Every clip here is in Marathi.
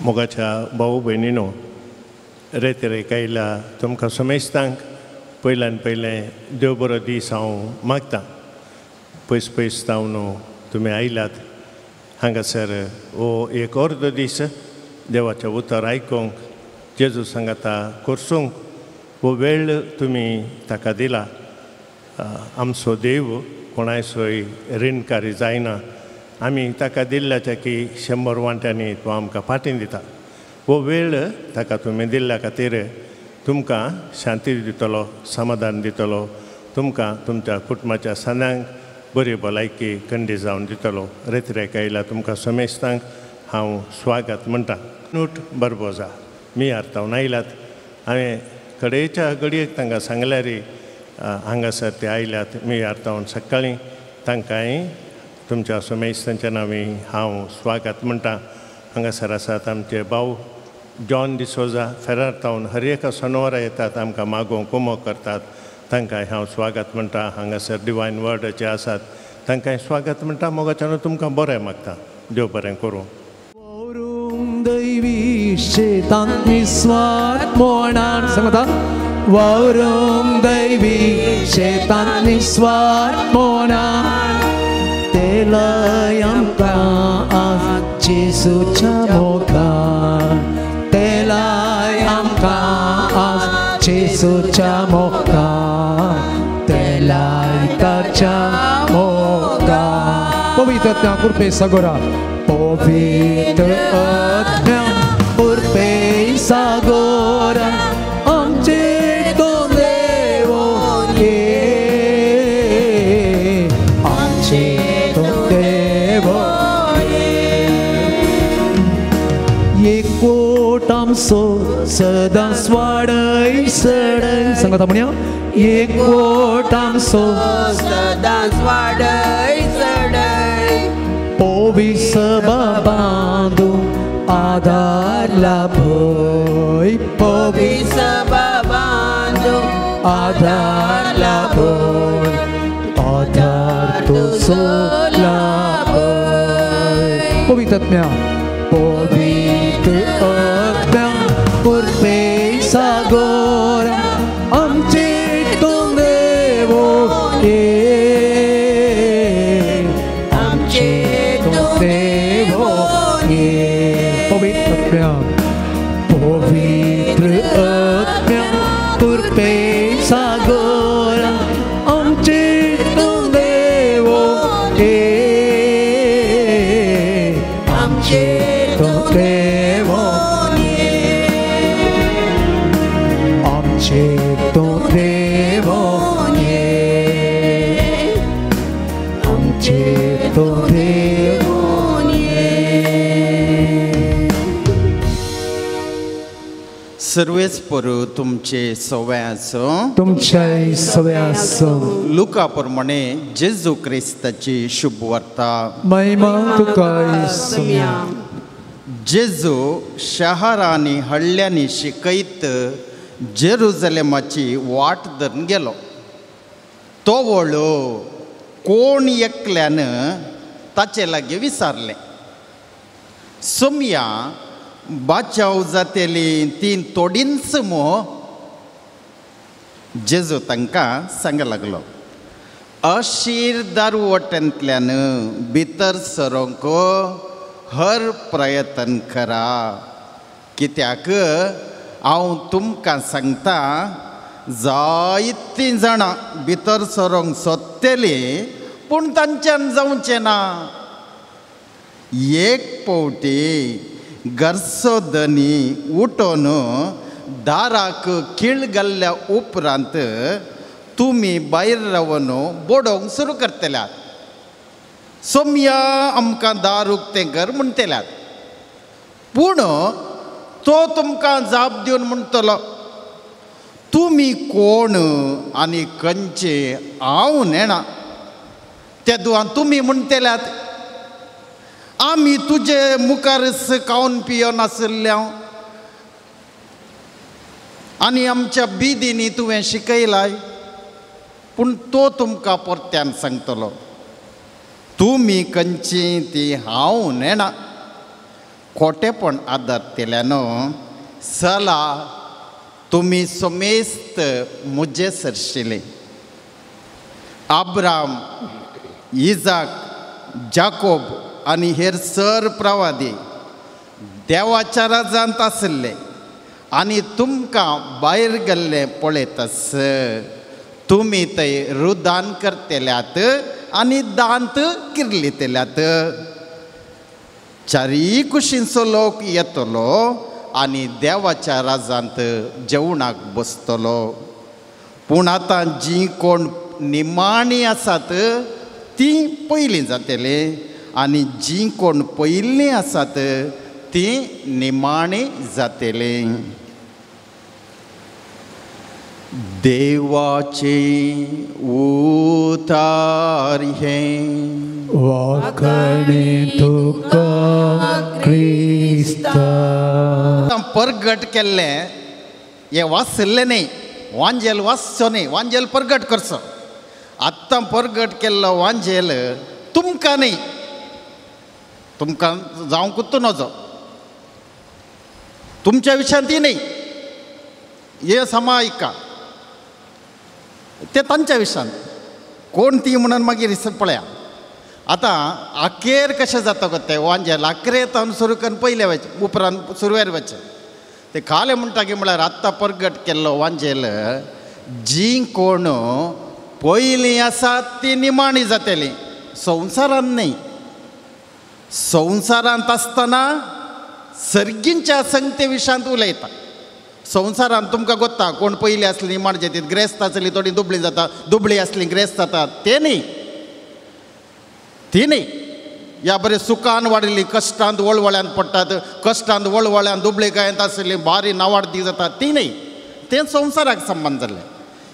मोगाच्या भाऊ भयणीनो रेतेरे कायला तुमकां समेस्तांक पयल्यान पयलें देव बरो दीस हांव मागतां. पयस पयस जावन तुमी आयलात हांगासर हो एक अर्द दीस देवाचें उतर आयकूंक जेजू सांगाता करसूंक हो वेळ तुमी ताका दिला. आमचो देव कोणाय सोय रीणकारी जायना. आमी ताका दिल्ल्याच्या की 100 वांट्यांनी तो आमकां फाटीं दिता. हो वेळ ताका तुमी दिल्ल्या खातीर तुमकां शांती दितलो, समाधान दितलो, तुमकां तुमच्या कुटुंबाच्या सणांक बरी भलायकी खंडी जावन दितलो. रेत्रेक आयला तुमकां समेस्तांक हांव स्वागत म्हणटा. नूट बरबोजा मी आर्तावन आयलात. हांवें कडेच्या घडयेक तांकां सांगल्यार हांगासर ते आयल्यात मी आर्तावन सकाळीं तांकांय तुमच्या समेस्तांच्या नांवी हांव स्वागत म्हणटा. हांगासर आसात आमचे भाऊ जॉन डिसोजा फेरार तावन हर एका सणवारा येतात, आमकां मागोवंक कुमो करतात. तांकांय हांव स्वागत म्हणटा. हांगासर डिवायन वर्डाचे आसात तांकांय स्वागत म्हणटा. मोगाच्यान तुमकां बरें मागता. देव बरें करूं. दैवी शेतान निस्वार्थ मोणान सांगता वावरूंक दैवी शेतान निस्वार्थ मोणान तेलाय आमकां आज जेसूच्या मोगान तेलाय आमकां आज जेसूच्या मोगान तेलाय ताच्या मोगान. पवित्र आत्म्या कृपे सागोरा पवित्र आत्म्या कृपे सागोरा आमचे तो देव ये आमचे तो देव ये कोट आमचो सदांच वाडय सडय सांगात म्हणया ये कोट आमचो सदांच वाडय सडय पोविस बाबांदू आधार लाभय पोविस बाबांदू आधार लाभय आधार तुझो लाभय. पवित्र आत्म्या पवित्र आत्म्या कृपे सागोरा आमचे तो देव ये पवित्र आत्म्या कृपे सागोरा आमचे तो देव ये आमचे तो देव आमचे तो देव ये आमचे तो देव. सर्वेच परू तुमचे सवय आसो. तुमचे सवय आसो. लुका प्रमाणे जेजू क्रिस्ताची शुभ वार्ता. महिमा तुका येसुया. जेजू शहरांनी हडल्यांनी शिकयत जेरुसलेमाची वाट धरून गेलो. तो वळो कोण एकल्यान ताचे लागीं विचारलें. सोमया बाचाव जातेली ती तोडींच मो. जेजू तांकां सांग लागलो अशीर दारवट्यांतल्यान भितर सरोंक हर प्रयत्न करा. कित्याक हांव तुमकां सांगता जायतीं जाणां भितर सरोंक सोदतलीं पूण तांच्यान जावचें ना. एक पावटी गरसो धनी उठोन दाराक खीळ घाल्ल्या उपरांत तुमी भायर रावन बोडोवंक सुरू करतल्यात. सोमया आमकां दार उक्तें कर म्हणटल्यात. पूण तो तुमकां जाप दिवन म्हणटलो तुमी कोण आनी खंयचे हांव नेणा. तेदुआ तुमी म्हणटल्यात आमी तुजे मुखारच खावन पियोन आसल्या आनी आमच्या बिदींनी तुवें शिकयलाय. पूण तो तुमकां परत्यान सांगतलो तुमी खंयची ती हांव नेणा. खोटेपण आदारतेल्यानं चला तुम्ही सोमेस्त मुजे सरशिले. अब्राम, इजाक, जाकोब आनी हेर सर प्रवादी देवाच्या राजांत आसले आनी तुमकां भायर गेल्ले पळयतस तुमी थंय रुदान करतेल्यात आनी दांत किरलितेल्यात. चारी कुशींचो लोक येतलो आनी देवाच्या राजांत जेवणाक बसतलो. पूण आतां जीं कोण निमाणी आसात तीं पयलीं जातली आनी जीं कोण पयलीं आसात तीं निमाणी जातली. देवाचे उतार हे वाकणे तुका क्रिस्ता. परगट केल्लें हें वाचल्लें न्ही, वांजेल वाचचो न्ही, वांजेल परगट करचो. आत्तां परगट केल्लो वांजेल तुमकां न्ही, तुमकां जावंकूच नजो, तुमच्या विशयान ती न्ही. हे समायिका ते तांच्या विशयान कोण ती म्हणून मागीर पळया. आतां अखेर कशें जाता गो तें वांजेल अकरेतान सुरू करून पयले वच उपरांत सुरवेर वचचें. ते खाले म्हणटा की म्हळ्यार आत्तां परगट केल्लो वांजेल जीं कोण पयलीं आसात ती निमाणी जातली. संवसारांत न्ही, संवसारांत आसतना सर्गींच्या संगते विशयांत उलयता. संवसारांत तुमकां गोत्ता कोण पयलीं आसली निमाण जातात, ग्रेस्त आसली थोडी दुबळी जाता, दुबळी आसली ग्रेस्त जातात, ते न्ही, ती न्ही. ह्या बरें सुखान वाडिल्ली कश्टांत वळवळ्यान पडटात, कश्टांत वळवळ्यान दुबळेकायेंत आसली बारी नावाडी जातात ती न्ही. तें संवसाराक संबंद जालें.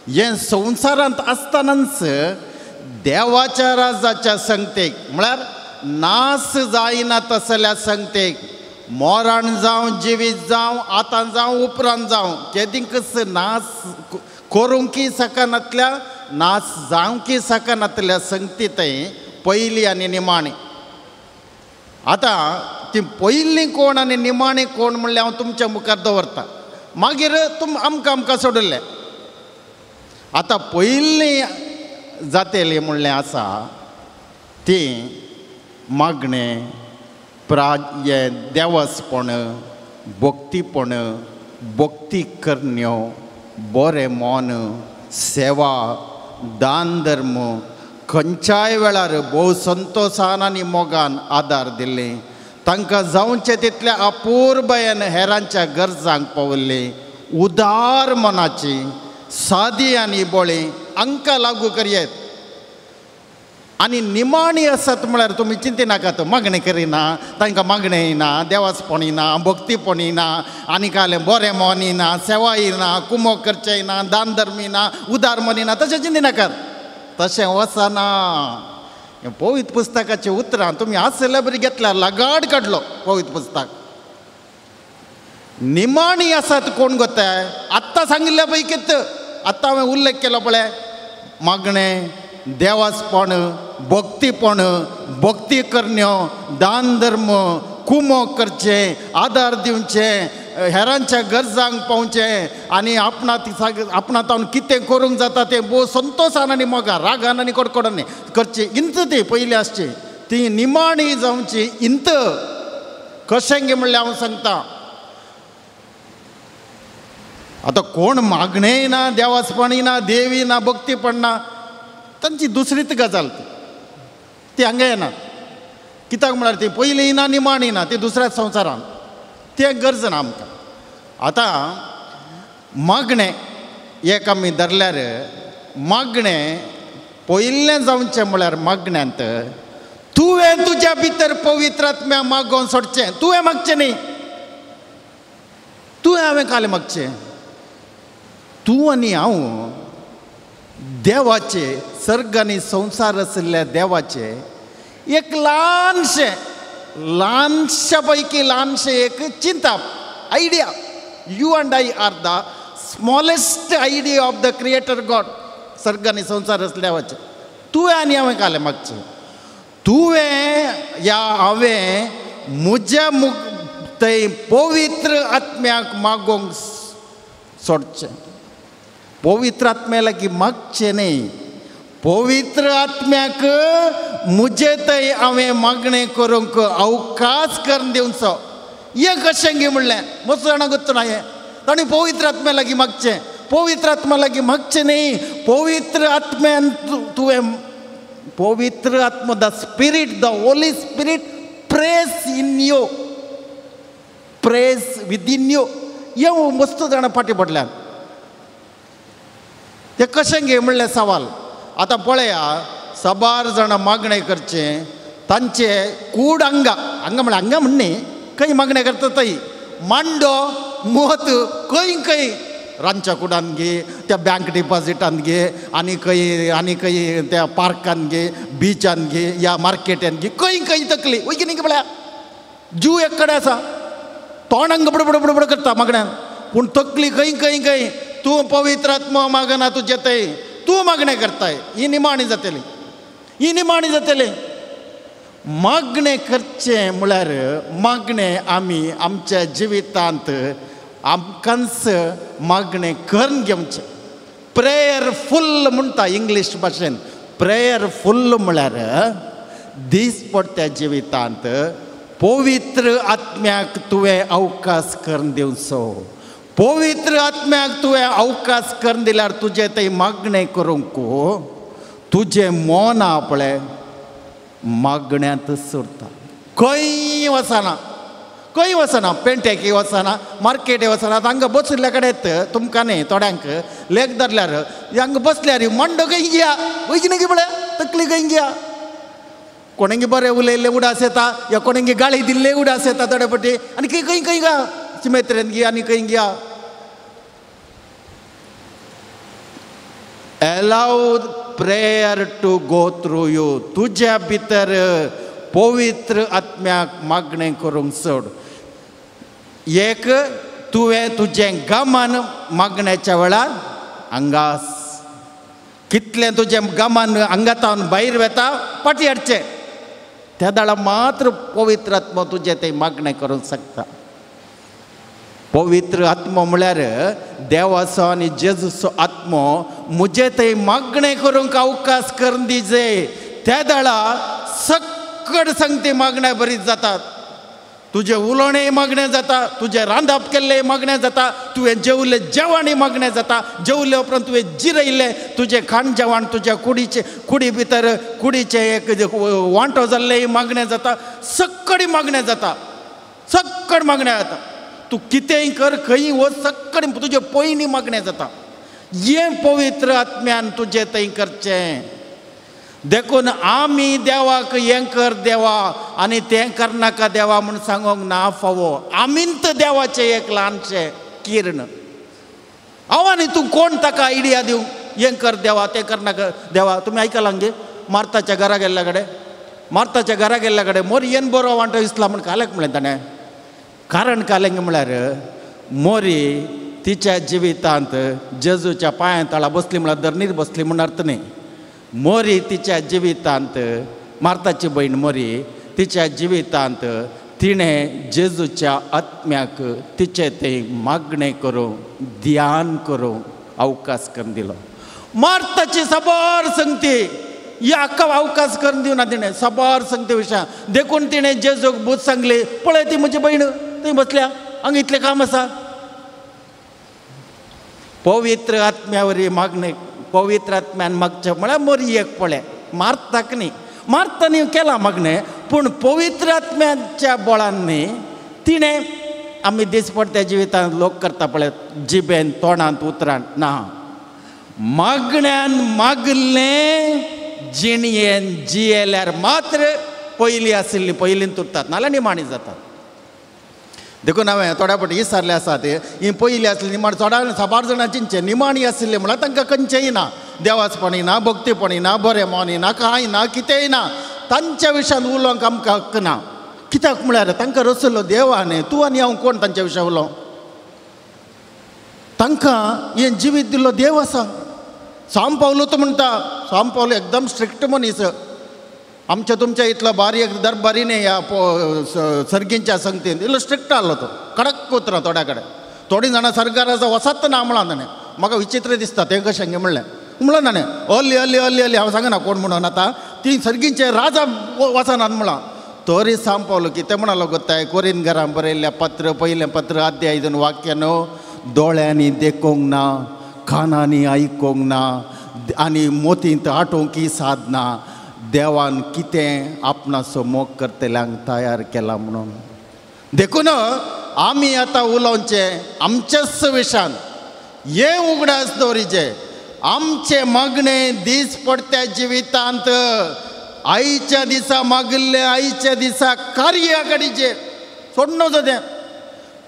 हें संवसारांत आसतनाच देवाच्या राजाच्या संगतेक म्हळ्यार नास जायना तसल्या संगतेक मोराण जावं जिवीत जावं आतां जावं उपरांत जावं केदींकच नास करूंकी सकनातल्या नास जावंकी सकनातल्या संगती थंय पयली आनी निमाणी. आतां ती पयलीं कोण आनी निमाणी कोण म्हणल्यार हांव तुमच्या मुखार दवरतां. मागीर आमकां सोडले. आतां पयलीं जातेली म्हणलें आसा ती मागणें देवसपण, भक्तीपण, भक्ती करण्यो, बरें मन, सेवा, दान धर्म, खंयच्याय वेळार भोव संतोशान आनी मोगान आदार दिले. तांकां जावचें तितल्या अपूर्वयेन हेरांच्या गरजांक पावल्ली, उदार मनाची, सादी आनी बोळी, अंका लागू करयेत. आनी निमाणी आसात म्हळ्यार तुमी चिंती नाकात, मागणें करिना, तांकां मागणें येना, देवाचपण येना, भक्तीपण येना, आनी कालें बरें मन येना, सेवा येना, कुमोग करचें येना, दान धर्म येना, उदार मन येना, तशें चिंती नाकात. तशें वचना. हें पवित्र पुस्तकाचें उतरां तुमी आसल्या बरी घेतल्यार लगाड काडलो पवित्र पुस्तक. निमाणी आसात कोण गोताय आत्तां सांगिल्ल्या पैकीच आत्तां हांवें उल्लेख केलो पळय, मागणें, देवाचपण, भक्तीपण, भक्ती करण्यो, दान धर्म, कुमोग करचें, आदार दिवचें, हेरांच्या गरजांक पावचें आनी आपणांत कितें करूंक जाता तें भोव संतोशान आनी मोगान, रागान आनी कडकडांनी करचें. इंत ती पयली आसची, ती निमाणी जावची. इंत कशें गे म्हणल्यार हांव सांगतां. आतां कोण मागणेंय ना, देवाचपणय ना, देवी ना, भक्तीपण ना, तांची दुसरीच गजाल ती हांगा येना. कित्याक म्हळ्यार ती पयलीं ना, निमाणी ना, ती दुसऱ्या संवसारान तें गरज ना आमकां. आतां मागणें एक आमी धरल्यार मागणें पयलें जावचें म्हळ्यार मागण्यांत तुवें तुज्या भितर पवित्र आत्म्या मागोवन सोडचें. तुवें मागचें न्ही, तुवें हांवें कालें मागचें. तूं आनी हांव देवाचे, सर्ग आनी संवसार आशिल्ल्या देवाचे एक ल्हानशा पैकी ल्हानशें एक चिंता, idea. You and I are the smallest idea of the creator God. सर्ग आनी संवसार आसल्या देवाचे तुवें आनी हांवें कालें मागचें. तुवें या हांवें म्हज्या थंय पवित्र आत्म्याक मागोंक सोडचें. पवित्र आत्म्या लागीं मागचें न्ही, पवित्र आत्म्याक मुजे थंय हांवें मागणें करूंक अवकाश करून दिवचो. हें कशें गे म्हणलें मस्त जाणां गोत्तून हें ताणें पवित्र आत्म्या लागीं मागचें. पवित्र आत्म्या लागीं मागचें न्ही, पवित्र आत्म्यान तुवें पवित्र आत्मा the spirit, the holy spirit press in you, press within you. हे मस्त जाणां फाटी पडल्यात. तें कशें गे म्हणलें सवाल. आतां पळया, सबार जाणां मागणें करचें, तांचे कूड हांगा म्हळ्यार हांगा म्हण न्ही, खंय मागणें करता थंय मांडो मत खंय रांदच्या कुडान गे, त्या बँक डिपॉझिटान गे, आनी खंय त्या पार्कान गे, बिचान गे, या मार्केटान गे, खंय तकली वय की न्ही म्हळ्यार जीव एक कडेन आसा, तोंडांक बडबड करता मागण्यान, पूण तकली खंय. तूं पवित्र आत्मा मागना तुजें थंय, तूं मागणें करताय, ही निमाणी जातली. मागणें करचें म्हळ्यार मागणें आमी आमच्या जिवितांत आमकांच मागणें करून घेवचें. प्रेयरफूल म्हणटा इंग्लीश भाशेन. प्रेयरफूल म्हळ्यार दिसपट्ट्या जिवितांत पवित्र आत्म्याक तुवें अवकाश करून दिवचो. पवित्र आत्म्याक तुवें अवकाश करून दिल्यार तुजें थंय मागणें करूंक तुजें मन आहा पळय मागण्यांत सुरता. खंय वचना, पेंट्याकी वचना, मार्केटी वचना, हांगा बसल्या कडेन तुमकां न्ही थोड्यांक लेग धरल्यार हांगा बसल्यार मांडो खंय घया वय की न्ही म्हळ्यार तकली खंय घया. कोणांगे बरें उलयल्लें उडास येता, या कोणांगे गाळी दिल्ले उडास येता थोडे पटी, आनी खंय गा चिमेत्रेन घे आनी खंय घया. Allow prayer to go through you. तुज्या भितर पवित्र आत्म्याक मागणें करूंक सोड. एक तुवें तुजें गमान मागण्याच्या वेळार हांगास कितलें तुजें गमान हांगातावन भायर वेता पाटी हाडचें, त्या दाडा मात्र पवित्र आत्मा तुजें तें मागणें करूंक शकता. पवित्र आत्मा म्हळ्यार देवाचो आनी जेजूचो आत्मो मुजे थंय मागणें करूंक अवकाश करून दिजे, त्या दाडा सक्कड सांगते मागण्या बरीच जातात. तुजें उलोवणें मागणें जाता, तुजें रांदप केल्लें मागणें जाता, तुवें जेवलें जेवणय मागणें जाता, जेवले उपरांत तुवें जिरयलें तुजें खाण जेवण तुज्या कुडी भितर कुडीचें एक वांटो जाल्लें मागणें जाता. सक्कड मागणें जाता. तूं कितेंय कर, खंय वच, सक्कड तुजें पयलीं मागणें जाता. हें पवित्र आत्म्यान तुजें थंय करचें. देखून आमी देवाक हें कर देवा आनी तें करनाका देवा म्हूण सांगोंक ना फावो. आमींत देवाचें एक ल्हानशें किर्ण. हांव आनी तूं कोण ताका आयडिया दिवं हें कर देवा तें करनाका देवा. तुमी आयकलां गे मार्ताच्या घरा गेल्ल्या कडेन मोरी येन बरो वांटो दिसला म्हूण कालेक म्हणलें ताणें. कारण कालेंग म्हळ्यार मोरी तिच्या जिवितांत जेजूच्या पांया तळा बसली म्हळ्यार धरणीर बसली म्हूण अर्थ न्ही. मोरी तिच्या जिवितांत, मार्ताची भयण मोरी तिच्या जिवितांत तिणें जेजूच्या आत्म्याक तिचे थंय मागणें करूं ध्यान करूं अवकाश करून दिलो. मार्ताची सबार संगती ही हाका अवकाश करून दिवना तिणें सबार संगती विशयां. देखून तिणें जेजूक बूत सांगली, पळय ती म्हजी भयण थंय बसल्या, हांगा इतलें काम आसा. पवित्र आत्म्या वरी मागणें पवित्र आत्म्यान मागचें म्हळ्यार मोरी एक पळय. मार्ताक न्ही, मार्तानी केलां मागणें, पूण पवित्र आत्म्याच्या बळान न्ही तिणें आमी दिसपट्ट्या जिवितांत लोक करता पळय जिबेन तोंडांत उतरांत ना. मागण्यान मागलें जिणयेन जियेल्यार मात्र पयलीं आशिल्ली पयलींत उरतात, नाल्यार निमाणी जातात. देखून हांवें थोड्या फावटी विचारलें आसा ते ही पयलीं आसली निमाणी चोडा साबार जाणांची निमाणी आशिल्ली म्हळ्यार तांकां खंयचेंय ना, देवाचपणी ना, भक्तीपणी ना, बरेंपणी ना, कांय ना, कितेंय ना. तांच्या विशयान उलोवंक आमकां हक्क ना. कित्याक म्हळ्यार तांकां रचलो देवान, तूं आनी हांव कोण तांच्या विशयान उलोवंक. तांकां हें जिवीत दिल्लो देव आसा. सांब पावलो तो म्हणटा, सांब पावलो एकदम स्ट्रिक्ट मनीस. आमच्या तुमच्या इथलं बारीक दरबारीने या सर्गींच्या संगतीन इल्लो स्ट्रिक्ट आहलो तो कडक उतरां थोड्या कडेन थोडीं जाणां सरकाराचो वसात ना म्हणून ताणें म्हाका विचित्र दिसता तें कशें म्हणलें म्हणलं ताणें अल्ली अल्ली अल्ली अल्ली हांव सांगना कोण म्हणून आतां ती सर्गींचे राजा वचनात म्हणला तरी सांपवलो की ते म्हणालो गोताय कोरिंदकारां बरयल्ल्या पत्र पयलें पत्र आद्य हितून वाक्य न्हू दोळ्यांनी देखूंक ना कानांनी आयकूंक ना आनी मोतींत आटोवंकी साधना देवान कितें आपणाचो मोग करतल्यांक तयार केला म्हणून देखून आमी आतां उलोवचें आमच्याच विशान हे उगडास दवरीचे आमचे मागणे दीस पडत्या जिवितांत आईच्या दिसा मागिल्ले आईच्या दिसा कार्या कडेचे सोडणो तें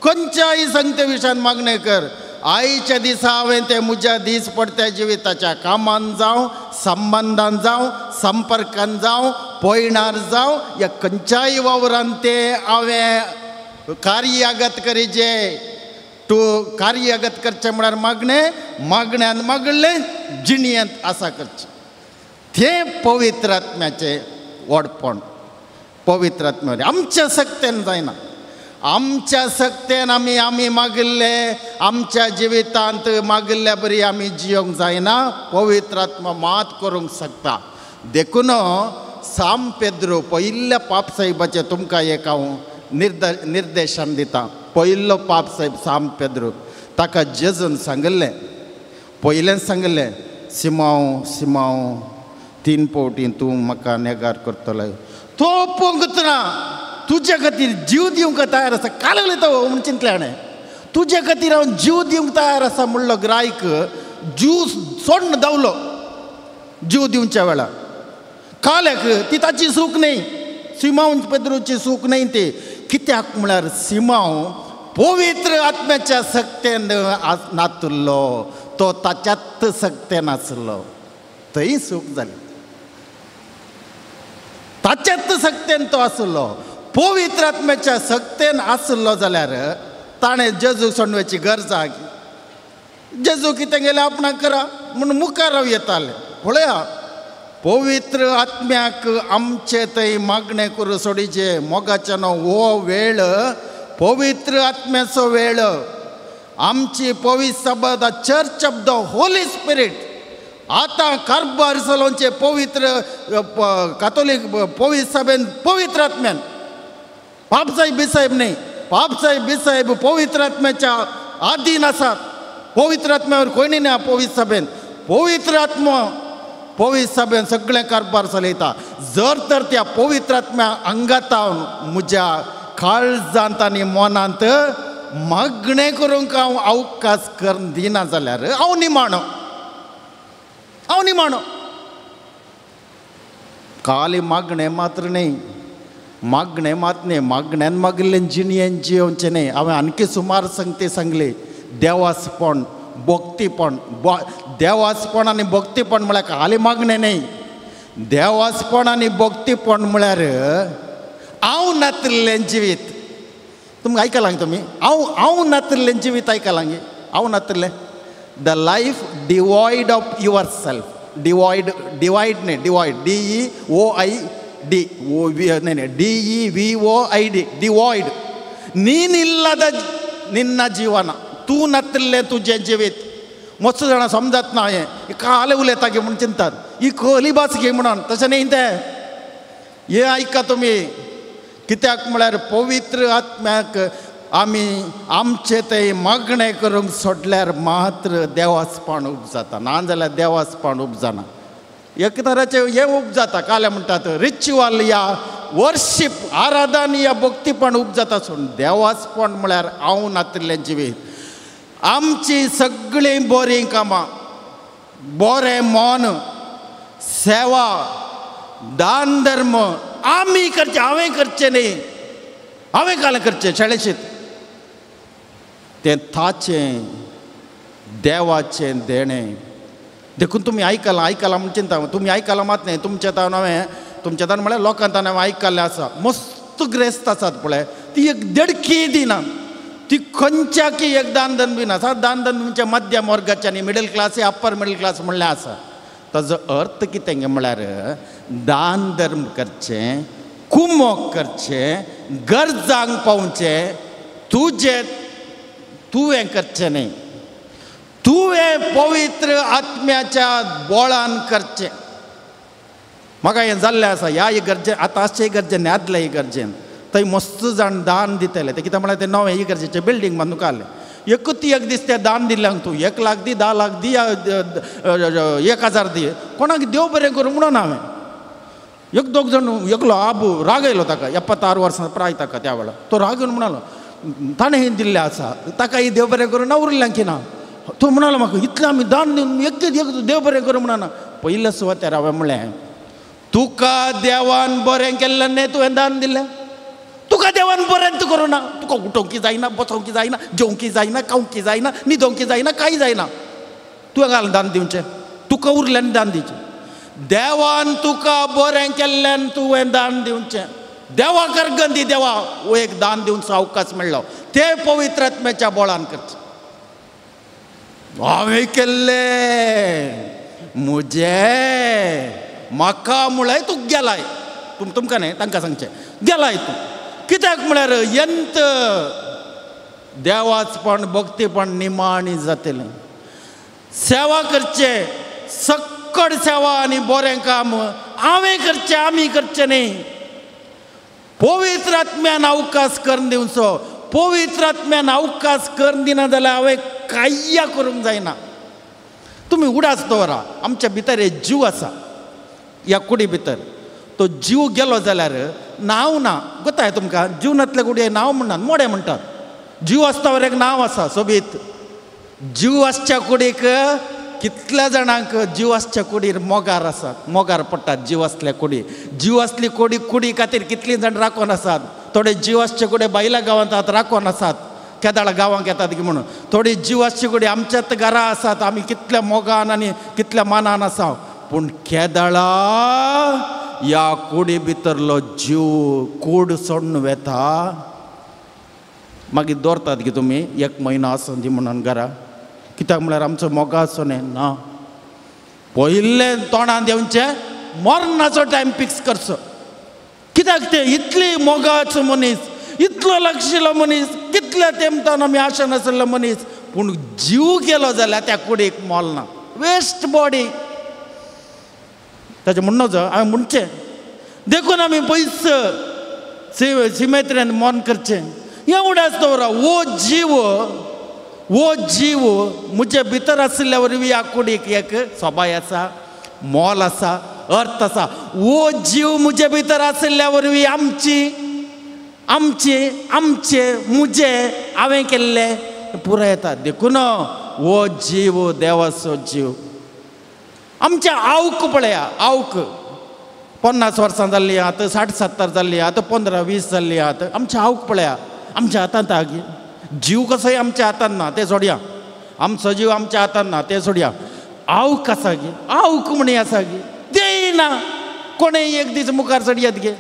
खंयच्याय संगते विशयान मागणे कर आईच्या दिसा हांवें तें म्हज्या दीस पडत्या जिविताच्या कामान जावं संबंधान जावं संपर्कान जावं पयणार जावं या खंयच्याय वावरान तें हांवें कार्यागत करीचे तूं कार्यागत करचें म्हळ्यार मागण्यान मागलें जिणयेंत आसा करचें तें पवित्र आत्म्याचें व्हडपण पवित्र आत्म्या आमच्या सक्तेन जायना आमच्या सक्तेन आमी मागिल्ले आमच्या जिवितांत मागिल्ल्या बरी आमी जियोंक जायना पवित्र आत्मा मात करूंक शकता देखून साम पेद्रो पयिल्ल्या पाप साहेबाचें तुमकां एक हांव निर्देशन दिता पयलो पाप साहेब साम पेद्रो ताका जेजून सांगलें पयलें सांगलें सिमांव सिमांव 3 फावटी तूं म्हाका नेगार करतलो तो पोंगत ना तुजे खातीर जीव दिवंक तयार आसा काल उलयता म्हूण चिंतलें हाणें तुजे खातीर हांव जीव दिवंक तयार आसा म्हणलो गिरायक जीव सोडून धांवलो जीव दिवच्या वेळार काल्याक ती ताची सूख न्ही सिमांव पेद्रोची सूख न्ही ती कित्याक म्हळ्यार सिमांव पवित्र आत्म्याच्या सक्तेन नातुल्लो तो ताच्यात सक्तेन आसलो थंय सूख जाली ताच्यात सक्तेन तो आसलो पवित्र आत्म्याच्या सक्तेन आसलो जाल्यार ताणें जेजू सोडण्याची गरज आहा जेजू कितें गेलें आपणाक करा म्हूण मुखार हांव येतालें पळया पवित्र आत्म्याक आमचे थंय मागणें करूं सोडीचे मोगाचे न्हू हो वेळ पवित्र आत्म्याचो वेळ आमची पवित्र सभा the church of the holy spirit आतां कारबारसलोंचे पवित्र कातोलीक पवित्र सभेन पवित्र आत्म्यान पापसाहेब बिसाहेब न्ही पापसाहेब बिसाहेब पवित्र आत्म्याच्या आधीन आसात पवित्र आत्म्यावर कोणी ना पवित्र सभेन पवित्र आत्मा पवित्र सभेन सगळें कारबार चलयता जर तर त्या पवित्र आत्म्या अंगात म्हज्या काळजांत आनी मनांत मागणें करूंक हांव अवकाश करून दिना जाल्यार हांव निमाणो खाली मागणें मात्र न्ही मागणें मात न्ही मागण्यान मागिल्लें जिणयेन जियोवचें न्ही हांवें आणखी सुमार संगती सांगली देवासपण भक्तीपण देवासपण आनी भक्तीपण म्हळ्यार खाली मागणें न्ही देवासपण आनी भक्तीपण म्हळ्यार हांव नातिल्लें जिवीत तुमकां आयकलां तुमी हांव नातिल्लें जिवीत आयकलां हांव नातिल्लें the life devoid of your self devoid न्ही डिवॉयड DEVOID डिवॉयड ನೀನ್ ಇಲ್ಲದ ನಿನ್ನ ಜೀವನ तू नातिल्लें तुजें जिवीत मस्त जाणां समजत ना हें काले उलयता गे म्हूण चिंतात ही खली भास घे म्हणून तशें न्ही तें हे आयका तुमी कित्याक म्हळ्यार पवित्र आत्म्याक आमी आमचे थंय मागणें करूंक सोडल्यार मात्र देवासपण उब जाता नाजाल्यार देवासपण उब जाना एक तराचें हें उब जाता काले म्हणटात रिच्युअल या वर्शीप आराधन या भक्तीपण उब जाता सोडून देवासपण म्हळ्यार हांव नातिल्लें जिवीत आमची सगळीं बरीं कामां बरें मन सेवा दान धर्म आमी करचें हांवें करचें न्ही हांवें काल करचें शाळेशीत तें ताचें देवाचें देणें देखून तुमी आयकलां म्हणून चिंता तुमी आयकलां मात न्ही तुमचें तावन हांवें तुमचें तावन म्हळ्यार लोकांत हांवें आयकल्लें आसा मस्त ग्रेस्त आसात पळय ती एक देडकी दिना ती खंयच्याकी एक दान धन बीन आसा दान धन म्हणजे मध्यम वर्गाचे आनी middle class upper middle class म्हणलें आसा ताजो अर्थ कितें म्हळ्यार दान धर्म करचें, कुमोग करचें, गरजांक पावचें, तुवें करचें न्ही, तुवें पवित्र आत्म्याच्या बोळान करचें. म्हाका हें जाल्लें आसा ह्या इगर्जेन, आतां आसचे इगर्जेन न्ही, आदल्या इगर्जेन थंय मस्त जाण दान दितले. ते कितें म्हळ्यार तें नवें इगर्जेचें बिल्डींग बांदूंक आहलें. एकूच एक दीस तें दान दिल्ल्यांक तूं 1 लाख दी, 10 लाख दी, 1000 दी, कोणाक देव बरें करूं म्हणून हांवें. एक दोग जाण एकलो आबू राग येयलो ताका, 76 वर्सां प्राय ताका त्या वेळार. तो राग येवन म्हणालो ताणें हें दिल्लें आसा, ताका ही देव बरें करूं ना उरल्यांक की ना. तो म्हणालो म्हाका इतलें आमी दान दिवन एक देव बरें करूं म्हणना. पयल्या सुवातेर हांवें म्हळें तुका देवान बरें केल्लें न्ही तुवें दान दिलें. तुका देवान बरेंच करूं ना. तुका उठोवंकी जायना, बसोवंकी जायना, जेवंकी जायना, खावंकी जायना, न्हिदोवंकी जायना, कांय जायना. तुवें घाल दान दिवचें, तुका उरल्यान दान दिवचें. देवान तुका बरें केल्ल्यान तुवें दान दिवचें. देवा करगंदी देवा वो एक दान दिवचो अवकाश मेळ्ळो, ते पवित्र आत्म्याच्या बोळान करचें. हांवें केल्लें म्हजें म्हाका म्हळ्यार तूं गेलाय. तुमकां न्ही तांकां सांगचें गेलाय तूं. कित्याक म्हळ्यार यंत देवाचपण भक्तीपण निमाणी जातलें. सेवा करचें, सक्कड सेवा आनी बरें काम हांवें करचें, आमी करचें न्ही. पवित्र आत्म्यान अवकाश करून दिवचो. पवित्र आत्म्यान अवकाश करून दिना जाल्यार हांवें कांय करूंक जायना. तुमी उडास दवरा, आमच्या भितर एक जीव आसा ह्या कुडी भितर. तो जीव गेलो जाल्यार नांव ना. गोताय तुमकां जिवनांतले कुडये नांव म्हणनात, मोडे म्हणटात. जीव आसता एक नांव आसा सोबीत. जीव आसच्या कुडीक कितल्या जाणांक जीव आसच्या कुडीर मोगार आसात, मोगार पडटात जीव आसल्या कुडी. जीव आसली कुडी खातीर कितलीं जाण राखोन आसात. थोडे जीव आसचे कुडे बायल्या गांवांत राखोन आसात, केदाळा गांवांक येतात की म्हणून. थोडी जीव आसची कुडी आमच्यात घरां आसात, आमी कितल्या मोगान आनी कितल्या मानान आसा. पूण केदाळा ह्या कुडी भितरलो जीव कूड सोडून वेता. मागीर दवरतात की तुमी 1 म्हयनो आसूं दी म्हणून घरा. कित्याक म्हळ्यार आमचो मोगा आसूं न्ही ना. पयलें तोंडान देंवचें, मरणाचो टायम फिक्स करचो. कित्याक ते इतली मोगाचो मनीस, इतलो लागशिल्लो मनीस, कितल्या तेंमतान आमी आशा नाशिल्लो मनीस, पूण जीव गेलो जाल्यार त्या कुडीक मोल ना. Waste body. ताचें म्हणणो जो हांवें म्हणचें देखून आमी पयस सिमेत्रेन मोन करचें. हें उडास दवरा. वो जीव म्हजे भितर आशिल्ल्या वरवीं ह्या कुडीक एक सोबाय आसा, मोल आसा, अर्थ आसा. वो जीव म्हजे भितर आशिल्ल्या वरवीं आमचे मुजे हांवें केल्ले पुराय येता. देखून वो जीव देवाचो जीव. आमच्या आवक पळया, आवक 50 वर्सां जाल्लीं आहात, 60-70 जाल्लीं आहात, 15-20 जाल्लीं आहात. आमच्या आवक पळया, आमच्या हातांत आहा गे. जीव कसोय आमच्या हातांत ना तें सोडया. आमचो जीव आमच्या हातांत ना तें सोडया. आवक आसा गे, आवक म्हणी आसा गे, तेंय ना. कोणेय एक दीस मुखार चडयत गे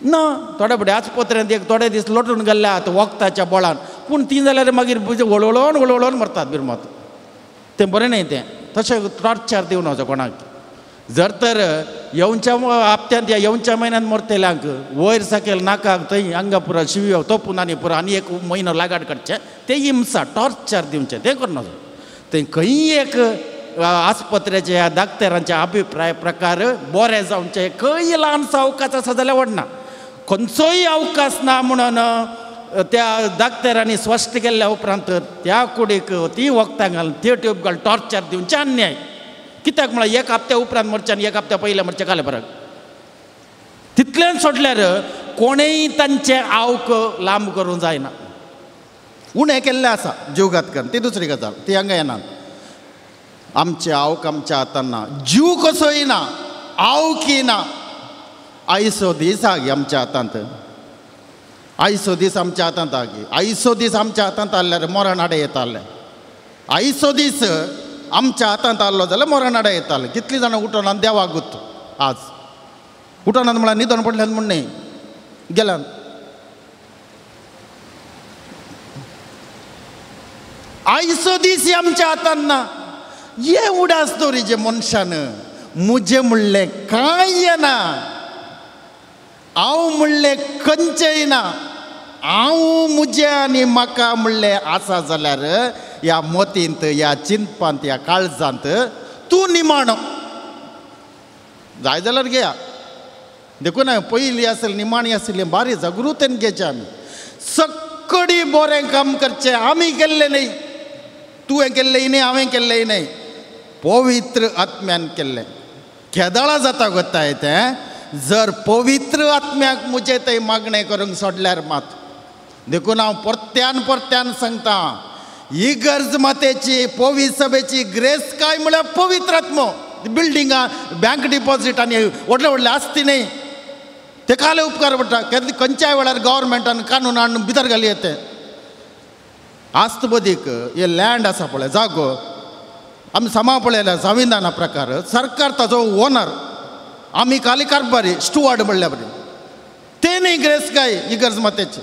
ना. थोडे फुडें आस्पत्र्यांत एक थोडे दीस लोटून गेल्ले आहात वखदाच्या बोळान. पूण ती जाल्यार मागीर वळवळोन मरतात बिरमत. तें बरें न्ही. तें तशें टॉर्चर दिवं नजो कोणाक. जर तर येवच्या हप्त्यांत या येवच्या म्हयन्यांत मरतल्यांक वयर सकयल नाकाक थंय आंगा पुरो शिवयो तोपून आनी पुरो आनी 1 म्हयनो लागाड काडचें, तें हिंसा टॉर्चर दिवचें, तें करनाजो. तें खंय एक आस्पत्रेच्या ह्या दाक्तरांचे अभिप्राय प्रकार बरें जावचें. खंय ल्हानसो अवकाश आसा जाल्यार व्हडना. खंयचोय अवकाश ना म्हणून त्या दाक्तरांनी स्पश्ट केल्ल्या उपरांत त्या कुडीक ती वखदां घालून ती ट्यूब घालून टॉर्चर दिवचें अन्याय. कित्याक म्हळ्यार 1 हप्त्या उपरांत मरचें आनी 1 हप्त्या पयलें मरचें काले फरक. तितल्यान सोडल्यार कोणेय तांचे आवक लांब करूंक जायना. उणें केल्लें आसा जीवघातकान, ती दुसरी गजाल, ती हांगा येना. आमचे आवक आमच्या हातांत ना. जीव कसोय ना, आवकी ना. आयसो दीस हा गे आमच्या हातांत. आयसो दीस आमच्या हातांत हा गे. आयसो दीस आमच्या हातांत आसल्यार मरण आडे येतालें. आयसो दीस आमच्या हातांत आसलो जाल्यार मरण आडे येतालें. कितलीं जाणां उठोनात देवाक गुत. आज उठोनात म्हळ्यार न्हिदोन पडल्यात म्हण न्ही, गेल्यात. आयसो दीस आमच्या हातांत ना. ये उडास दवरीचे मनशान मुजे म्हणलें कांय येना हांव म्हणलें खंयचें येना हांव मुजे आनी म्हाका म्हणलें आसा जाल्यार ह्या मोतींत ह्या चिंतपांत ह्या काळजांत तूं निमाणो जाय जाल्यार घेया देखून पयलीं आसलें निमाणी आसलें बारी जागृतेन घेवचें आमी सक्कडी बरें काम करचें आमी केल्लें न्ही तुवें केल्लें न्ही हांवें केल्लें न्ही पवित्र आत्म्यान केल्लें केदाळा जाता कोत्ताय तें जर पवित्र आत्म्याक मुजे थंय मागणें करूंक सोडल्यार मात देखून हांव परत्यान सांगता इगर्ज मातेची पवित्र सभेची ग्रेस काय म्हळ्यार पवित्र आत्मो बिल्डिंगां बँक डिपॉझिट आनी व्हडले व्हडले आसती न्ही ते काले उपकार पडटा केन्ना खंयच्याय वेळार गव्हर्मेंटान कानून हाडून भितर घाली येते आस्त बदीक हे लँड आसा पळय जागो आमी समा पळयल्या संविधाना प्रकार सरकार ताजो ओनर आमी खाली कारभारी स्टुअर्ड म्हणल्या बरी ते न्ही ग्रेस काय इगर्ज मातेची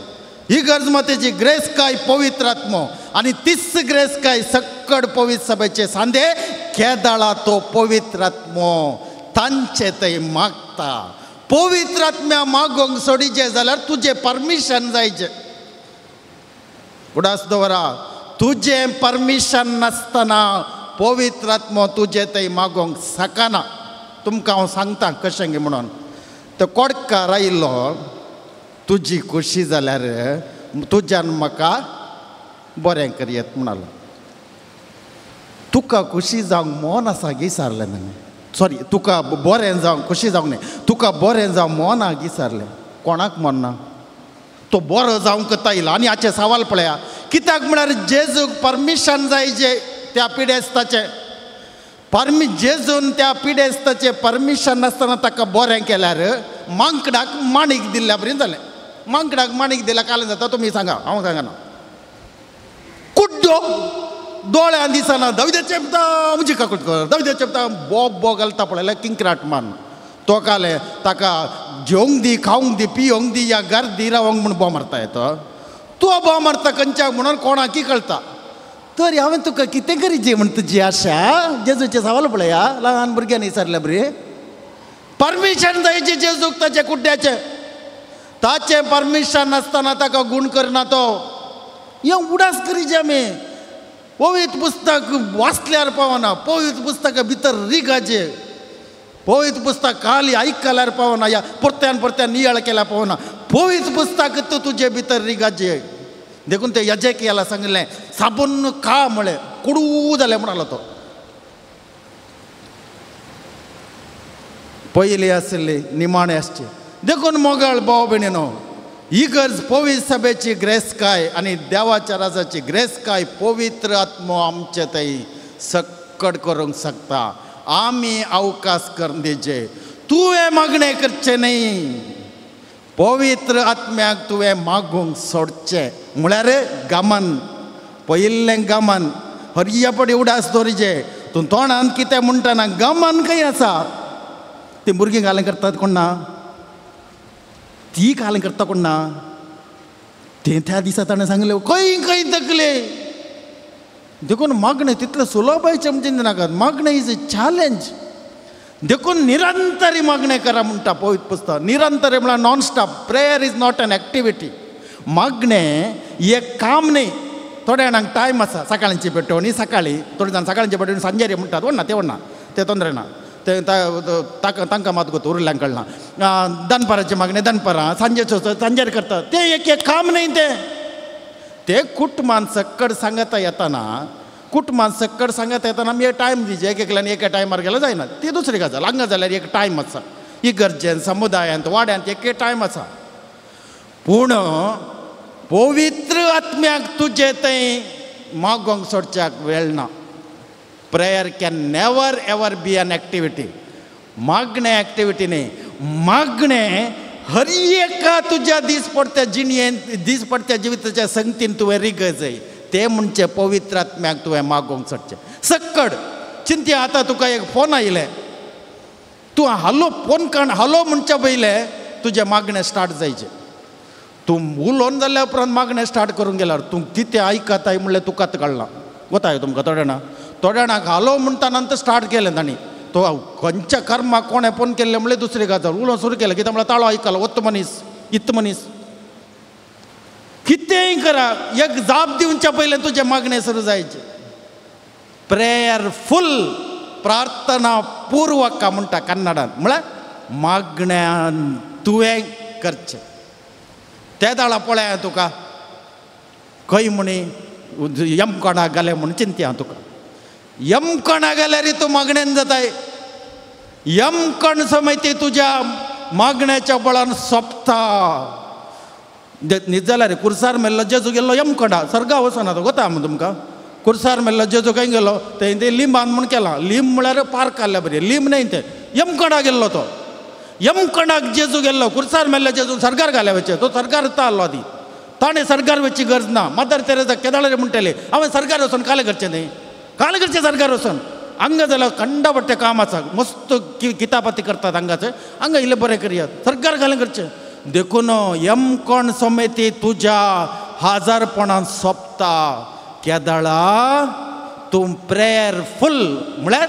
इगर्ज मातेची ग्रेस काय पवित्र आत्मो आनी तीच ग्रेस काय सक्कड पवित्र सभेचे सांदे केदाळा तो पवित्र आत्मो तांचे थंय मागता पवित्र आत्म्या मागोंक सोडीचे जाल्यार तुजें परमिशन जायचें उडास दवरा तुजें परमिशन नासतना पवित्र आत्मो तुजें थंय मागोंक शकना तुमकां हांव सांगता कशें गे म्हणून तो कोडकार आयिल्लो तुजी खुशी जाल्यार तुज्यान म्हाका बरें करयत म्हणालो तुका खुशी जावंक मोन आसा विचारलें ताणें सॉरी तुका बरें जावंक खुशी जावंक न्ही तुका बरें जावं मोना विचारलें कोणाक मोन ना तो बरो जावंक तायलो आनी हाचे सवाल पळया कित्याक म्हळ्यार जेजूक परमिशन जायचे त्या पिडेस्ताचें जेजून त्या पिडेस्ताचें परमिशन नासतना ताका बरें केल्यार मांकडाक माणीक दिल्ल्या बरी जालें मांकडाक माणीक दिल्या कालें जाता तुमी सांगा हांव सांगना कुड्डो दोळ्यान दिसना दविदे चेपता म्हणजे काकूट कर दविदे चेपता बो घालता पळयल्यार किंक्राट मान तो काले ताका जेवंक दी खावंक दी पियोंक दी या गर्दी रावंक म्हूण बो मारता येतो तो बो मारता खंयच्याक म्हणून कोणाकी कळटा तर हांवें तुका कितें करीचें म्हण तुजी आशा जेजूचे सवाल पळया ल्हान भुरग्यांनी विचारल्या बरी परमिशन जायचे जेजूक ताचे कुड्ड्याचे ताचें परमिशन नासतना ताका गूण करना तो हें उडास करीचे आमी पवित्र पुस्तक वाचल्यार पावना पवित्र पुस्तका भितर रिगाचे पवित्र पुस्तक खाली आयकल्यार पावना या परत्यान नियाळ केल्यार पावना पवित्र पुस्तक तो तुजे भितर रिगाचे देखून ते यजेकियाला सांगलें साबून खा म्हळें कुडू जालें म्हणालो तो पयलीं आसली निमाणे आसचे देखून मोगाळ भाव भयणीनो इगर्ज पवित्र सभेची ग्रेस काय आनी देवाच्या राजाची ग्रेस काय पवित्र आत्मो आमचे थंय सक्कड करूंक शकता आमी अवकाश करून दिवचे तुवें मागणें करचें न्ही पवित्र आत्म्याक तुवें मागूंक सोडचें म्हळ्यार गमन पयिल्लें गमन हरियापडी उडास दवरीचें तूं तोंडान कितें म्हणटना गमन खंय आसा ती भुरगीं घालें करतात कोण ना ती घालें करता कोण ना तें त्या दिसा ताणें सांगलें खंय तकले देखून मागणें तितलें सुलभ समजून नाकात मागणें इज अ चॅलेंज देखून निरंतरी मागणें करा म्हणटा पवित्र पुस्तक निरंतरी म्हळ्यार non stop prayer is not an activity मागणें एक काम न्ही थोड्या जाणांक टायम आसा सकाळची पेटोवणी सकाळी थोडे जाण सकाळची पेटोवणी सांजेर म्हणटात वडना ते तोंदरे ना ते तांकां मात गोत उरल्यांक कळना दनपाराची मागणी दनपारां सांजेर करतात ते एक काम न्ही ते कुटुंबान सक्कड सांगता येतना आमी टायम दिवचे एकल्यान एका टायमार गेल्यार जायना ती दुसरी गजाल हांगा जाल्यार एक टायम आसा इगर्जेन समुदायांत वाड्यांत एक टायम आसा पूण पवित्र आत्म्याक तुजे थंय मागोंक सोडच्याक वेळ ना prayer can never ever be an activity मागणें एक्टिविटी न्ही मागणें हर एका तुज्या दिसपडत्या जिविताच्या संगतीन तुवें रिगजय ते म्हणचे पवित्र आत्म्याक तुवें मागोंक सोडचें सक्कड चिंती आतां तुका एक फोन आयले तूं हलो म्हणच्या पयलें तुजें मागणें स्टार्ट जायचें तूं उलोवन जाल्या उपरांत मागणें स्टार्ट करूंक गेल्यार तूं कितें आयकताय म्हणल्यार तुकाच कळना वताय तुमकां थोडे जाणां थोड्या जाणांक हालो म्हणटा नंतर स्टार्ट केलें तांणी तो खंयच्या कर्माक कोणें फोन केल्लें म्हणल्यार दुसरी गजाल उलोवंक सुरू केलें कित्याक म्हळ्यार ताळो आयकलो वत्त मनीस इत्त मनीस कितेंय करा एक जाप दिवच्या पयलें तुजें मागणें सुरू जायचें प्रेयरफुल प्रार्थना पूर्वक म्हणटा कन्नडांत म्हळ्यार मागण्यान तुवें करचें त्या दाळा पळय तुका खंय म्हणी यमकोणाक गेलें म्हूण चिंती हांव तुका यमकोणाक गेल्यार तूं मागण्यान जाताय यमकण समिती तुज्या मागण्याच्या बळान सोंपता न्हीद जाल्यार कुर्सार मेल्लो जेजू गेल्लो यमकोणा सर्गा वचना तो गोता तुमकां कुर्सार मेल्लो जेजू खंय गेलो ते लिंबान म्हूण केलां लिंब म्हळ्यार पार्क काडल्या बरी लिंब न्हय ते यमकोणा गेल्लो तो यमकोणाक जेजू गेल्लो कुर्सार मेल्लो जेजू सरकार घाल्या वचे तो सरकार आसलो आदी ताणें सरकार वचची गरज ना मदर तेरेसा केदाळे म्हणटले हांवें सरकार वचून काले करचें न्ही काले करचें सरकार वचून हांगा जाल्यार खंड पडटे काम आसा मस्त कितापाती करतात हांगाचे हांगा इल्लें बरें करयात सरकार घालें करचें देखून यमकोण समिती तुज्या हाजारपणान सोंपता केदाळा तूं प्रेयरफुल म्हळ्यार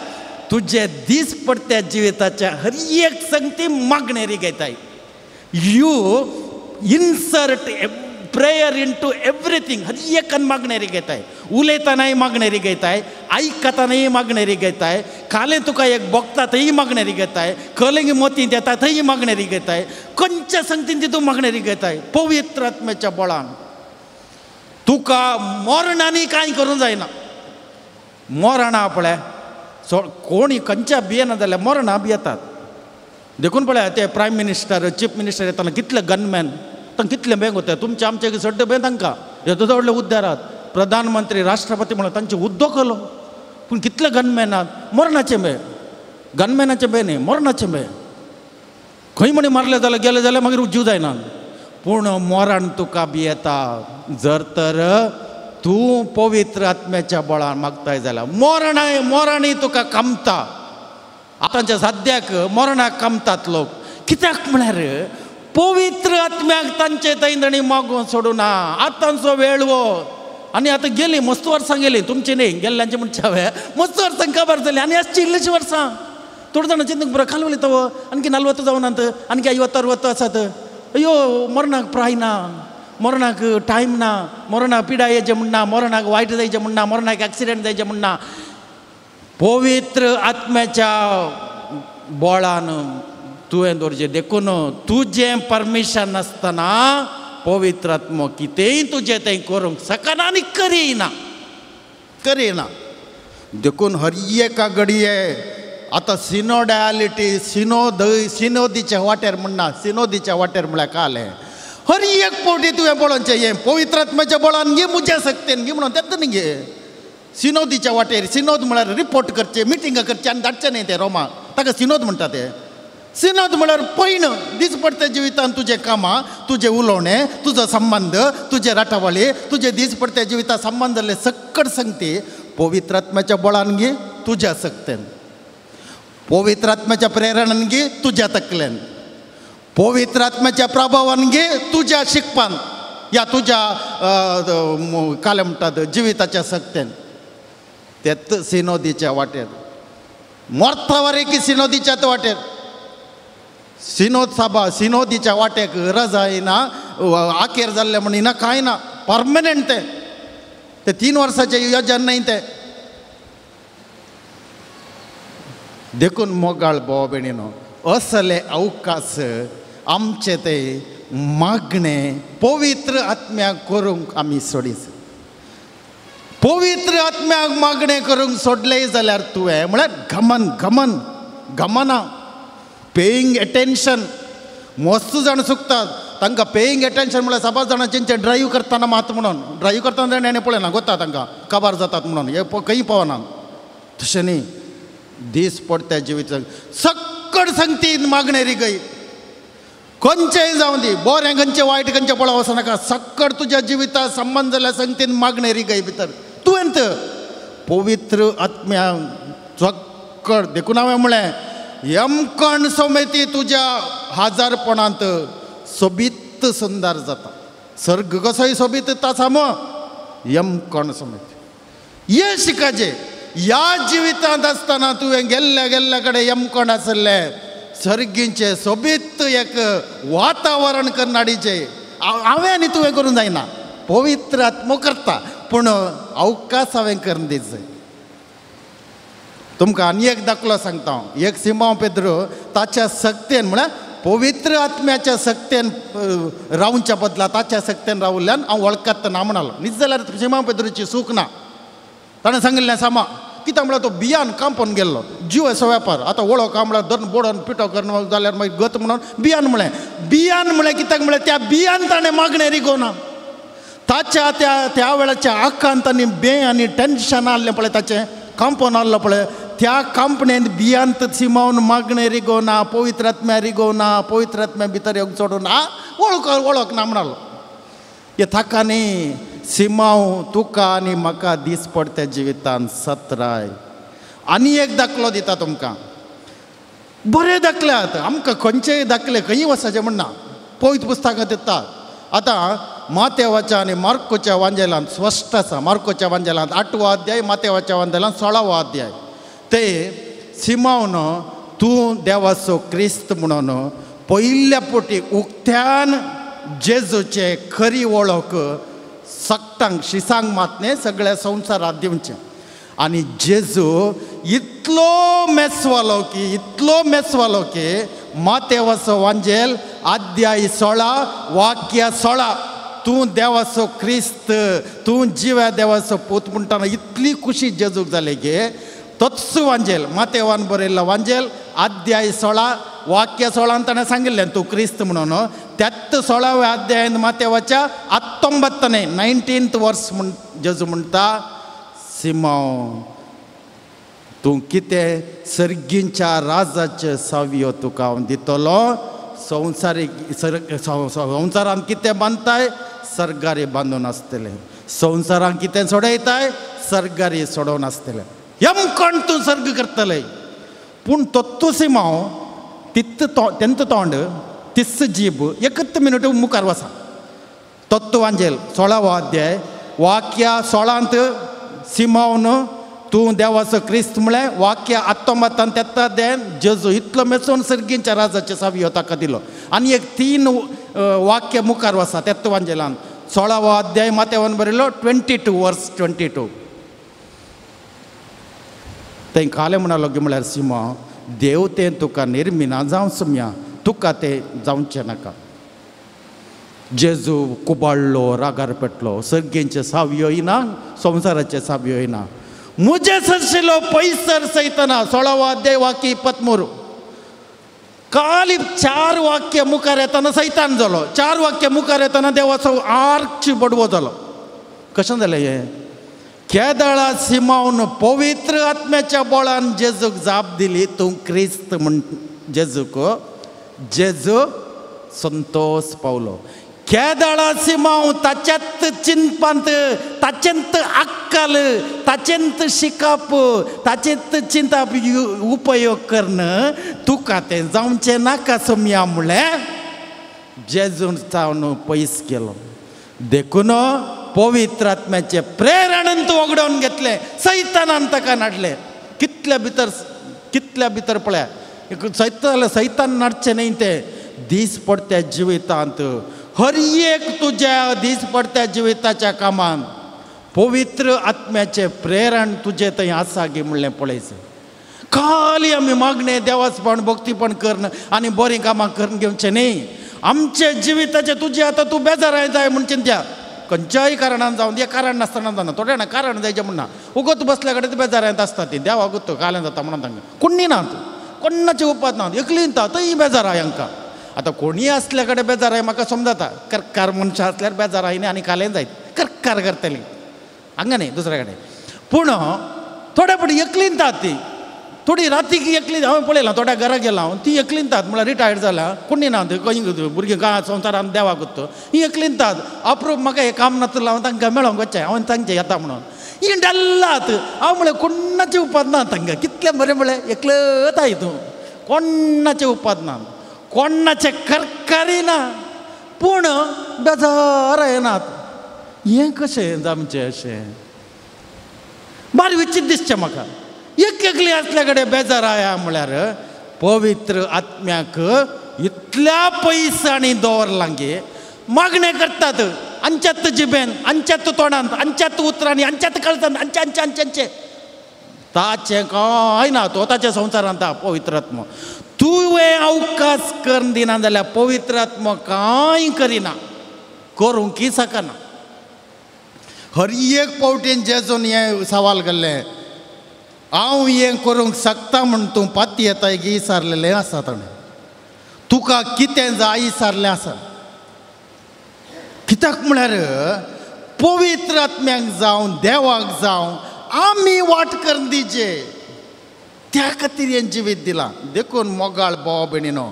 तुजे दीस पडत्या जिविताच्या हर एक संगती मागणेरी घेताय you insert prayer into everything हर एकान मागणेरी घेताय उलयतानाय मागणेरी घेताय आयकतानाय मागणेरी घेताय कालें तुका एक बोगता थंय मागणेरी घेताय कलिंग मोती देता थंय मागणेरी घेताय खंयच्या संगतीन तूं मागणेरी घेताय पवित्र आत्म्याच्या बळान तुका मोरणांनी कांय करूंक जायना मोरणां पळय कोणी खंयच्या भियेना जाल्यार मोरणां भियेतात देखून पळय ते प्रायम मिनिस्टर चीफ मिनिस्टर येताना कितले गनमॅन तांकां कितले बेंग वता तुमचे आमचे सड्डे बें तांकां येदो व्हडले उद्दारात प्रधानमंत्री राष्ट्रपती म्हणून तांचे उद्दोग केलो पूण कितले गनमॅनात मोरणाचे बे गनमॅनाचे बे न्ही मोरणाचे बे खंय म्हणे मारले जाल्यार गेले जाल्यार मागीर जीव जायना पूण मोरान तुका भियेता जर तर तूं पवित्र आत्म्याच्या बळान मागताय जाल्यार मोरांनी तुका कामता आतांच्या सद्याक मोरणाक कामतात लोक कित्याक म्हळ्यार पवित्र आत्म्याक तांचे थंय मागून सोडूना आतांचो वेळ वो आनी आतां गेली मस्त वर्सां गेली तुमची न्ही गेल्ल्यांचे म्हणचे हांवें मस्त वर्सां काबार जाली आनी आसची इल्लींशीं वर्सां थोडे जाणां चिंतूंक बरो काल वयता आणखी 40 जावनात आणखी 50-60 आसात अयो मोरणाक प्राय ना मोरणाक टायम ना मोरणाक पिडा येवचें म्हणना मोरणाक वायट जायचें म्हणना मोरणाक एक्सिडेंट जायचें म्हणना पवित्र आत्म्याच्या बळान तुवें दवरचें देखून तुजें परमिशन नासतना पवित्र आत्मो कितेंय तुजें तें करूंक शकना आनी करिना देखून हर एका घडये आतां सिनोडॅलिटी सिनोदीच्या वाटेर म्हणना सिनोदीच्या वाटेर म्हळ्यार कालें हर एक फावटी तुवें पळोवचें हें पवित्र आत्म्याच्या बळान घे म्हज्या सक्तेन घे म्हणून तेंच न्ही घे सिनोदीच्या वाटेर सिनोद म्हळ्यार रिपोर्ट करचें मिटिंगां करचें आनी धाडचें न्ही तें रोमा ताका सिनोद म्हणटा ते सिनोद म्हळ्यार पयण दीस पडटे जिवितांत तुजें कामां तुजें उलोवणें तुजो संबंद तुजे राटावळी तुजे दीस पडटे जिवितांत संबंद जाल्ले सक्कड संगती पवित्र आत्म्याच्या बळान घे तुज्या सक्तेन पवित्र आत्म्याच्या प्रेरणान घे तुज्या तकलेन पवित्र आत्म्याच्या प्रभावान घे तुज्या शिकपान या तुज्या काले म्हणटात जिविताच्या सक्तेन तेच सिनोदीच्या वाटेर मोर्ता वरे की सिनोदीच्या वाटेर सिनोदीच्या वाटेक गरज जायना आखेर जाल्ले म्हणिना कांय ना परमनंट ते 3 वर्साचें योजन न्हय ते देखून मोगाळ भाव भयणीनो असले अवकाश आमचे ते मागणे पवित्र आत्म्याक करूंक आमी सोडीस पवित्र आत्म्याक मागणें करूंक सोडले जाल्यार तुवें म्हळ्यार गमना पेईंग एटेन्शन मस्त जाण चुकतात तांकां पेईंग एटेन्शन म्हळ्यार 7 जाणांचे ड्रायव्ह करतना मात म्हणून ड्रायव्ह करतना तेणें पळयना गोता तांकां काबार जातात म्हणून हे खंय पावना तशें न्ही दीस पडट्या जिवितांत सक्कड संगतीन मागणेरी गई खंयचेय जावं दी बरें खंयचें वायट खंयचें पळोवं वचनाका सक्कड तुज्या जिवितांत संबंद जाल्ल्या संगतीन मागणेरी गई भितर तुवें पवित्र आत्म्याक सक्कड देखून हांवें म्हळें यमकण समिती तुज्या हाजारपणांत सोबीत सुंदर जाता सर्ग कसोय सोबीत तासा मग यमकण समिती ये शिकाजे ह्या जिवितांत आसतना तुवें गेल्ल्या कडेन यमकोण आसले सर्गींचे सोबीत एक वातावरण करून हाडीचें हांवें आनी तुवें करूं जायना, पवित्र आत्मो करता, पूण अवकाश हांवें करून दिवचें. तुमकां आनी एक दाखलो सांगता हांव. एक सिमोन पेद्रो ताच्या सक्तेन म्हळ्यार पवित्र आत्म्याच्या सक्तेन रावच्या बदला ताच्या सक्तेन रावल्ल्यान हांव वळखत ना म्हणलो. न्ही जाल्यार सिमोन पेद्रोची चूक ना. ताणें सांगिल्लें सामा कित्याक म्हळ्यार तो बियान कांपोवन गेल्लो, जिवाचो वेपार. आतां वळख म्हळ्यार धरून बोडोन पिठो करून जाल्यार मागीर गत म्हणून बियान म्हळें कित्याक म्हळ्यार त्या बियान ताणें मागणें रिगोना. ताच्या त्या वेळाच्या आखांत आनी बे आनी टेन्शन आहलें पळय, ताचें कांपोवन आहलो पळय, त्या कांपणेंत बियांत सिमोन मागणें रिगोना, पवित्र आत्म्या रिगोना, पवित्र आत्म्या भितर येवंक सोडून वळख ना म्हणलो. हे ताका न्ही सिमोन तुका आनी म्हाका दीस पडटे जिवितांत सत्राय. आनी एक दाखलो दिता तुमकां. बरे दाखल्यात, आमकां खंयचेय दाखले खंयी वचचें म्हणना, पवित्र पुस्तकांत दिता. आतां मातेवाच्या आनी मार्कोच्या वांजेलांत स्पश्ट आसा. मार्कोच्या वांजेलांत 8वो अध्याय, मातेवाच्या वांजेलांत 16वो अध्याय. ते सिमोन तूं देवाचो क्रिस्त म्हणून पयल्या पोटी उक्त्यान जेजूचे खरी वळख सक्तांक शिसांक मातने सगळ्या संवसारात दिवचें. आनी जेजू इतलो मेसवालो की मातेवाचो वांजेल अध्याय 16 वाक्य 16 तूं देवाचो क्रिस्त, तूं जिव्या देवाचो पूत म्हणटाना इतली खुशी जेजूक जाली की तोच वांजेल मातेवान बरयल्लो वांजेल अध्याय 16 वाक्य 16 ताणें सांगिल्लें तूं क्रिस्त म्हणून. त्याच 16व्या अध्यायान मातेवाच्या 19th वर्स म्हण जेजू म्हणटा, सिमोन तूं कितें सर्गींच्या राजाचे सावयो तुका हांव दितलो. संवसारांत कितें बांदताय सर्गारी बांदून आसतलें, संवसारांत कितें सोडयताय सर्गारी सोडोवन आसतलें. यमकोण तूं सर्ग करतले. पूण तत्तू सिमोन तेंत तोंड तिस्स जीब एकच मिनट मुखार वसा. तत्व वांजेल 16वो अध्याय वाक्य 16 सिमोन तूं देवाचो क्रिस्त म्हळें. वाक्य 19 तेत्ता अध्यायान जेजू इतलो मेसून सर्गींच्या राजाचे सावयो ताका दिलो. आनी एक 3 वाक्य मुखार वसा तेत्त वांजेलांत 16वो अध्याय मातेवान बरयलो 22 वर्स 22. थंय कालें म्हणलो की म्हळ्यार सिमोन देव तें तुका निर्मिना जावं सुम्या, तुका तें जावचें नाका. जेजू कुबाळ्ळो, रागार पेटलो, सर्गींचे सावयो येना, संवसाराचे सावयो येना. मुजे सरशिलो पयसर सैतना 16वो अध्याय वाक्य 23. काली 4 वाक्य मुखार येताना सैतान जालो, 4 वाक्य मुखार येताना देवाचो आर्च बडवो जालो. कशें जालें हें? केदळा सिमोन पवित्र आत्म्याच्या बळान जेजूक जाप दिली तूं क्रिस्त म्हण जेजूक. जेजू संतोष पावलो. केदळा सिमोन ताच्यात चिंतपांत, ताचेंत अक्कल, ताचेंत शिकप, ताचेंत चिंतप उपयोग करण तुका तें जावचें नाका सोम्या म्हळें जेजून जावन पयस केलो. देखून पवित्र आत्म्याचे प्रेरणेन तूं वगडोवन घेतलें, सैतानान ताका नाडलें. कितल्या भितर पळया, सैतान नाडचें न्ही तें दीस पडत्या जिवितांत. हर एक तुज्या दीस पडत्या जिविताच्या कामांत पवित्र आत्म्याचे प्रेरण तुजें थंय आसा गे म्हणलें पळयच. खाली आमी मागणें देवाचपण भक्तीपण करून आनी बरीं कामां करून घेवचें न्ही. आमचे जिविताचे तुजें आतां तूं बेजाराय जाय म्हण चिंत्या. खंयच्याय कारणान जावन तें कारण नासतना जावना. थोड्या जाणां कारण जायचें म्हणना, उगत बसल्या कडेन बेजारायत आसता ती देवा गुत्त कालें जाता म्हणून तांकां कोणी नात, कोणाचें उपात नात, एकलींता थंय बेजाराय हांकां. आतां कोणीय आसल्या कडेन बेजाराय म्हाका समजता. कर्कार मनशां आसल्यार बेजाराय न्ही आनी कालें जायत कर्कार करतलीं हांगा न्ही दुसऱ्या कडेन. पूण थोड्या फावटी एकलींतात ती. थोडी रातीक एकली हांवें पळयलां थोड्या घरा गेलां हांव, ती एकलींतात म्हळ्यार रिटायर्ड जाल्या, कोणी ना खंय भुरगीं गांवांत संवसारांत देवा गुत्त ही एकलींतात. अप्रूप म्हाका हें काम नासलें हांव तांकां मेळोंक वचचें, हांवें तांचें येता म्हणून. ही डल्लात हांव म्हळें कोणाचें उपाद ना तांकां. कितलें बरें म्हळें एकलत हितून कोणाचें उपाद ना, कोणाचें करकारी ना, पूण बेजार येनात. हें कशें जावचें अशें? बारी विचित्र दिसचें म्हाका एक एकली असल्या कडेन बेजार आया म्हळ्यार पवित्र आत्म्याक इतल्या पयसांनी दवरलां गे मागणें करतात अंच्यात जिबेन अंच्यात तोंडांत अंच्यात उतरांनी अंच्यात कळसांत अंचे ताचें कांय ना तो ताच्या संवसारांत पवित्र आत्मो तुवें अवकाश करून दिना जाल्यार पवित्र आत्मो कांय करिना करूंक शकना हर एक पावटीन जेजून हें सवाल केल्लें हांव हें करूंक शकता म्हूण तूं पाती येता एक विचारलेलें आसा ताणें तुका कितें जाय विचारलें आसा कित्याक म्हळ्यार पवित्र आत्म्याक जावं देवाक जावं आमी वाट करून दिचे त्या खातीर हें जिवीत दिलां देखून मोगाळ भाव भयणीनो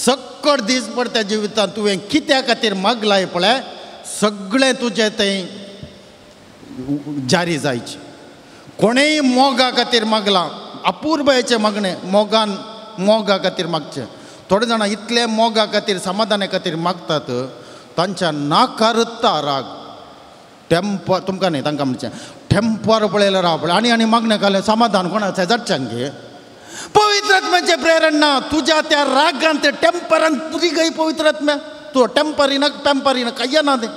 सक्कड दीस पडट्या जिवितांत तुवें कित्या खातीर मागलाय पळय सगळें तुजें तें जारी जायचें कोणेय मोगा खातीर मागलां अपूर्वयाचें मागणें मोगा खातीर मागचें थोडे जाणां इतले मोगा खातीर समाधाना खातीर मागतात तांच्या नाकारता राग तुमकां न्ही तांकां म्हणचें टेंपर पळयल्यार राव पळय आनी मागणें घालें समाधान कोणाचें जातचें गे पवित्र आत्म्याचें प्रेरण ना तुज्या त्या रागांत टेंपरान तुजी गई पवित्र आत्म्या तूं टेंपरीन काय ना तें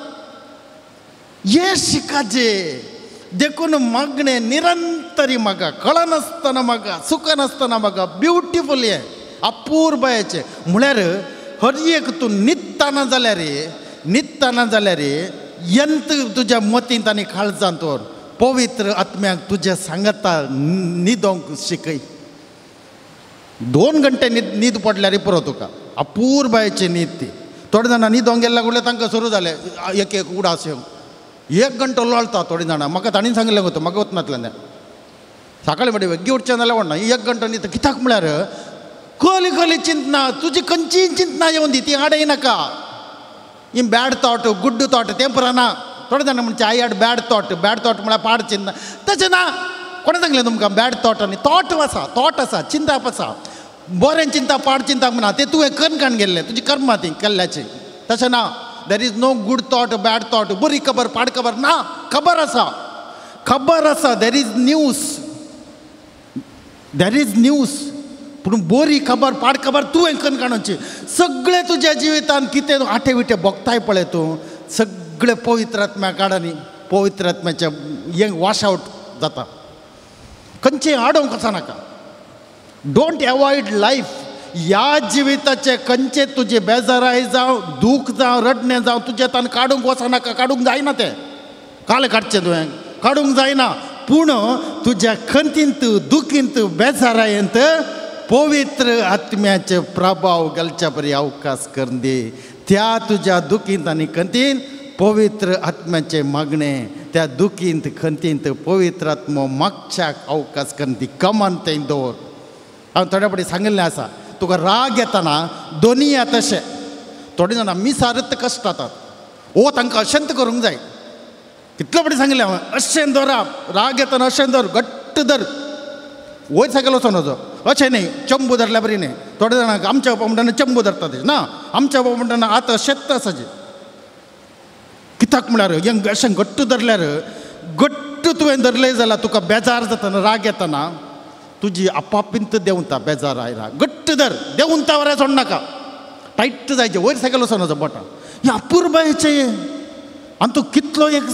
ये शिकाजे देखून मागणें निरंतरी मागा कळनासतना मागा सुखनासतना मागा ब्युटिफूल हें अपूर्वयाचें म्हळ्यार हर एक तूं न्हिदताना जाल्यार यंत तुज्या मतींत आनी काळजांत दवर पवित्र आत्म्याक तुज्या सांगता न्हिदोंक शिकय 2 घंटे न्हीद पडल्यार पुरो तुका अपूर्वयाची न्हीद ती थोडे जाणां न्हिदोंक गेल्या कडल्यान तांकां सुरू जालें एक उडास येवंक 1 घंटो लोळटा थोडीं जाणां म्हाका ताणीन सांगलें गो म्हाका वचनातल्यान सकाळीं म्हणटा वेग्गी उठचें जाल्यार व्हडना 1 घंटो न्हिद कित्याक म्हळ्यार कली चिंतना तुजी खंयचीय चिंतना येवन दी ती आडय नाका ही बॅड थॉट गुड थॉट तें पुराना थोडे जाणां म्हणचे आय हॅड बॅड थॉट म्हळ्यार पाड चिंतना तशें ना कोणें सांगलें तुमकां बॅड थॉट आनी थॉट आसा चिंताप आसा बरें चिंता पाड चिंता म्हणा तें तुवें कणकान गेल्लें तुजी कर्मां ती केल्ल्याची तशें ना there is no good thought bad thought बरी खबर पाड खबर ना खबर आसा देर इज न्यूज पूण बरी खबर पाड खबर तुवें कणकाणची सगळें तुज्या जिवितांत कितें आटे विटे भोगताय पळय तूं सगळें पवित्र आत्म्या काडांनी पवित्र आत्म्याच्या हें वॉश आवट जाता खंयचें आडोवंक वचनाका डोंट एवॉयड लायफ ह्या जिविताचे खंयचे तुजे बेजाराय जावं दूख जावं रडणें जावं तुजें तान काडूंक वचनाका काडूंक जायना तें काल काडचें तुवें काडूंक जायना पूण तुज्या खंतींत दुखींत बेजारायेंत पवित्र आत्म्याचे प्रभाव घालच्या परी अवकाश करून दी त्या तुज्या दुखींत आनी खंतींत पवित्र आत्म्याचे मागणें त्या दुखींत खंतींत पवित्र आत्मो मागच्याक अवकाश करून दी कमान तें दवर हांव थोड्या फावटी सांगिल्लें आसा तुका राग येताना दोनीय तशें थोडीं जाणां मिसारत कश्ट जातात तांकां अशेंत करूंक जाय कितले फावटी सांगिल्लें हांवें अशें धरा राग येताना अशें धर घट्ट धर वयर सकयल वचोन वचो अशें न्ही चंबू धरल्या बरी न्ही थोडे जाणांक आमच्या बाबा म्हणटाना चंबू धरतात ना आमच्या बाबा म्हणटाना आतां शेत आसाचे कित्याक म्हळ्यार हें अशें घट्ट धरल्यार घट्ट तुवें धरलें जाल्यार तुका बेजार जातना राग येताना तुजी आपापींत देंवता बेजार आयला घट्ट धर देंवता वरें सोड नाका टायट जायचें वयर सकयल वचोन वचो बोटां हें अपूर्वयाचें आनी तूं कितलो एक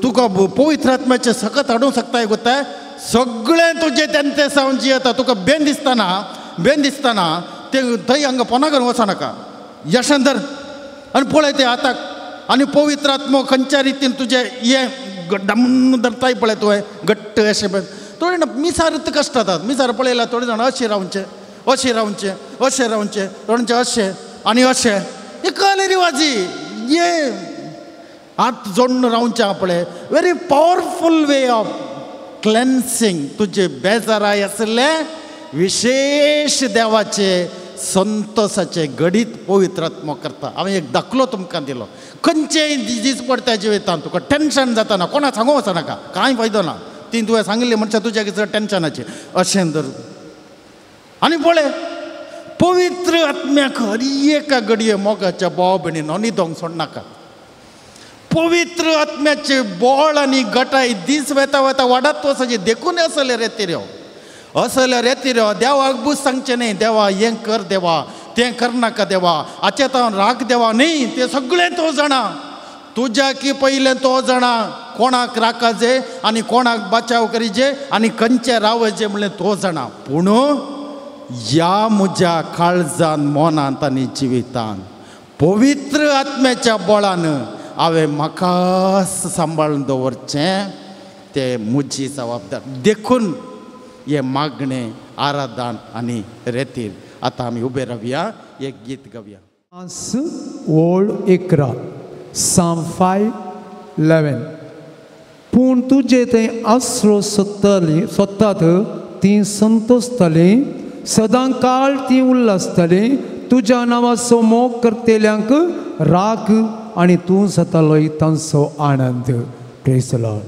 तुका पवित्र आत्म्याचें सकत हाडूंक शकता गोताय सगळें तुजें तेन्ना सावन जियेता तुका बेन दिसताना तें थंय हांगा पोना घालून वचनाका यशान धर आनी पळय तें आतां आनी पवित्र आत्मो खंयच्या रितीन तुजें हें डमन्न धरताय पळय तुवें घट्ट अशें थोडे जाणां मिसारत कश्ट जातात मिसार पळयल्यार थोडे जाणां अशें रावचें थोड्यांचें अशें आनी अशें हे कले रिवाजी हे हात जोडून रावचें पळय वेरी पॉवरफूल वे ऑफ क्लेन्सिंग तुजे बेजाराय आसले विशेष देवाचे संतोषाचे घडीत पवित्र आत्मो करता हांवें एक दाखलो तुमकां दिलो खंयचेय दीस पडटा जिवितांत तुका टेन्शन जाता कोणाक सांगूंक वचनाका कांय फायदो ना ती तुवें सांगिल्ली म्हणटा तुज्या कितें टेन्शनाचें अशें धर आनी पळय पवित्र आत्म्याक हर एका घडये मोगाच्या भाव भयणीन न्हिदोंक सोडनाका पवित्र आत्म्याचे बोळ आणि गटाय दीस वेता वेता वाडत वचचे देखून असले रेती रे देवाक बूज सांगचे न्ही देवा हें कर देवा तें करनाका देवा आचेतान राग देवा न्ही तें सगळें तो जाणा तुज्या की पयलें तो जाणा कोणाक राखाजे आनी कोणाक बचाव करीजे आनी खंयचे रावजे म्हणलें तो जाणा पूण ह्या म्हज्या काळजान मोनांत आनी जिवितान पवित्र आत्म्याच्या बळान हांवें म्हाकाच सांबाळून दवरचें तें म्हजी जबाबदारी देखून हे मागणें आराधन आनी रेतीर आतां आमी उबे रावया एक गीत गावया ओल्ड 11 Psalm 5:11 पूण तुजे तें आसरो सोदतात ती संतोसतली सदां काळ ती उल्हासतली तुज्या नांवाचो मोग करतेल्यांक राख आनी तूं जातालोय तांचो आनंद praise the lord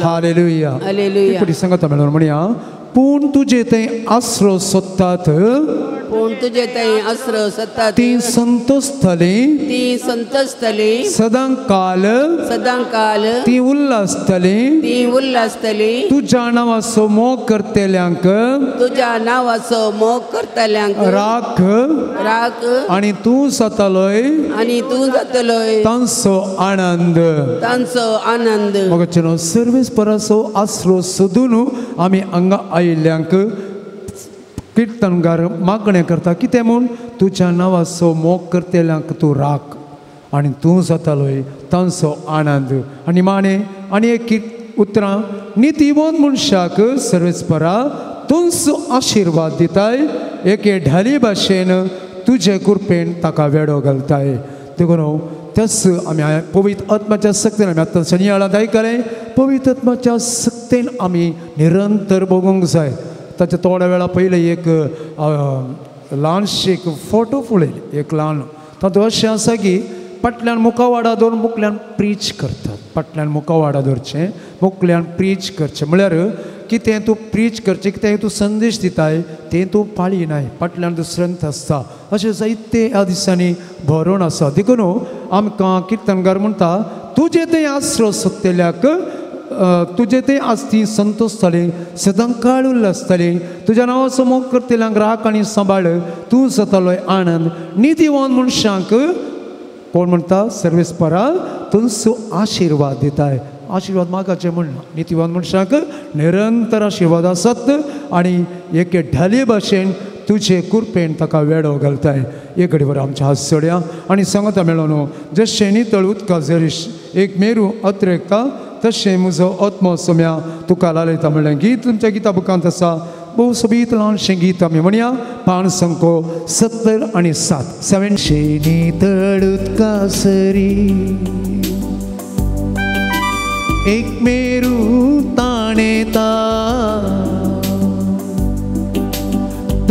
hallelujah hallelujah सांगता मेळून म्हणया पूण तुजे तें आसरो सोदतात पूण तुजे तें आसरो सोदतात ती संतोसतली सदां काल ती उल्हासतली तुज्या नांवाचो मोग करतेल्यांक राख आनी तूं जातालोय तांचो आनंद मग सर्वेस पराचो आसरो सोदून आमी हांगा आयिल्ल्यांक कीर्तनगार मागणें करता कितें म्हूण तुज्या नांवाचो मोग करतेल्यांक तूं राख आनी तूं जातालोय तांचो आनंद आनी माणे आनी एक उतरां नितीवंत मनशाक सर्वेस्परा तुमचो आशिर्वाद दिताय एके ढाली भाशेन तुजे कृपेन ताका वेडो घालताय देखून तस आमी पवित्र आत्म्याच्या सक्तीन आमी आतां शनियाळांत आयकलें पवित्र आत्म्याच्या सक्तीन आमी निरंतर भोगूंक जाय ताच्या थोड्या वेळा पयलीं एक ल्हानशी एक फोटो पळयली एक ल्हान तातूंत अशें आसा की फाटल्यान मुखावाडा दवरून मुखल्यान प्रीच करतात फाटल्यान मुखावाडा दवरचें मुखल्यान प्रीच करचें म्हळ्यार कितें तूं प्रीच करचें कितें तूं संदेश दिताय तें तूं पाळिनाय फाटल्यान दुसऱ्यांत आसता अशें जायते ह्या दिसांनी भरोवन आसा देखून आमकां कीर्तनगार म्हणटा तुजें तें आसरो सोदतेल्याक तुजे तें आस्ती संतोसतलें सदां काळ उल्हासतलें तुज्या नांवाचो मोग करतेल्यांक राख आनी सांबाळ तूं जातालोय आनंद नितीवंत मनशांक कोण म्हणटा सर्वेस्परा तुमचो आशिर्वाद दिताय आशिर्वाद मागाचें म्हणना नितीवंत मनशांक निरंतर आशिर्वाद आसात आनी एके ढाली भाशेन तुजे कृपेन ताका वेडो घालताय एक घडी वर आमच्या हात सोड्या आनी सांगता मेळोन जशें नितळ उदका जरीश एक मेरू अतिरेकता तशें म्हजो आत्मो सोम्या तुका लालयता म्हणलें गीत तुमच्या गिता बुकांत आसा भोव सोबीत ल्हानशें गीत आमी म्हणया पान संको 70 आणि 7 700 नितळ उदका सरी एक मेरू ताणेता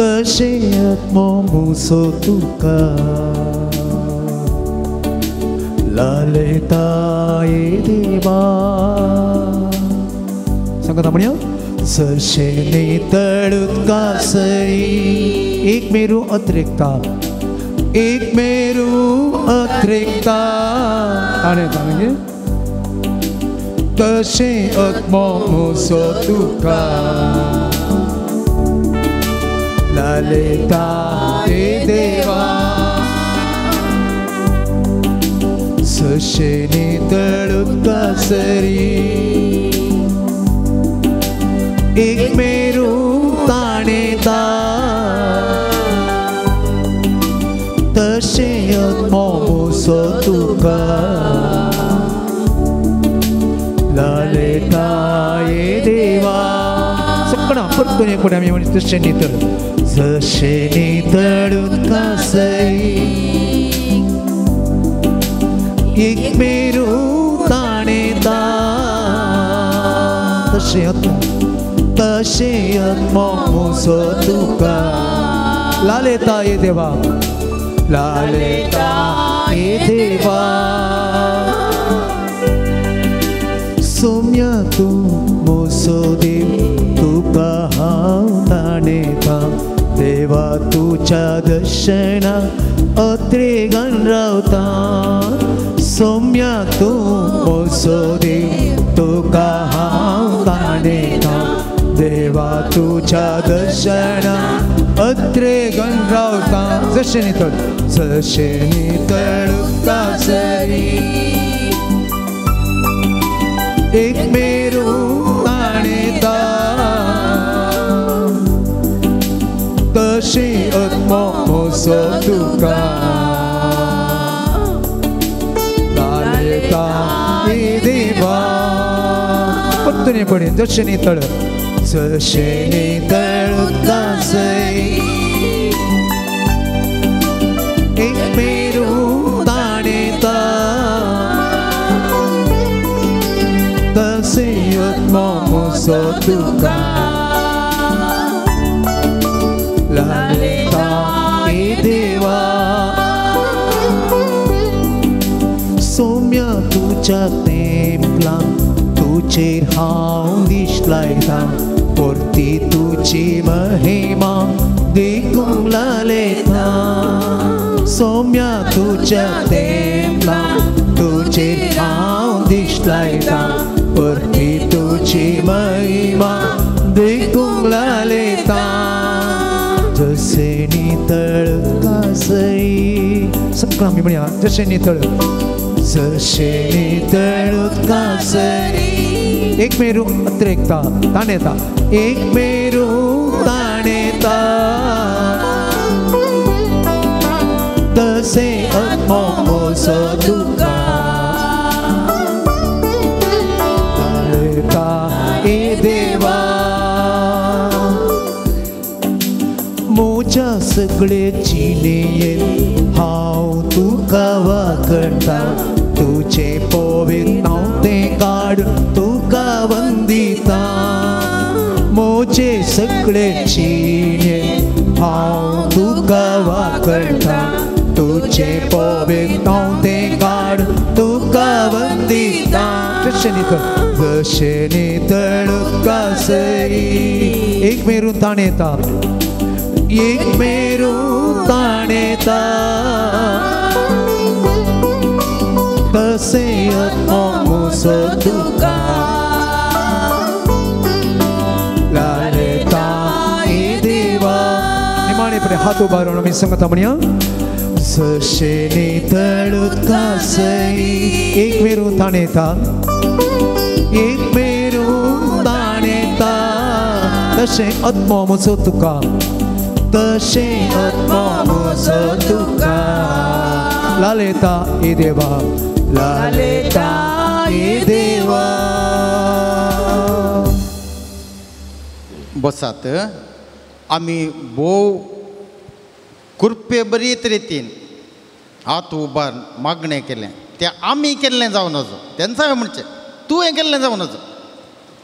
तशें आत्मो म्हजो तुका लालयता देवा सांगता म्हणया जशें नितळ उदका सरी एक मेरू अतिरेकता ताणेता म्हणजे तशें आत्मो म्हजो तुका लालयता देवा जशें नितळ उदका सरी एक मेरू ताणेता तशें आत्मो म्हजो तुका लालयता देवा सगळ्यां परतून एक फुडें आमी म्हणटा तशें नितळ उदका सरी एक मेरू ताणेता तशें आत्मो म्हजो तुका लालयता देवा लालयता देवा सोम्या तूं म्हजो देव तुका हांव ताणेता देवा तुझ्या दर्शना अत्रेगन रावता सौम्या तू मोसो देव तुका हांव ताणेता देवा तुझ्या दर्शना अत्रेगन रावता जशे नितळ कासरी एक मेरू ताणेता तशी आत्मा मोसो तुका लालेता हे देवा परतून पडेन जशे नितळ कासई एक मेरू ताणेता तसे आत्मा मोसो तुका लालेता हे देवा सौम्या तुझ्या तेंपलान तुझेर हांव दिश लायता परती तुझी महिमा देखूंक लालेता सौम्या तुझ्या तेंपलान तुझेर हांव दिश लायता परती तुझी महिमा देखूंक लालेता जसे नितळ कासई सगळं आम्ही म्हणूया जसे नितळ कासई एक मेरू अत्रेकता ताणेता एक मेरू ताणेता तसे आत्मा मोसो तुका ताणेता हे देवा मोच्या सगळे जिणेयेन हांव तुका वाकडटा तुझे पवित्र नाव ते काढ तुका वंदिता मोचे सगळे जिणेयेन हांव तुका वाकडटा तुझे पवित्र नाव ते काढ तुका वंदिता जशे नितळ कासई एक मेरून ताणेता एक मेरू ताणेता तसे आत्मा मोसो तुका लालेता हे देवा निमाणे पडे हात उभारून आम्ही सांगता म्हणया जशे नितळ कासई एक मेरू ताणेता एक मेरू ताणेता तसे आत्मा मोसो तुका तसे आत्मा मोसो तुका लालेता हे देवा लालेता हे देवा बसात आम्ही भोव कृपे बरीत रितीन हात उबार मागणें केलें तें आमी केल्लें जावन वचो तेंचा म्हणचें तूं हें केल्लें जावन वचो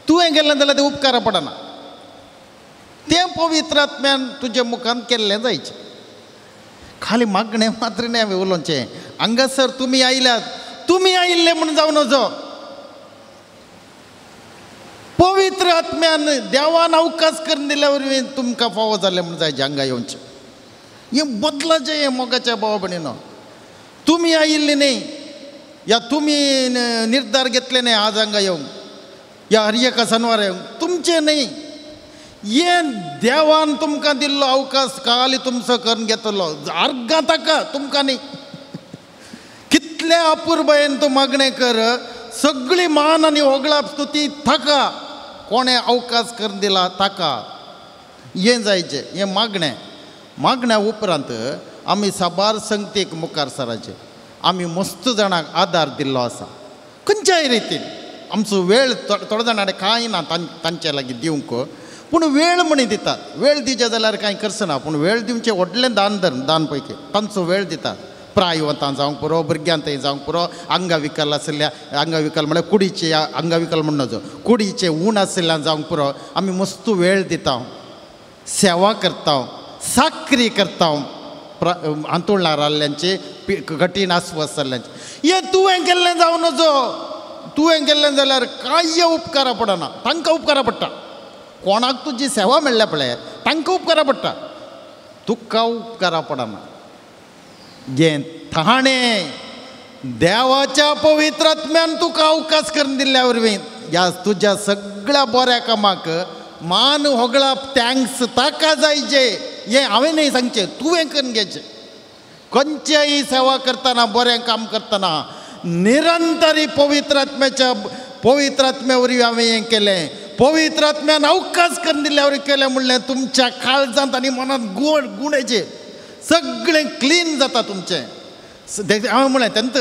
तूं हें केल्लें जाल्यार तें उपकारा पडना तें पवित्र आत्म्यान तुजे मुखान केल्लें जायचें खाली मागणें मात्र न्ही हांवें उलोवचें हांगासर तुमी आयिल्ले म्हूण जावन वचो पवित्र आत्म्यान देवान अवकाश करून दिल्या वरवीं तुमकां फावो जालें म्हूण जायचें हांगा येवचें हें बदलाचें हें मोगाच्या भावा भयणीनो तुमी आयिल्ले न्ही या तुमी निर्धार घेतले न्ही आज हांगा येवंक या हरएका शनिवार येवंक तुमचें न्ही हें देवान तुमकां दिल्लो अवकाश खाली तुमचो करून घेतलो अर्गां ताका तुमकां न्ही कितल्या अपुर्बायेन तूं मागणें कर सगळी मान आनी होगळा स्तुती ताका कोणें अवकाश करून दिला ताका हें जायचें हें मागण्या उपरांत आमी साबार संगतीक मुखार सराचे आमी मस्त जाणांक आदार दिल्लो आसा खंयच्याय रितीन आमचो वेळ थोडे जाणां कांय ना तांचे लागीं दिवंक पूण वेळ म्हणी दितात वेळ दिवचे जाल्यार कांय करचना पूण वेळ दिवचें व्हडलें दान पैकी तांचो वेळ दितात प्रायवंतां जावंक पुरो भुरग्यांतय जावंक पुरो अंगविकल आशिल्ल्या अंगविकल म्हळ्यार कुडीचे अंगविकल म्हण नजो कुडीचे उण आशिल्ल्यान जावंक पुरो आमी मस्त वेळ दिता सेवा करता साकरी करता हांतुळणार आसल्यांचे कठीण आस्वास जाल्ल्यांचे हें तुवें केल्लें जावन नजो तुवें केल्लें जाल्यार कांय उपकारा पडना तांकां उपकारा पडटा कोणाक तुजी सेवा मेळ्ळ्या पळय तांकां उपकारा पडटा तुका उपकारा पडना जे थाणे देवाच्या पवित्रात्म्यान तुका अवकाश करून दिल्या वरवीं ह्या तुज्या सगळ्या बऱ्या कामाक मान होगळा थँक्स ताका जायचे हे हांवें न्ही सांगचें तुवें करून घेवचें खंयच्याय सेवा करतना बरें काम करतना निरंतरी पवित्रात्म्या वरवीं हांवें हें केलें पवित्रात्म्यान अवकाश करून दिल्या वरवीं केलें म्हणलें तुमच्या काळजांत आनी मनांत गुणाचें सगळें क्लीन जाता तुमचें हांवें म्हळें तेंत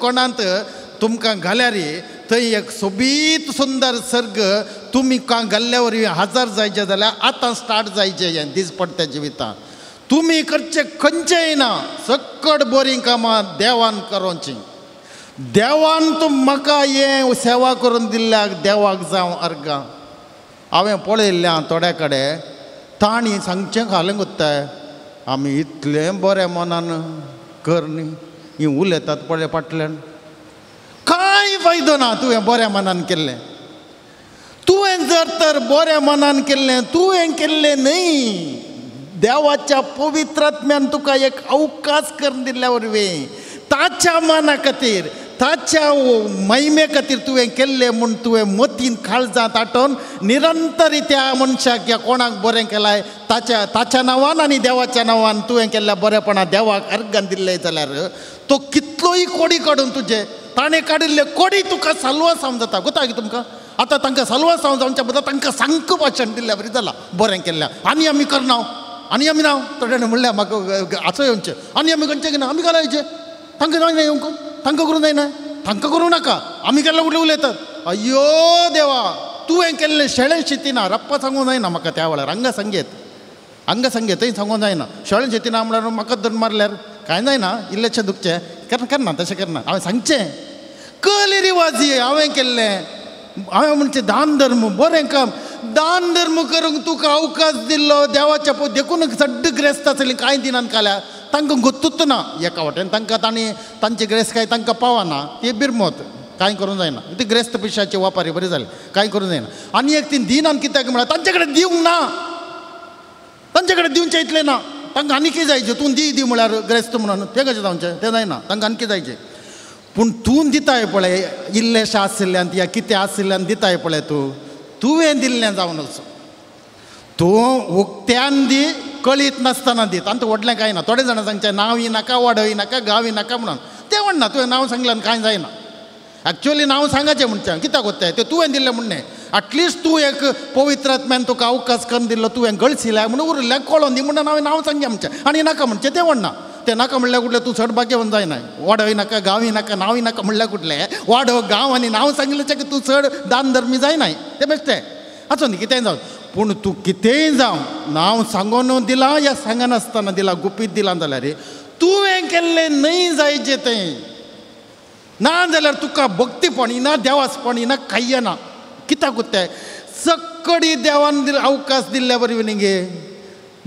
कोणांत तुमकां घाल्यार थंय एक सोबीत सुंदर सर्ग तुमी घाल्ल्या वरवीं 1000 जायचे जाल्यार आतां स्टार्ट जायचें हें दिसपट्ट्या जिवितांत तुमी करचें खंयचेंय ना सकट बरीं कामां देवान करोवचीं देवान म्हाका हें सेवा करून दिल्ल्याक देवाक जावं अर्गां हांवें पळयल्लें थोड्या कडेन ताणी सांगचें घालें गुत्ताय आमी इतलें बरें मनान कर न्ही ही उलयतात पळय फाटल्यान कांय फायदो ना तुवें बऱ्या मनान केल्लें तुवें जर तर बऱ्या मनान केल्लें तुवें केल्लें न्हय देवाच्या पवित्रात्म्यान तुका एक अवकाश करून दिल्ल्या वरवीं ताच्या माना खातीर ताच्या महिमे खातीर तुवें केल्लें म्हूण तुवें मतीन काळजांत आठोवन निरंतरी त्या मनशाक या कोणाक बरें केलाय ताच्या नांवान आनी देवाच्या नांवान तुवें केल्ल्या बरेपणा देवाक अर्गान दिल्लें जाल्यार तो कितलोय कोडी काडून तुजे ताणें काडिल्ले कोडी तुका साल्वा सावन जाता गोता की तुमकां आतां तांकां साल्वा सावन जावच्या बद्दल तांकां सांगक भाशण दिल्ल्या बरी जालां बरें केल्ल्या आनी आमी करना आनी आमी ना थोड्यान म्हणलें म्हाका आसो येवचें आनी आमी खंयचें घेना आमी घालायचें तांकां जायना येवंक तांकां करूं जायना तांकां करूं नाका आमी केल्लें उलय उलयतात अय्यो देवा तुवें केल्लें शेळें शेतीना रप्पा सांगूं जायना म्हाका त्या वेळार अंग संगीतय सांगूं जायना शेळें शेतीना म्हणल्यार म्हाका धरून मारल्यार कांय जायना इल्लेशें दुखचें करना तशें करना हांवें सांगचें कली रिवाजी हांवें केल्लें हांवें म्हणचें दान धर्म बरें काम दान धर्म करूंक तुका अवकाश दिल्लो देवाच्या देखून सड्ड ग्रेस्त आसली कांय दिनान काल्या तांकां गोत्तूच ना एका वाटेन तांकां तांची ग्रेस्तकाय तांकां पावना ती बिरमत कांय करूं जायना ती ग्रेस्त पिशाचे वापारी बरें जालें कांय करूं जायना आनी एक ती दिनान कित्याक म्हळ्यार तांचे कडेन दिवंक ना तांचे कडेन दिवचें इतलें ना तांकां आनी कितें जायचें तूं दी म्हळ्यार ग्रेस्त म्हणून तें कशें जावचें तें जायना तांकां आनी कितें जायचें पूण तूं दिताय पळय इल्लेशें आशिल्ल्यान या कितें आशिल्ल्यान दिताय पळय तुवें दिल्लें जावन वचो तूं उक्त्यान दी कळीत नासतना दीत आनी व्हडलें कांय ना थोडे जाणां सांगचे नांवय नाका वाडय नाका गांवय नाका म्हणून तें म्हणना तुवें नांव सांगल्यान कांय जायना एक्चुअली नांव सांगाचें म्हणचें कित्याक कोत्ताय तें तुवें दिल्लें म्हणणें एटलिस्ट तूं एक पवित्रात्म्यान तुका अवकाश करून दिल्लो तुवें गळसिल्या म्हणून उरल्ल्याक कळोवन दी म्हणून हांवें नांव सांगचें म्हणचें आनी नाका म्हणचें तें म्हणना तें नाका म्हणल्यार कुठलें तूं चड भाग्यवान जायना वाडय नाका गांवय नाका नांवय नाका म्हणल्यार कुठलें वाडो गांव आनी नांव सांगिल्लें तूं चड दान धर्मी जायनाय तें बेश्टें आसूं न्ही कितेंय जावं पूण तूं कितेंय जावं नांव सांगून दिलां या सांगनासतना दिलां गुपीत दिलां जाल्यार तुवें केल्लें न्हय जायचें तें ना जाल्यार तुका भक्तीपणी ना देवासपणी ना कांय ना कित्याक कोत्ताय सक्कडी देवान अवकाश दिल्ल्या बरी न्ही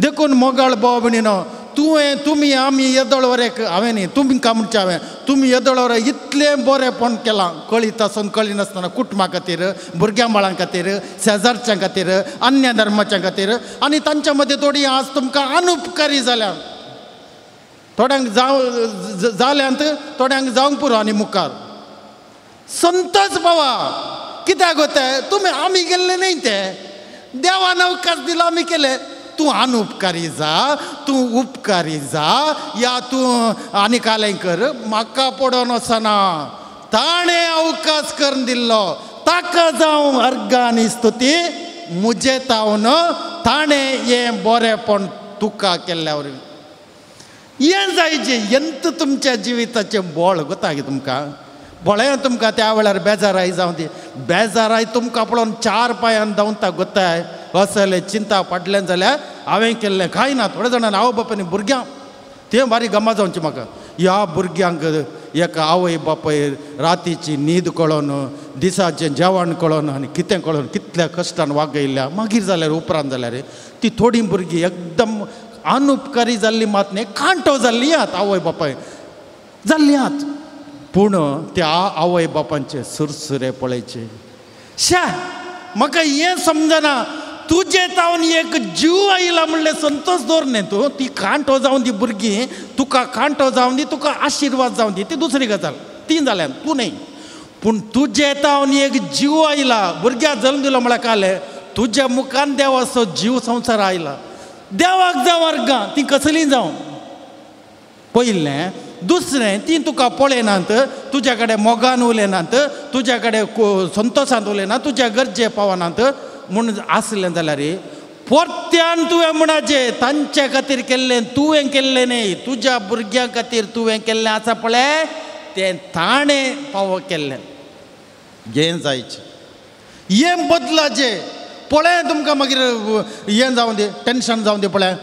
देखून मोगाळ भाव भयणीनो तुमी आमी येदोळ वरेक हांवें न्ही तुमकां म्हणचें हांवें तुमी येदोळ वरे इतलें बरेंपण केलां कळीत आसून कळी नासतना कुटुंबा खातीर भुरग्यां बाळां खातीर शेजारच्या खातीर अन्य धर्माच्या खातीर आनी तांच्या मदीं थोडी आज तुमकां अनुपकारी जाल्या थोड्यांक जाल्यांत थोड्यांक जावंक पुरो आनी मुखार संतोश पावा कित्याक कोत्ताय तुमी आमी केल्लें न्हय तें देवान अवकाश दिलो आमी केलें तूं अनुपकारी जा तूं उपकारी जा या तूं आनी कालें कर म्हाका पडोन वचना ताणें अवकाश करून दिल्लो ताका जावं अर्गां आनी स्तुती मुजे तावन ताणें हें बरेंपण तुका केल्ल्या वरवीं हें जायचें एंत तुमच्या जिविताचें बळ गोता तुमकां बळें तुमकां त्या वेळार बेजाराय जावं ती बेजाराय तुमकां पळोवन 4 पांयान धांवता गोताय असलें चिंता पडलें जाल्यार हांवें केल्लें कांय ना थोडे जाणां आवय बापायनी भुरग्यांक तें बारी गमा जावचें म्हाका ह्या भुरग्यांक एका आवय बापाय रातीची न्हीद कळोन दिसाचें जेवण कळोन आनी कितें कळोन कितल्या कश्टान वागयल्या मागीर जाल्यार उपरांत जाल्यार ती थोडी भुरगीं एकदम अनुपकारी जाल्ली मात न्ही कांटो जाल्ली आहात आवय बापाय जाल्ली आहात पूण त्या आवय बापांचे सुरसुरे पळयचे शा म्हाका हें समजना तुजे जावन एक जीव आयला म्हणले संतोष दवर न्ही तूं ती कांटो जावन दी भुरगीं तुका कांटो जावन दी तुका आशिर्वाद जावन दी ती दुसरी गजाल ती जाल्यार तूं न्ही पूण तुजे जावन एक जीव आयला भुरग्याक जल्म दिलो म्हळ्यार काले तुज्या मुखान देवाचो जीव संवसार आयला देवाक जावं अर्गां ती कसलीं जावं पयलें दुसरें ती तुका पळयनात तुज्या कडेन मोगान उलयनात तुज्या कडेन संतोशांत उलयनात तुज्या गरजे पावनात म्हूण आसलें जाल्यार परत्यान तुवें म्हणाचे तांचे खातीर केल्लें तुवें केल्लें न्ही तुज्या भुरग्यां खातीर तुवें केल्लें आसा पळय तें ताणें फावो केल्लें हें जायचें हें बदलाचें पळय तुमकां मागीर हें जावं दी टेन्शन जावं दी पळय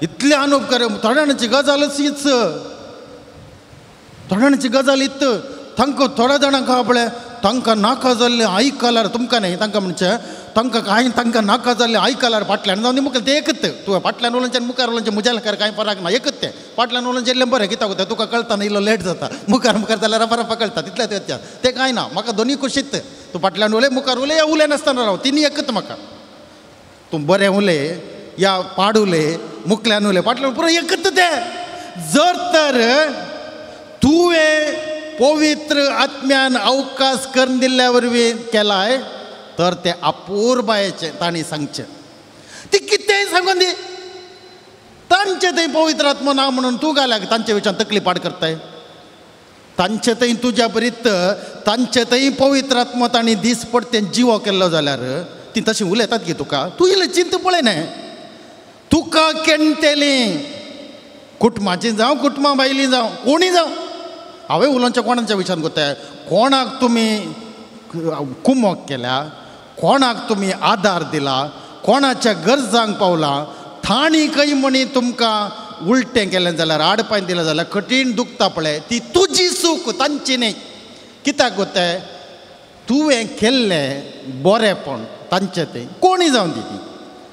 इतलें अनुपकार थोड्या जाणांची गजालच हीच थोड्या जाणांची गजाल इत्त तांकां थोड्या जाणांक आहा पळय तांकां नाका जाल्लें आयकल्यार तुमकां न्ही तांकां म्हणचे तांकां नाका जाल्लें आयकल्यार फाटल्यान जावन दी मुखार तें एकत तुवें फाटल्यान उलोवचें मुखार उलोवचें म्हज्या लेखार कांय फरक ना एकत तें फाटल्यान उलोवचें बरें कित्याक कोता तुका कळटा न्ही इल्लो लेट जाता मुखार जाल्यार रपा कळटा तितलें तें कांय ना म्हाका दोनी खुशीत तूं फाटल्यान उलय मुखार उलय या उलय नासतना राव तिनी एकत म्हाका तूं बरें उलय या पाड उलय मुखल्यान उलय फाटल्यान पुरो एकत तें जर तर तुवें पवित्र आत्म्यान अवकाश करून दिल्ल्या वरवीं केलाय तर तें अपूर्बायेचें तांणी सांगचें ती कितेंय सांगून दी तांचे थंय पवित्र आत्मो ना म्हणून तूं घाल्याक तांचे विचार तकली पाड करताय तांचे थंय तुज्या बरीत तांचे थंय पवित्र आत्मो तांणी दीस पडते जिवो केल्लो जाल्यार ती तशी उलयतात गे तुका तूं इल्लें चिंत पळय न्ही तुका केणटेलीं कुटुंबाचीं जावं कुटुंबा भायलीं जावं कोणी जावं हांवें उलोवचें कोणाच्या विशयान कोताय कोणाक तुमी कुमोग केल्या कोणाक तुमी आदार दिला कोणाच्या गरजांक पावला थाणी खंय म्हणी तुमकां उलटें केलें जाल्यार आडपाय दिलें जाल्यार कठीण दुखता पळय ती तुजी सूख तांची न्ही कित्याक कोताय तुवें केल्लें बरेंपण तांचें तें कोणी जावन दी ती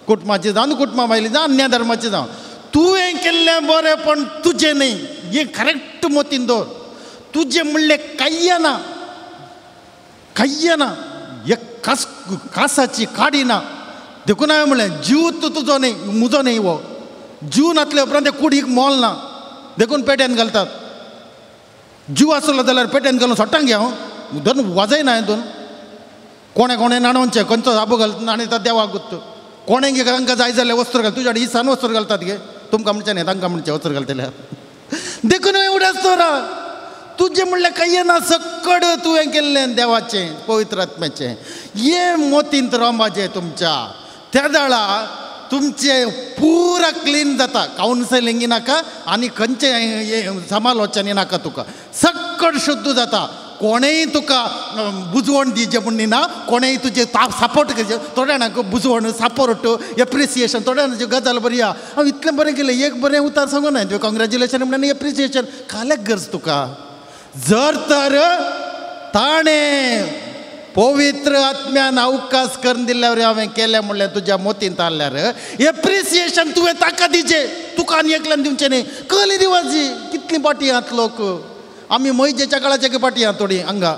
कुटुंबाची जावं कुटुंबा भायली जावं अन्य धर्माची जावं तुवें केल्लें बरेंपण तुजें न्ही हें करेक्ट मोतीन दवर तुजें म्हणलें कांय ना एक कासाची काडी ना देखून हांवें म्हणलें जीव तुजो न्ही म्हजो न्ही वो जीव नासले उपरांत ते कुडीक मोल ना देखून पेट्यान घालतात जीव आसलो जाल्यार पेट्यान घालून सोट्टांक घे हांव दोन वाजयना हांवें दोन कोणे नाणोवचें खंयचो जाबो घालता आनी तो देवाक गुत्त कोणे गे तांकां जाय जाल्यार वस्त्र घाल तुज्या दिसान वस्त्र घालतात गे तुमकां म्हणचें न्ही तांकां म्हणचें वस्त्र घालतले देखून एवढेच तोरा तुजें म्हणलें कांय ना सक्कड तुवें केल्लें देवाचें पवित्र आत्म्याचें हे मोतींत रोमाचें तुमच्या त्या दाळा तुमचें पुरा क्लीन जाता कावन्सिलींग नाका आनी खंयचें समालोचन नाका तुका सक्कड शुद्ध जाता कोणेय तुका बुजवण दिवचें म्हण ना कोणेय तुजें सपोर्ट करचें थोड्या जाणांक बुजवण सपोर्ट एप्रिसिएशन थोड्या जाणांची गजाल बरी आहा हांव इतलें बरें केलें एक बरें उतार सांगून ना तुवें कॉंग्रेच्युलेशन म्हणून एप्रिसिएशन काल्याक गरज तुका जर तर ताणें पवित्र आत्म्यान अवकाश करून दिल्ल्यावर हांवें केलें म्हणलें तुज्या मोतींत आसल्यार एप्रिसिएशन तुवें ताका दिवचें तुका आनी एकल्यान दिवचें न्ही कली दिवाची कितलीं पाटी आहात लोक आमी मैजेच्या काळाचे पाटी आहात थोडी हांगा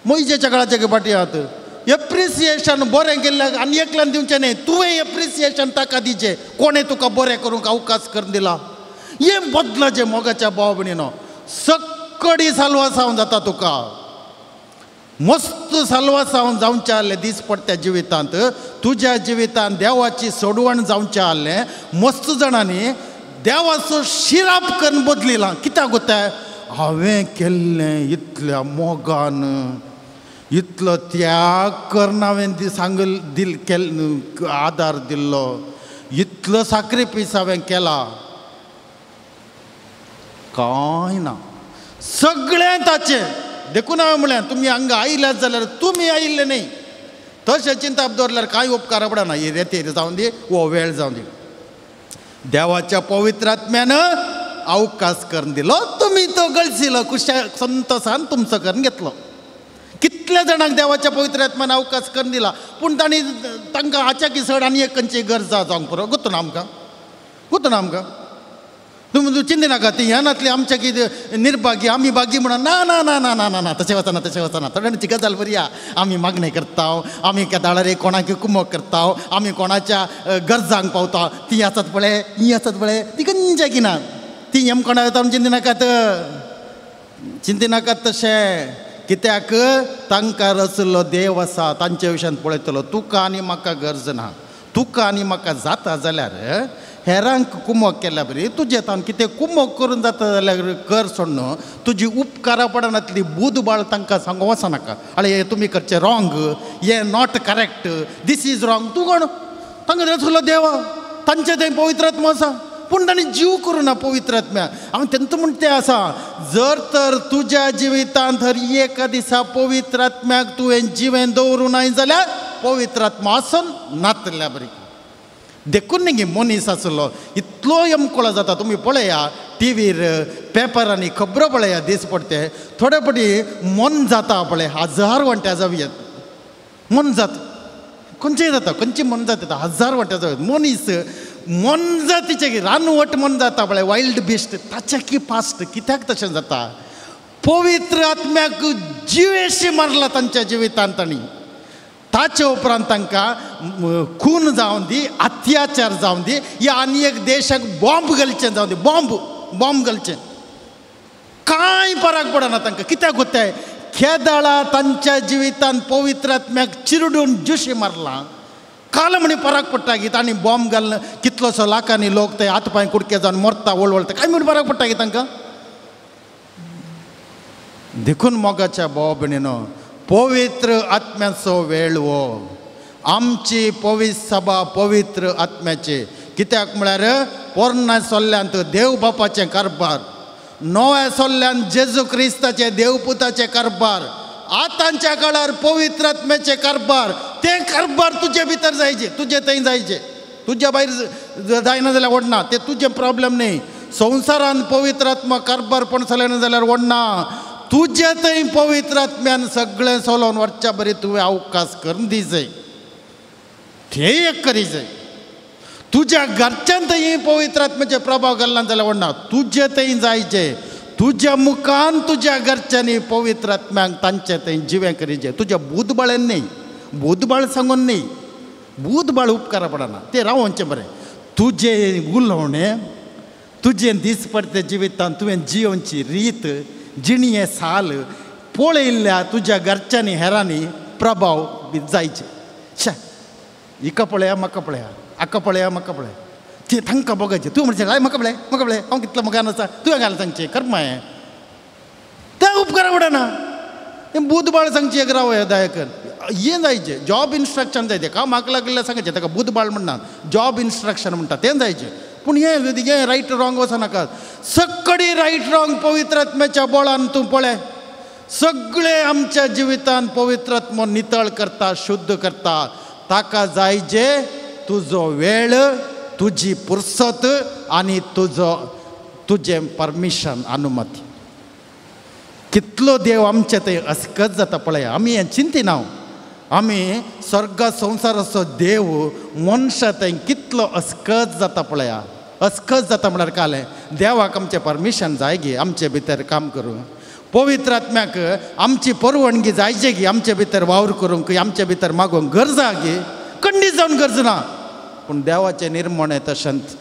मैजेच्या काळाचे पाटी आहात एप्रिसिएशन बरें केल्ल्याक आनी एकल्यान दिवचें न्ही तुवें एप्रिसिएशन ताका दिवचें कोणें तुका बरें करूंक अवकाश करून दिला हें बदलाचें मोगाच्या भाव भयणीनो सक्कडी साल्वास जावन जाता तुका मस्त साल्वास जावन जावचें आहलें दीस पडट्या जिवितांत तुज्या जिवितांत देवाची सोडवण जावचें आहलें मस्त जाणांनी देवाचो शिराप करून बदलिला कित्याक कोताय हांवें केल्लें इतल्या मोगान इतलो त्याग करून हांवें सांगल आदार दिल्लो इतलो सॅक्रिफायस हांवें केला कांय ना सगळें ताचें देखून हांवें म्हळें तुमी हांगा आयल्यात जाल्यार तुमी आयिल्ले न्ही तशें चिंता दवरल्यार कांय उपकार पडना ही रेतीर जावं दी वो वेळ जावं दी देवाच्या पवित्र आत्म्यान अवकाश करून दिलो तुमी तो गळसिलो खुशा संतोशान तुमचो करून घेतलो कितल्या जाणांक देवाच्या पवित्र आत्म्यान अवकाश करून दिला पूण तांकां हाच्या किसड आनी एक खंयची गरजा जावंक पुरो गुतो ना आमकां तुम्ही चिंते नाका ती ह्यानातली आमच्या कितें निर्भागी आमी भागी म्हणून ना ना ना ना ना ना ना तशें वचना तशें वचना थोड्यांची गजाल बरी आहा आमी मागणे करता आमी केदाळार कोणाक कुमक करता आमी कोणाच्या गरजांक पावता ती आसात पळय ही आसात पळय ती खंयच्या किना ती हेम कोणा येता चिंते नाकात तशें कित्याक तांकां रचलो देव आसा तांच्या विशयान पळयतलो तुका आनी म्हाका गरज ना तुका आनी म्हाका जाता जाल्यार हेरांक कुमक केल्या बरी तुजे तान कितें कुमक करून जाता जाल्यार कर सोडून तुजी उपकारा पडनातली बुधबाळ तांकां सांगूं वचनाका आरे हे तुमी करचें रॉंग हे not correct this is wrong तूं कोण तांकां रचलो देव तांचें थंय पवित्रात्मा आसा पूण तांणी जीव करूं ना पवित्रात्म्याक हांवें तेंचो म्हण तें आसा जर तर तुज्या जिवितांत हर एका दिसा पवित्रात्म्याक तुवें जिवें दवरूं नाय जाल्यार पवित्रात्मा आसन नातल्या बरी देखून न्ही मनीस आसलो इतलो यमकोळो जाता तुमी पळया टीव्हीर पेपरांनी खबरो पळया दीस पडटे थोडे पटी मन जाता पळय 1000 वांट्या जावयात मन जाता खंयचेय जाता खंयची मन जाता 1000 वांट्या जावयात मनीस मन जातीचे रानवट मन जाता पळय वायल्ड बिस्ट ताच्या की फास्ट कित्याक तशें जाता पवित्र आत्म्याक जिवेशी मारला तांच्या जिवितांत तांणी ताचे उपरांत तांकां खून जावं दी अत्याचार जावं दी या आनी एक देशाक बॉम्ब घालचें जावं दी बॉम्ब घालचें कांय फरक पडना तांकां कित्याक कोत्ताय केदाळा तांच्या जिवितांत पवित्र आत्म्याक चिरडून जुशी मारला काल म्हणी फरक पडटा की तांणी बॉम्ब घालून कितलोसो लाखांनी लोक ते हात पांय कुडके जावन मरता वळवळटा काय म्हण फरक पडटा की तांकां देखून मोगाच्या भाव भयणीनो पवित्र आत्म्याचो वेळ हो आमची पवित्र सभा पवित्र आत्म्याचे कित्याक म्हळ्यार पोरण्या सोल्ल्यांत देव बापाचें कारभार नव्या सोल्ल्यान जेजू क्रिस्ताचे देवपुताचे कारभार आतांच्या काळार पवित्र आत्म्याचे कारभार ते कारभार तुजे भितर जायचे तुजे थंय जायचे तुज्या भायर जायना जाल्यार ओडना ते तुजें प्रॉब्लेम न्ही संवसारान पवित्र आत्मा कारभार पण चलना जाल्यार ओडना तुजे थंय पवित्र आत्म्यान सगळें चलोवन वरच्या बरी तुवें अवकाश करून दी जाय ते एक करी जाय तुज्या घरच्यान थंय पवित्र आत्म्याचे प्रभाव घालना जाल्यार ओडना तुजे थंय जायचे तुज्या मुखान तुज्या घरच्यांनी पवित्र आत्म्याक तांचे थंय जिवें करीचें तुज्या बुधबाळेन न्ही बुधबाळ सांगून न्ही बुधबाळ उपकारा पडना ते रावोवचें बरें तुजें उलोवणें तुजें दीस पडटे जिवितांत तुवें जियोवची रीत जिणये साल पळयल्ल्या तुज्या घरच्यांनी हेरांनी प्रभाव बी जायचे शे हिका पळया म्हाका पळया हाका पळया म्हाका पळया ते तांकां बघायचें तूं म्हणचें हय म्हाका पळय हांव कितलो मोगान आसा तुवें घाल सांगचें कर माय तें उपकारा पडना तें बुधबाळ सांगचें एक राव दायकर हें जायचें जॉब इन्स्ट्रक्शन जाय तें कामाक लागलें सांगचें ताका बुधबाळ म्हणनात जॉब इन्स्ट्रक्शन म्हणटा तें जायचें पूण हें रायट रॉंग वचनाका सगळी रायट रॉंग पवित्र आत्म्याच्या बळान तूं पळय सगळे आमच्या जिवितांत पवित्र आत्मो नितळ करता शुद्ध करता ताका जाय जे तुजो वेळ तुजी पुरसत आनी तुजें परमिशन अनुमती कितलो देव आमचे थंय अस्कत जाता पळय आमी हें चिंतिना आमी स्वर्ग संवसाराचो देव मनशां थंय कितलो अस्कत जाता पळया अस्कत जाता म्हळ्यार कालें देवाक आमचें परमिशन जाय गी आमचे भितर काम करूं पवित्र आत्म्याक आमची परवणगी जायचे गी आमचे भितर वावर करूंक आमचे भितर मागोवंक गरजा गी खंडीत जावन गरज ना पूण देवाचें निर्मणें तशेंच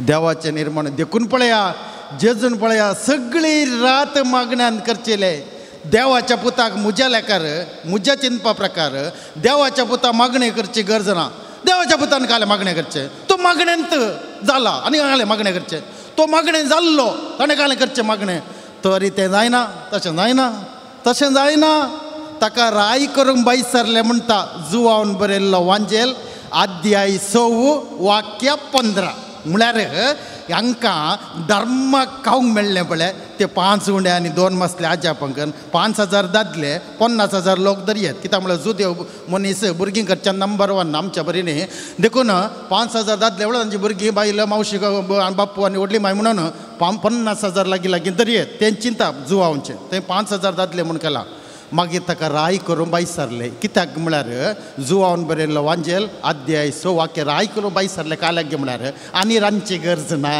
देवाचें निर्मणें देखून पळया जेजून पळया सगळी रात मागण्यान करचेले देवाच्या पुताक म्हज्या लेकार म्हज्या चिंतपा प्रकार देवाच्या पुता मागणें करची गरज ना देवाच्या पुतान कालें मागणें करचें तो मागण्यांत जाला आनी कालें मागणें करचें तो मागणें जाल्लो ताणें कालें करचें मागणें तरी तें जायना तशें जायना ताका राय करूंक बाईसरलें म्हणटा जुवावन बरयल्लो वांजेल अध्याय 6 वाक्य 15 म्हळ्यार हांकां धर्माक खावंक मेळ्ळें पळय ते 5 उंडे आनी 2 मसले आज्या पंकन 5000 दादले 50,000 लोक धरयेत कित्याक म्हळ्यार जुदेव मनीस भुरगीं करच्या नंबर 1 आमच्या बरी न्ही देखून 5000 दादले म्हळ्यार तांची भुरगीं बायल मावशी बाप्पू आनी व्हडली माय म्हणून 50,000 लागीं धरयेत तें चिंता जुवांचें थंय 5000 दादले म्हूण केलां मागीर ताका राय करून बाईसरले कित्याक म्हळ्यार जुवावन बरयल्लो वांजेल अध्याय 6 वाक्य राय करून बाईसरले काल्याक म्हळ्यार आनी रांदची गरज ना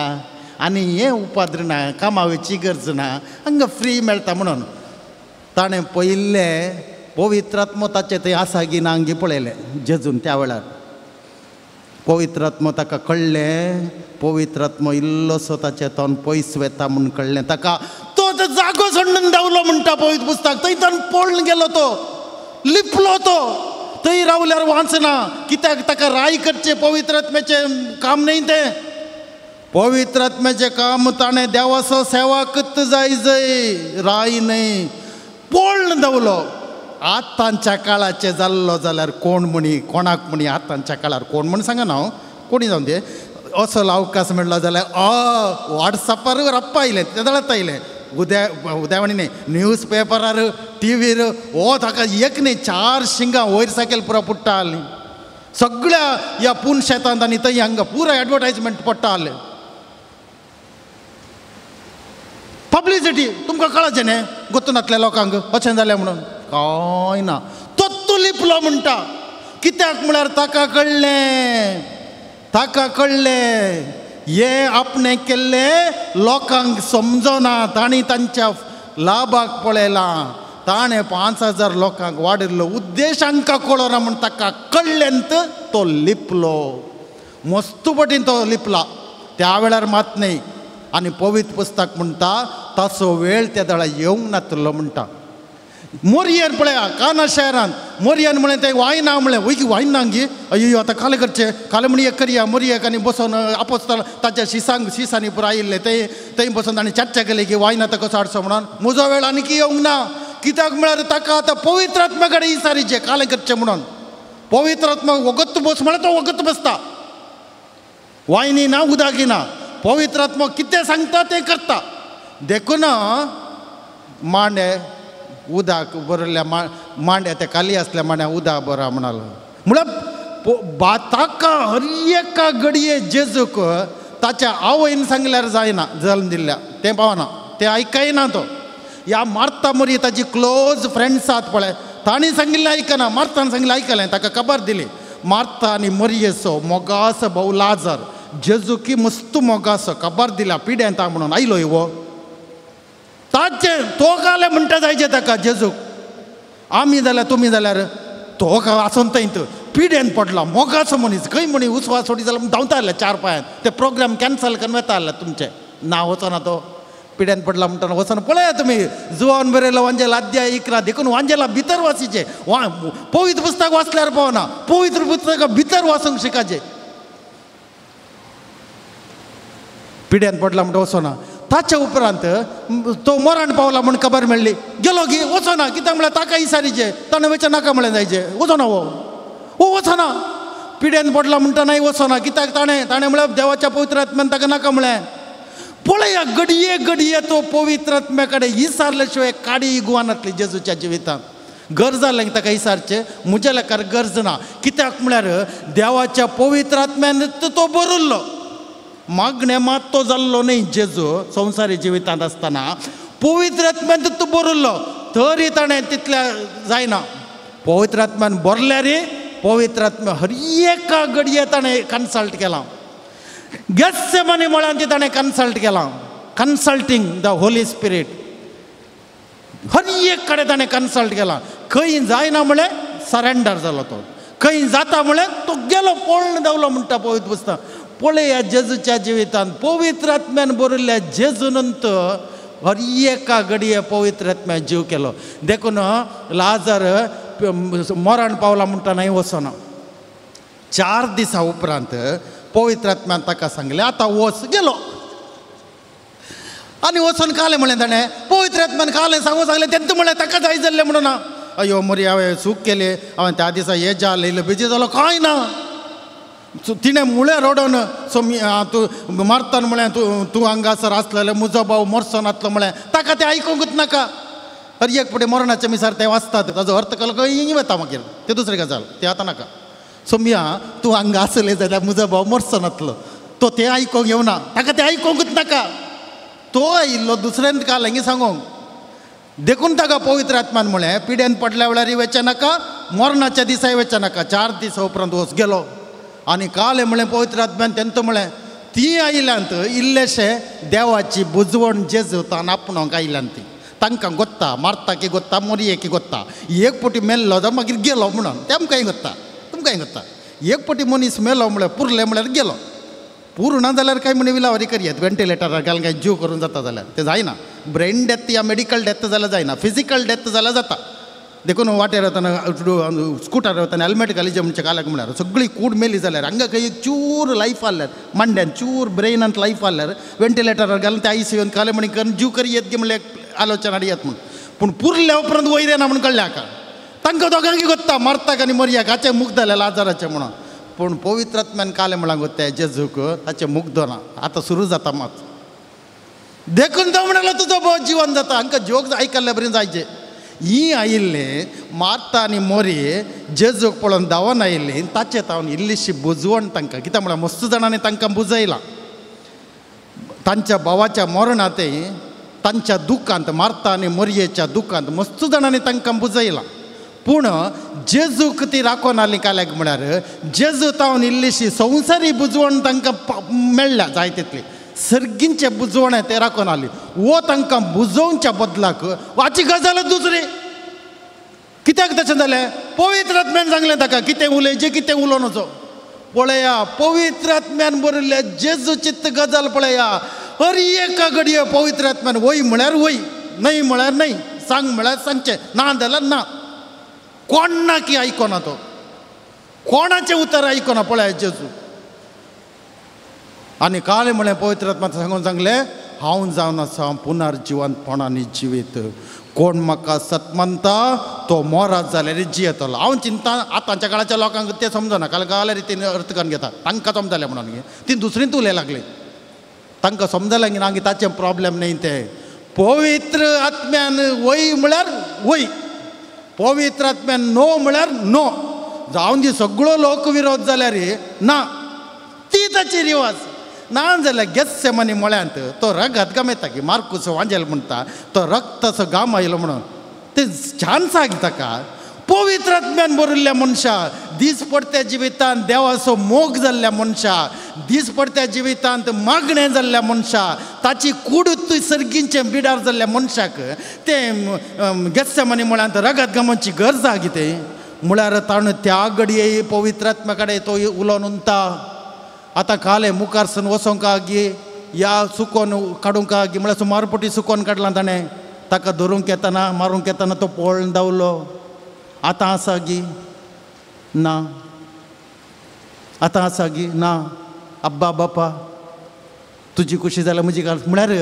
आनी हें उपाद्र ना कामावेची गरज ना हांगा फ्री मेळटा म्हणून ताणें पयिल्लें पवित्रात्मो ताचे थंय आसा की ना हांगी पळयलें जेजून त्या वेळार पवित्रात्मो ताका कळ्ळें पवित्रात्मो इल्लोसो ताचे तोंड पयस वेता म्हूण कळ्ळें ताका तो जागो सोडून धांवलो म्हणटा पवित्र पुस्तक थंयच्यान पळून गेलो तो लिपलो तो थंय रावल्यार वाचना कित्याक ताका राय करचें पवित्रात्म्याचें काम न्ही तें पवित्रात्म्याचें काम ताणें देवाचो सेवा करता जाय राय न्ही पळून धांवलो आतांच्या काळाचें जाल्लो जाल्यार कोण म्हणी कोणाक म्हणी आतांच्या काळार कोण म्हण सांगना हांव कोणी जावन ते असो अवकाश मेळ्ळो जाल्यार वॉट्सॅपार रप्पा आयलें ते दळत आयलें उद्यावाणी न्ही न्यूज पेपरार टीव्हीर हो ताका एक न्ही 4 शिंगां वयर सायकल पुरो पडटा न्ही सगळ्या ह्या पूण शेतांत आनी थंय हांगा पुरो एडवर्टायजमेंट पडटा आसलें पब्लिसिटी तुमकां कळचें न्ही गोतून नातल्या लोकांक अशें जालें म्हणून काय ना तो लिपलो म्हणटा कित्याक म्हळ्यार ताका कळ्ळें हे आपणें केल्लें लोकांक समजना तांणी तांच्या लाभाक पळयलां ताणें 5000 लोकांक वाडयल्लो उद्देश हांकां कळना म्हूण ताका कळ्ळेंत तो लिपलो मस्त पटीन तो लिपला त्या वेळार मात न्ही आनी पवित्र पुस्तक म्हणटा ताचो वेळ त्या दाळा येवंक नातलो म्हणटा मोरयेन पळया काना शहरांत मोरयेन म्हळें तें वायना म्हळें वय की वायना गी अय्यो आतां काले करचें काले म्हणी एक करया मोरयेक आनी बसून आपोस्तल ताच्या शिसांनी पुरो आयिल्ले थंय बसून ताणें चर्चा केली की वायना ताका साडचो म्हणून म्हजो वेळ आनीक येवंक ना कित्याक म्हळ्यार ताका आतां पवित्र आत्म्या कडेन विचारीचें कालें करचें म्हणून पवित्र आत्मा वगत बस म्हळ्यार तो वगत बसता वायनी ना उदाकी ना पवित्र आत्मा कितें सांगता तें करता देखून मांडे उदक बरयल्या मांड्या ते खाली असल्या मांड्या उदक बरा म्हणालो म्हळ्यार ताका हर एका घडये जेजूक ताच्या आवयन सांगल्यार जायना जल्म दिल्ल्या तें पावना तें आयकायना तो ह्या मार्ता मरी ताची क्लोज फ्रेंड्स आहात पळय तांणी सांगिल्लें आयकना मार्तान सांगिल्लें आयकलें ताका खबर दिली मार्ता आनी मरियेचो मोगाचो भाऊ लाजर जेजू की मस्त मोगाचो खबर दिला पिड्यांत म्हणून आयलो वो ताचे तो काले म्हणटा जायचे ताका जेजूक आमी जाल्यार तुमी जाल्यार तो आसून थंय पिड्यान पडला मोगाचो मनीस खंय म्हणी उसवा सोडी जाल्यार धांवता आसले 4 पांयान ते प्रोग्राम कॅन्सल करून वता आसले तुमचे ना वचना तो पिड्यान पडला म्हणटा वचना पळया तुमी जुवान बरयलो वांजेला अध्याय 11 देखून वांजेला भितर वाचिचे पवित्र पुस्तक वाचल्यार पावना पवित्र पुस्तक भितर वाचूंक शिकाचे पिड्यान पडला म्हणटा वचना ताच्या उपरांत तो मरण पावला म्हूण खबर मेळ्ळी गेलो गी वचना कित्याक म्हळ्यार ताका विचारीचे ताणें वचना नाका म्हळें जायचे वचना वो वचना पिड्यान पडला म्हणटा नाही वचना कित्याक ताणें म्हळ्यार देवाच्या पवित्र आत्म्यान ताका नाका म्हळें पळया घडये तो पवित्र आत्म्या कडेन विचारले शिवाय काडी गुवानातली जेजूच्या जिवितांत गरज जालें ताका विचारचें म्हज्या लेकार गरज ना कित्याक म्हळ्यार देवाच्या पवित्र आत्म्यान तो बरयल्लो मागणे मात तो जाल्लो न्ही जेजू संवसारी जिवितांत आसतना पवित्र आत्म्यान तो बरयल्लो तरी ताणें तितल्या जायना पवित्र आत्म्यान बरल्यार पवित्र आत्म्या हर एका घडये ताणें कन्सल्ट केला गेत्सेमानी मळ्यान ताणें कन्सल्ट केला कन्सल्टींग द होली स्पिरीट हर एक कडेन ताणें कन्सल्ट केला खंय जायना म्हळ्यार सरेंडर जालो तो खंय जाता म्हळ्यार तो गेलो पळून धांवलो म्हणटा पवित्र पुस्तक पळया जेजूच्या जिवितांत पवित्र आत्म्यान बरयल्ल्या जेजूनंत हर एका घडये पवित्र आत्म्यान जीव केलो देखून लाजर मरण पावला म्हणटा नाही वचना 4 दिसा उपरांत पवित्र आत्म्यान ताका सांगलें आतां वच गेलो आनी वचून कालें म्हळें ताणें पवित्र आत्म्यान कालें सांगलें तेंत म्हळें ताका जाय जाल्लें म्हणून अयो मरी हांवें चूक केली हांवें त्या दिसा हें जाल येयलें बेजी जालो कांय ना तिणें मुळें रडोन तूं मारतान म्हळें तूं हांगासर आसलेलें म्हजो भाव मरचो नासलो म्हळें ताका तें आयकूंकूच नाका हर एक फुडें मरणाच्या मिसार ते वाचतात ताजो अर्थ केलो खंय वता मागीर तें दुसरी गजाल तें आतां नाका सोम्या तूं हांगा आसलें जाल्यार म्हजो भाव मरचो नासलो तो तें आयकोंक येवना ताका तें आयकोंकूच नाका तो आयिल्लो दुसऱ्यान काल सांगोंक देखून ताका पवित्र आत्म्यान म्हळें पिड्यान पडल्या वेळार वेचें नाका मरणाच्या दिसाय वेचें नाका 4 दीस उपरांत वच गेलो आनी काल म्हळें पवित्र आत्म्यान तेंत म्हळें ती आयल्यांत इल्लेशे देवाची बुजवण जेजूतान आपणाक आयल्यांत ती तांकां गोत्ता मारताकी गोत्ता मोरयेकी गोत्ता एक पटी मेल्लो जाल्यार मागीर गेलो म्हणून तेमकांय गोत्ता तुमकांय गोत्ता एक पटी मनीस मेलो म्हळ्यार पुरले म्हळ्यार गेलो पूर्ण जाल्यार कांय म्हणे विलावरी करयात वेंटिलेटरार घालून कांय जीव करून जाता जाल्यार तें जायना ब्रेन डेथ या मेडिकल डेथ जाल्यार जायना फिजिकल डेथ जाल्यार जाता देखून वाटेर वतना स्कुटर वतना हेल्मेट घाली जे म्हणचे काल्याक म्हळ्यार सगळी कूड मेली जाल्यार हांगा खंय एक चूर लायफ आहल्यार मांड्यान चूर ब्रेनांत लायफ आहल्यार वेंटिलेटरार घालून ते ICUन काले म्हणी करून जीव करी येत गे म्हणल्यार आलोचना हाडयात म्हूण पूण पुरल्या उपरांत वयर येना म्हूण कळ्ळें हाका तांकां दोगांकी गोत्ता मारताक आनी मरयाक हाचे मुख जाले लाजाराचे म्हणून पूण पवित्र आत्म्यान काले म्हळ्यार गोत्ते जेजूक ताचें मुग्ध ना आतां सुरू जाता मात देखून तो म्हणालो तुजो भोव जिवन जाता हांकां जोग आयकल्ले बरें जायचे ही आयिल्ले मार्ता आनी मोरी जेजूक पळोवन धांवन आयिल्ली ताचे तावन इल्लीशी बुजवण तांकां कित्याक म्हळ्यार मस्त जाणांनी तांकां बुजयलां तांच्या भावाच्या मरणांतय तांच्या दुखांत मार्ता आनी मोरयेच्या दुखांत मस्त जाणांनी तांकां बुजयलां पूण जेजूक ती राखोन आली काल्याक म्हळ्यार जेजू तावन इल्लीशी संवसारी बुजवण तांकां मेळ्ळ्या जाय तितली सर्गींचे बुजवणे ते राखोन आली वो तांकां बुजोवच्या बदलाक वाची गजाल दुसरी कित्याक तशें जालें पवित्र आत्म्यान सांगलें ताका कितें उलयचें कितें उलोव नजो पळया पवित्र आत्म्यान बरयल्ले जेजूची गजाल पळया हर एका घडये पवित्र आत्म्यान वय म्हळ्यार वय न्हय म्हळ्यार न्हय सांग म्हळ्यार सांगचें ना जाल्यार ना कोण ना की आयकोना तो कोणाचें उतर आयकोना पळया जेजू आनी काले म्हळें पवित्र आत्म्यान सांगून सांगलें हांव जावन आसा पुनर्जिवंतपणांनी जिवीत कोण म्हाका सत म्हणटा तो मोरात जाल्यार जियेतलो हांव चिंता आतांच्या काळाच्या लोकांक तें समजना गाल्या रितीन अर्थ करून घेता तांकां समजलें म्हणून ती दुसरींच उलय लागली तांकां समजलें की ना ताचें प्रॉब्लेम न्हय तें पवित्र आत्म्यान वय म्हळ्यार वय पवित्र आत्म्यान नो म्हळ्यार नो जावन दी सगळो लोकविरोध जाल्यार ना ती ताची रिवाज ना जाल्यार गेत्सेमनी म्हळ्यांत तो रगत गमेता की मार्कुस वांजेल म्हणटा तो रक्ताचो घाम आयलो म्हणून ते छान सांग ताका पवित्र आत्म्यान बरयल्ल्या मनशा दीस पडत्या जिवितांत देवाचो मोग जाल्ल्या मनशा दीस पडत्या जिवितांत मागणें जाल्ल्या मनशा ताची कूड सर्गींचें बिडार जाल्ल्या मनशाक तें गेत्सेमनी म्हळ्यांत रगत गमाची गरज आहा कितें म्हळ्यार ताणें त्या घडये पवित्र आत्म्या कडेन तो उलोवन उरता आतां काले मुखारसून वचोंक गी या सुकोन काडूंक गी म्हळ्यार सुमारपटी सुकोन काडलां ताणें ताका धरूंक येतना मारूंक येतना तो पळोवन धांवलो आतां आसा गी ना आतां आसा गी ना अब्बा बापा तुजी खुशी जाल्यार म्हजी म्हळ्यार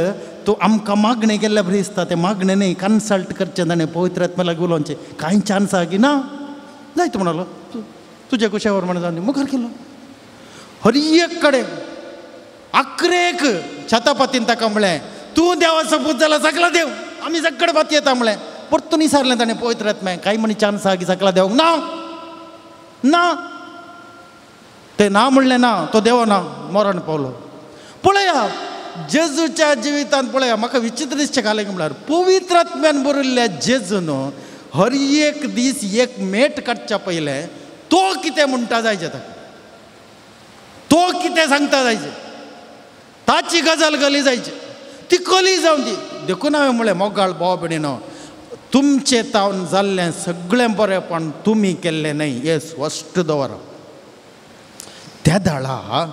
तूं आमकां मागणें केल्ल्या बरी दिसता तें मागणें न्हय कन्सल्ट करचें ताणें पवित्र आत्म्या लागीं उलोवचें कांय चान्स आहा गी ना जायत म्हणलो तुजे खुशे प्रमाणे जावन मुखार केलो हर एक कडेन आखरेक छतापतीन ताका म्हळें तूं देवाचो पूत जाला सकला देव आमी सगळे बात येता म्हळें परतून विचारलें ताणें पवित्र आत्म्याक कांय म्हणी चान्स आहा की सकला देवक ना ना तें ना म्हणलें ना तो देव ना मरण पावलो पळया जेजूच्या जिवितांत पळया म्हाका विचित्र दिसचें कालें म्हळ्यार पवित्र आत्म्यान बरयल्ल्या जेजून हर एक दीस एक मेट काडच्या पयलें तो कितें म्हणटा जायचें ताका तो कितें सांगता जायचें ताची गजाल गली जायची ती कली जावन दी देखून हांवें म्हळें मोगाळ भाव भयणीनो तुमचें तावन जाल्लें सगळें बरेंपण तुमी केल्लें न्हय हें स्पश्ट दवरप त्या धाडा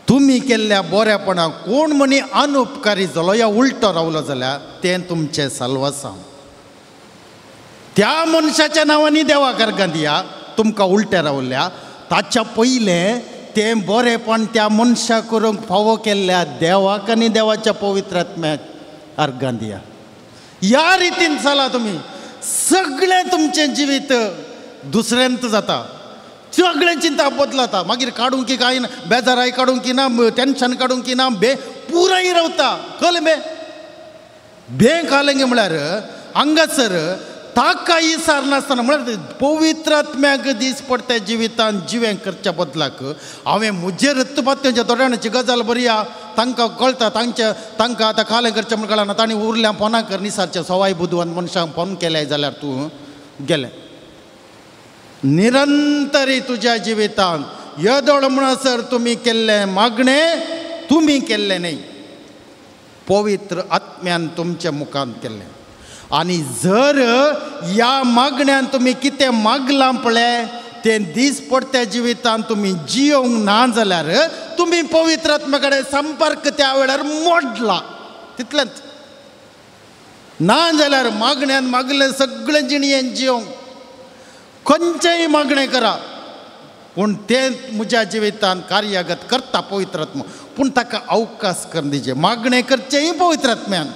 तुमी केल्ल्या बरेपणाक कोण म्हणी अनउपकारी जालो या उलटो रावलो जाल्यार तें तुमचें साल्वसांव त्या मनशाच्या नांवांनी देवाक अर्घां दिया तुमकां उलटें रावल्या ताच्या पयलें तें बरेपण त्या मनशाक करूंक फावो केल्ल्या देवाक आनी देवाच्या पवित्र आत्म्याक अर्घां दिया ह्या रितीन चला तुमी सगळें तुमचें जिवीत दुसऱ्यांत जाता सगळें चिंता बदलता मागीर काडूंक की कांय ना बेजाराय काडूंक की ना टेन्शन काडूंक की ना पुराय रावता कळ्ळें बे कालें गे म्हळ्यार हांगासर ताका इसार नासतना म्हळ्यार पवित्र आत्म्याक दीस पडटे जिवितांत जिवें करच्या बदलाक हांवें म्हजे रत्तपात्यांच्या दोड्याची गजाल बरी आहा तांकां कळटा तांकां आतां कालें करचें म्हण कळना तांणी उरल्या फोना कर निसारचें सवाय बुधवान मनशांक फोन केले जाल्यार तूं गेलें निरंतरी तुज्या जिवितांत येदोळ म्हणसर तुमी केल्लें मागणें तुमी केल्लें न्ही, पवित्र आत्म्यान तुमच्या मुखांत केल्लें. आनी जर ह्या मागण्यान तुमी कितें मागलां पळय तें दिसपट्ट्या जिवितांत तुमी जियोंक ना जाल्यार तुमी पवित्र आत्म्या कडेन संपर्क त्या वेळार मोडला. तितलेंच. ना जाल्यार मागण्यान मागलें सगळें जिणयेन जियोंक खंयचेंय मागणें करा, पूण तें म्हज्या जिवितांत कार्यगत करता पवित्र आत्मा. पूण ताका अवकाश करून दिजे. मागणें करचेंय पवित्र आत्म्यान,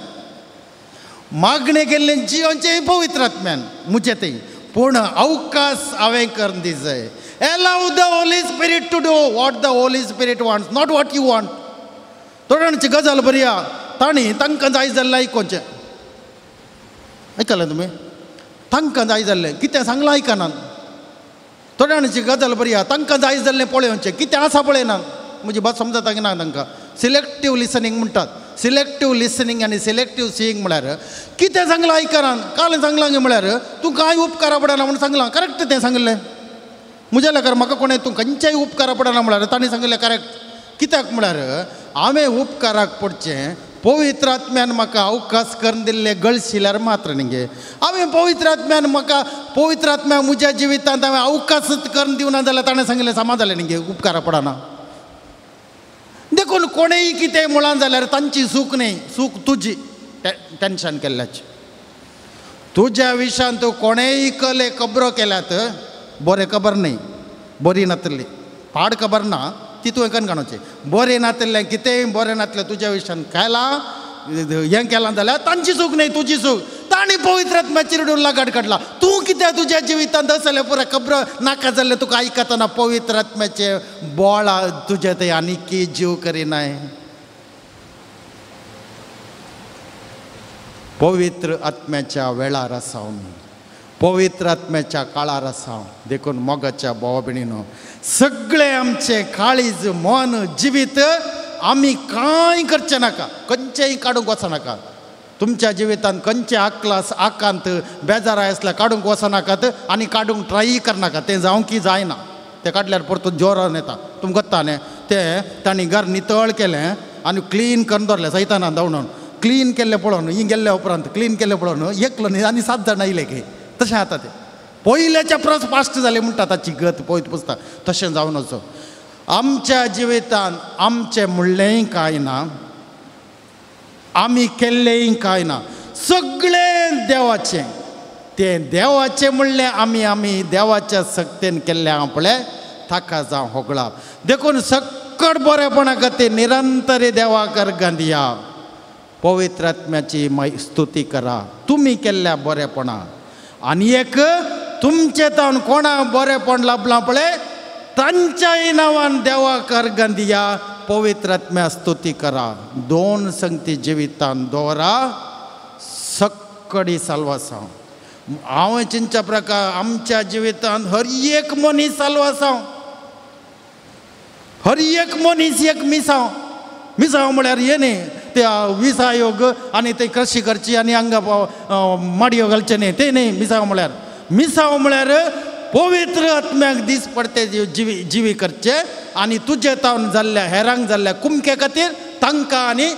मागणें केल्लें जियोचेंय पवित्र आत्म्यान म्हजें तें, पूण अवकाश हांवें करून दिजय. Allow the Holy Spirit to do what the Holy Spirit wants, not what you want. थोड्यांची गजाल बरी आहा, तांकां जाय जाल्लें आयकोचें. आयकलें तुमी? तांकां जाय जाल्लें कितें सांगलां आयकनात. थोड्यांची गजाल बरी आहा, तांकां जाय जाल्लें पळोवचें, कितें आसा पळयनात. म्हजी बात समजता की ना तांकां? सिलेक्टीव लिसनींग म्हणटात. सिलेक्टीव लिसनींग आनी सिलेक्टीव सिंग म्हळ्यार कितें सांगलां आयकनात. काल सांगलां गे म्हळ्यार तूं कांय उपकारा पडना म्हणून सांगलां, करेक्ट तें सांगलें. म्हज्या लेकार म्हाका कोणें तूं खंयच्याय उपकारा पडना म्हळ्यार ताणें सांगलें करेक्ट. कित्याक म्हळ्यार हांवें उपकाराक पडचें पवित्र आत्म्यान म्हाका अवकाश करून दिल्ले गळशिल्यार मात्र न्ही गे. हांवें पवित्र आत्म्यान म्हाका पवित्र आत्म्या म्हज्या जिवितांत हांवें अवकाशच करून दिवना जाल्यार ताणें सांगलें समाज जालें न्ही गे, उपकारा पडना. देखून कोणेय कितें म्हळां जाल्यार तांची सूख न्ही, सूख तुजी टेन्शन केल्ल्याची. तुज्या विशयान तूं कोणेय कले खबरो केल्यात बरें खबर न्ही, बरी नातली. पाड खबर ना ती तुवें कन काणोवचें. बरें नातलें कितेंय बरें नातलें तुज्या विशयान केलां हें केलां जाल्यार तांची सूख न्ही, तुजी सूख. ताणी पवित्र आत्म्याचेर उडून लागाड काडला. तूं कित्याक तुज्या जिवितांत जाल्यार पुरो खबरो नाका जाल्ले तुका आयकतना पवित्र आत्म्याचे बोळा तुजे थंय आनीक जीव करिनाय. पवित्र आत्म्याच्या वेळार आसा आमी, पवित्र आत्म्याच्या काळार आसा. देखून मोगाच्या भावा भयणीनो, सगळे आमचे काळीज मन जिवीत आमी कांय करचें नाका, खंयचेय काडूंक वचनाका. तुमच्या जिवितांत खंयचे आकलास आकांत बेजाराय आसल्यार काडूंक वचनाकात आनी काडूंक ट्राय करनाका. तें जावंकी जायना. तें काडल्यार परतून जोरान येता. तुमकां कोत्ता न्ही तें तांणी घर नितळ केलें आनी क्लीन करून दवरलें सैतानान धांवून. क्लीन केल्लें पळोवन ही गेल्ल्या उपरांत क्लीन केल्लें पळोवन एकलो न्ही आनी 7 जाणां आयले की. तशें जाता तें. पयल्याच्या परस फास्ट जालें म्हणटा ताची गत पळयत पुसता. तशें जावन वचो. आमच्या जिवितांत आमचें म्हणलेंय कांय ना, आमी केल्लेंय कांय ना, सगळें देवाचें. तें देवाचें म्हणलें आमी देवाच्या सक्तेन केल्लें आहा पळय ताका जावं होगळा. देखून सक्कड बरेपणा खातीर निरंतर देवाक अर्घां दिया. पवित्र आत्म्याची स्तुती करा तुमी केल्ल्या बरेपणा. आनी एक तुमचे तावन कोणाक बरेपण लाभलां पळय तांच्याय नांवान देवाक अर्घां दिया, पवित्र आत्म्या स्तुती करा. 2 संगती जिवितांत दवरा सक्कडी साल्वासां. हांवें चिंतच्या प्रकार आमच्या जिवितांत हर एक मनीस साल्वासां, हर एक मनीस एक मिसांव. मिसांव म्हळ्यार हे न्ही ते विसा योग आनी ते कशी करची आनी हांगा माडयो घालचे न्ही ते न्ही. मिसांव म्हळ्यार पवित्र आत्म्याक दीस पडते जिवी करचे आनी तुजे तावन जाल्ल्या हेरांक जाल्ल्या कुमके खातीर तांकां आनी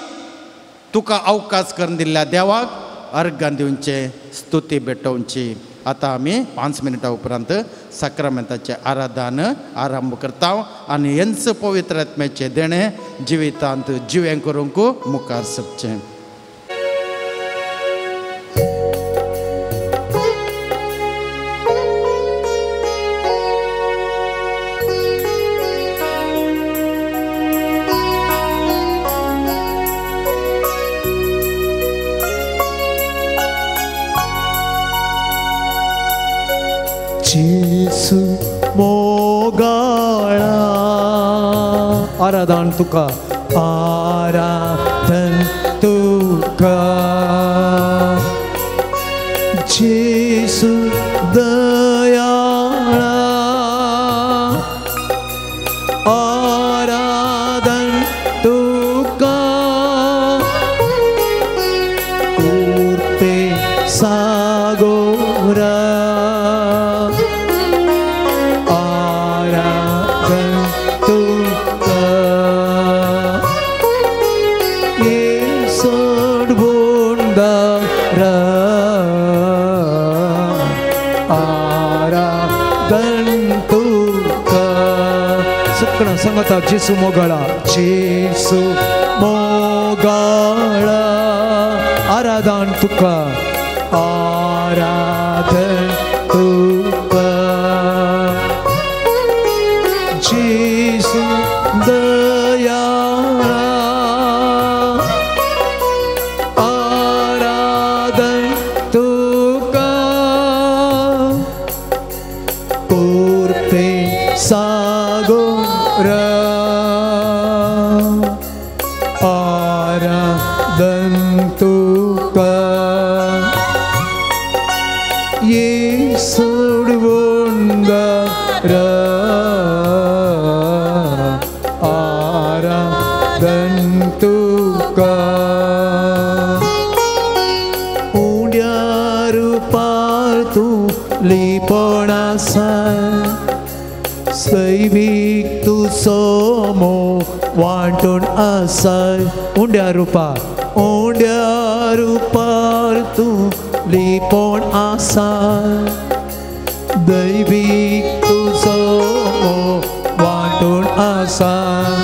तुका अवकाश करून दिल्ल्या देवाक अर्घां दिवचे, स्तुती भेटोवची. आतां आमी 5 मिनटां उपरांत साक्रामेंताचें आराधन आरंभ करता आनी हेंच पवित्र आत्म्याचें देणें जिवितांत जिवें करूंक मुखार सरचें. जेसू मोगाळा आराधन तुका, आराधन तुका जेसू दयाळा, आराधन तुका उरते सागोरा, वांगडा सांगता जेसू मोगाळा जेसू मोगाळा आराधन तुका आराधन तुका जेसू दयाळा आराधन तुका कुर्ते सागोर आराधन तुका येसूड वंदर आराधन तुका उड्या रूपार तू लिपणासा सैवीक तू सोमो वांटून आसाय उंड्या रूपार तू लिपोण आसाय दैवीक तू सोमो वांटून आसाय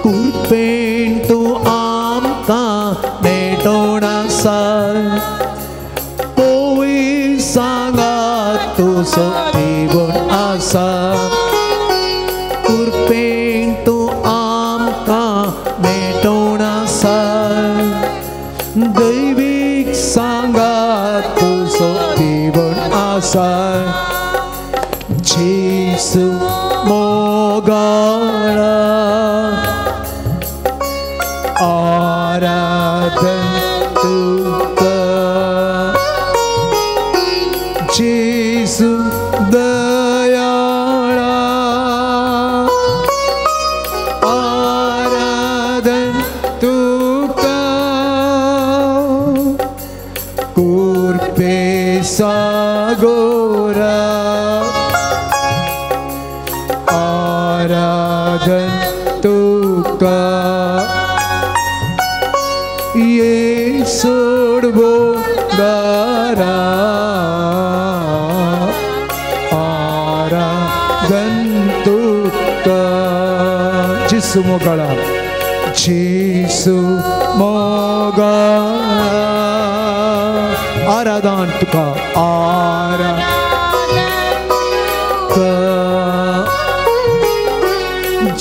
कुर्पेन तू आमकां मेटोण आसाय पोवी सांगात तू सोबीवन आसा कुर्पेन तू आमकां मेटोण आसा दैवीक सांगात तू सोबीवन आसा जेसू मोगाळा आराधन तुका जेसू दयाळा आराधन तुका कुर्पे सागोरा आराधन तुका येसूड वंदरा आराधन तुका जेसू मोगाळा जेसू मोगाळा आराधन तुका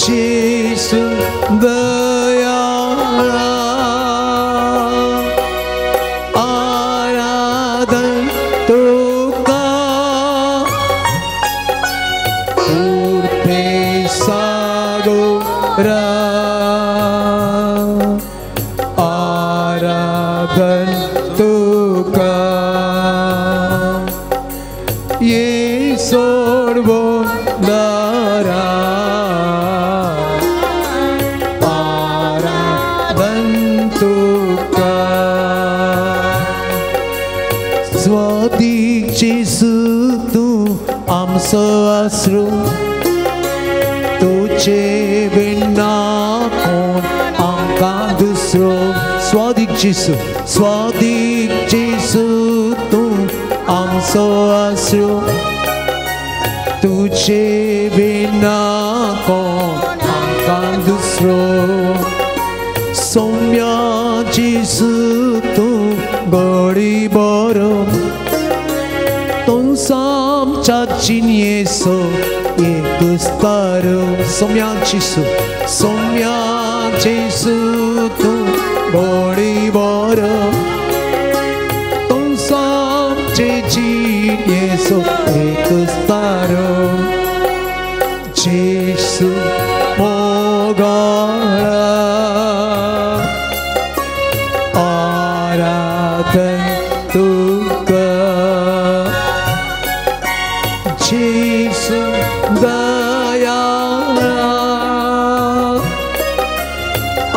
जेसू दयाळा आराधन तुका कुर्पे सागोरा आराधन तुका येसूड वंदरा आराधन तुका स्वादिक जेसू तू आमचो आसरो तुझे बिना कोण आमकां दुसरो स्वादिक जेसू तू आमचो आसरो तुझे बिना कोण आमकां दुसरो सौम्या जेसू तू बरी बरो तोंसामच्या चिन्येसो एकूच तारो सौम्या जेसू तू बरी बरो तोंसामचे चिन्येसो एकूच तारो जेसू मोगाळा आराधन तुका जेसू दयाळा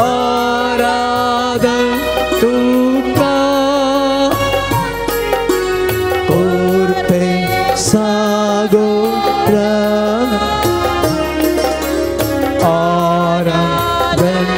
आराधन तुका कुर्पे सागोरा आराधन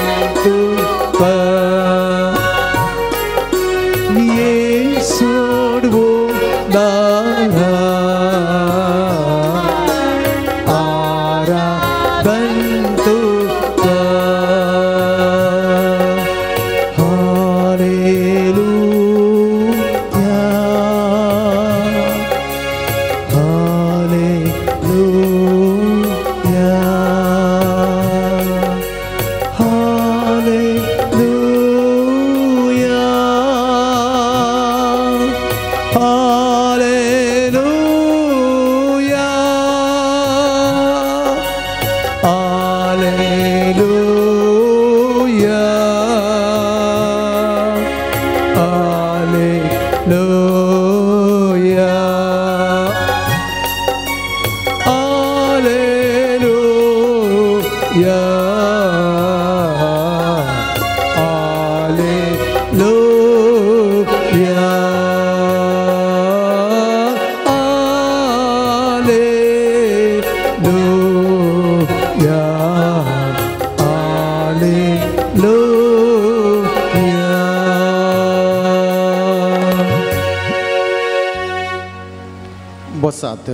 बसात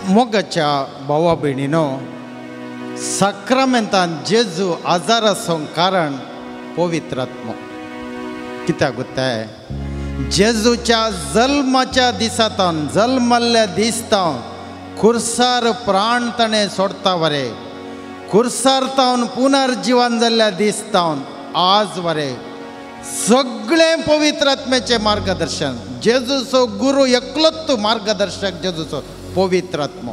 मोगाच्या भावा भयणीनो साक्रामेंतान जेजू आजार आसूंक कारण पवित्र आत्मा कित्याक गुत्ताय जेजूच्या जल्माच्या दिसातान जल्मल्ल्या दिसतावन खुर्सार प्राण ताणें सोडता वरे खुर्सार तावन पुनर्जीवन जाल्ल्या दिसतावन आज वरे सगळे पवित्र आत्म्याचे मार्गदर्शन जेजूचो गुरू एकलोच मार्गदर्शक जेजूचो पवित्र आत्मो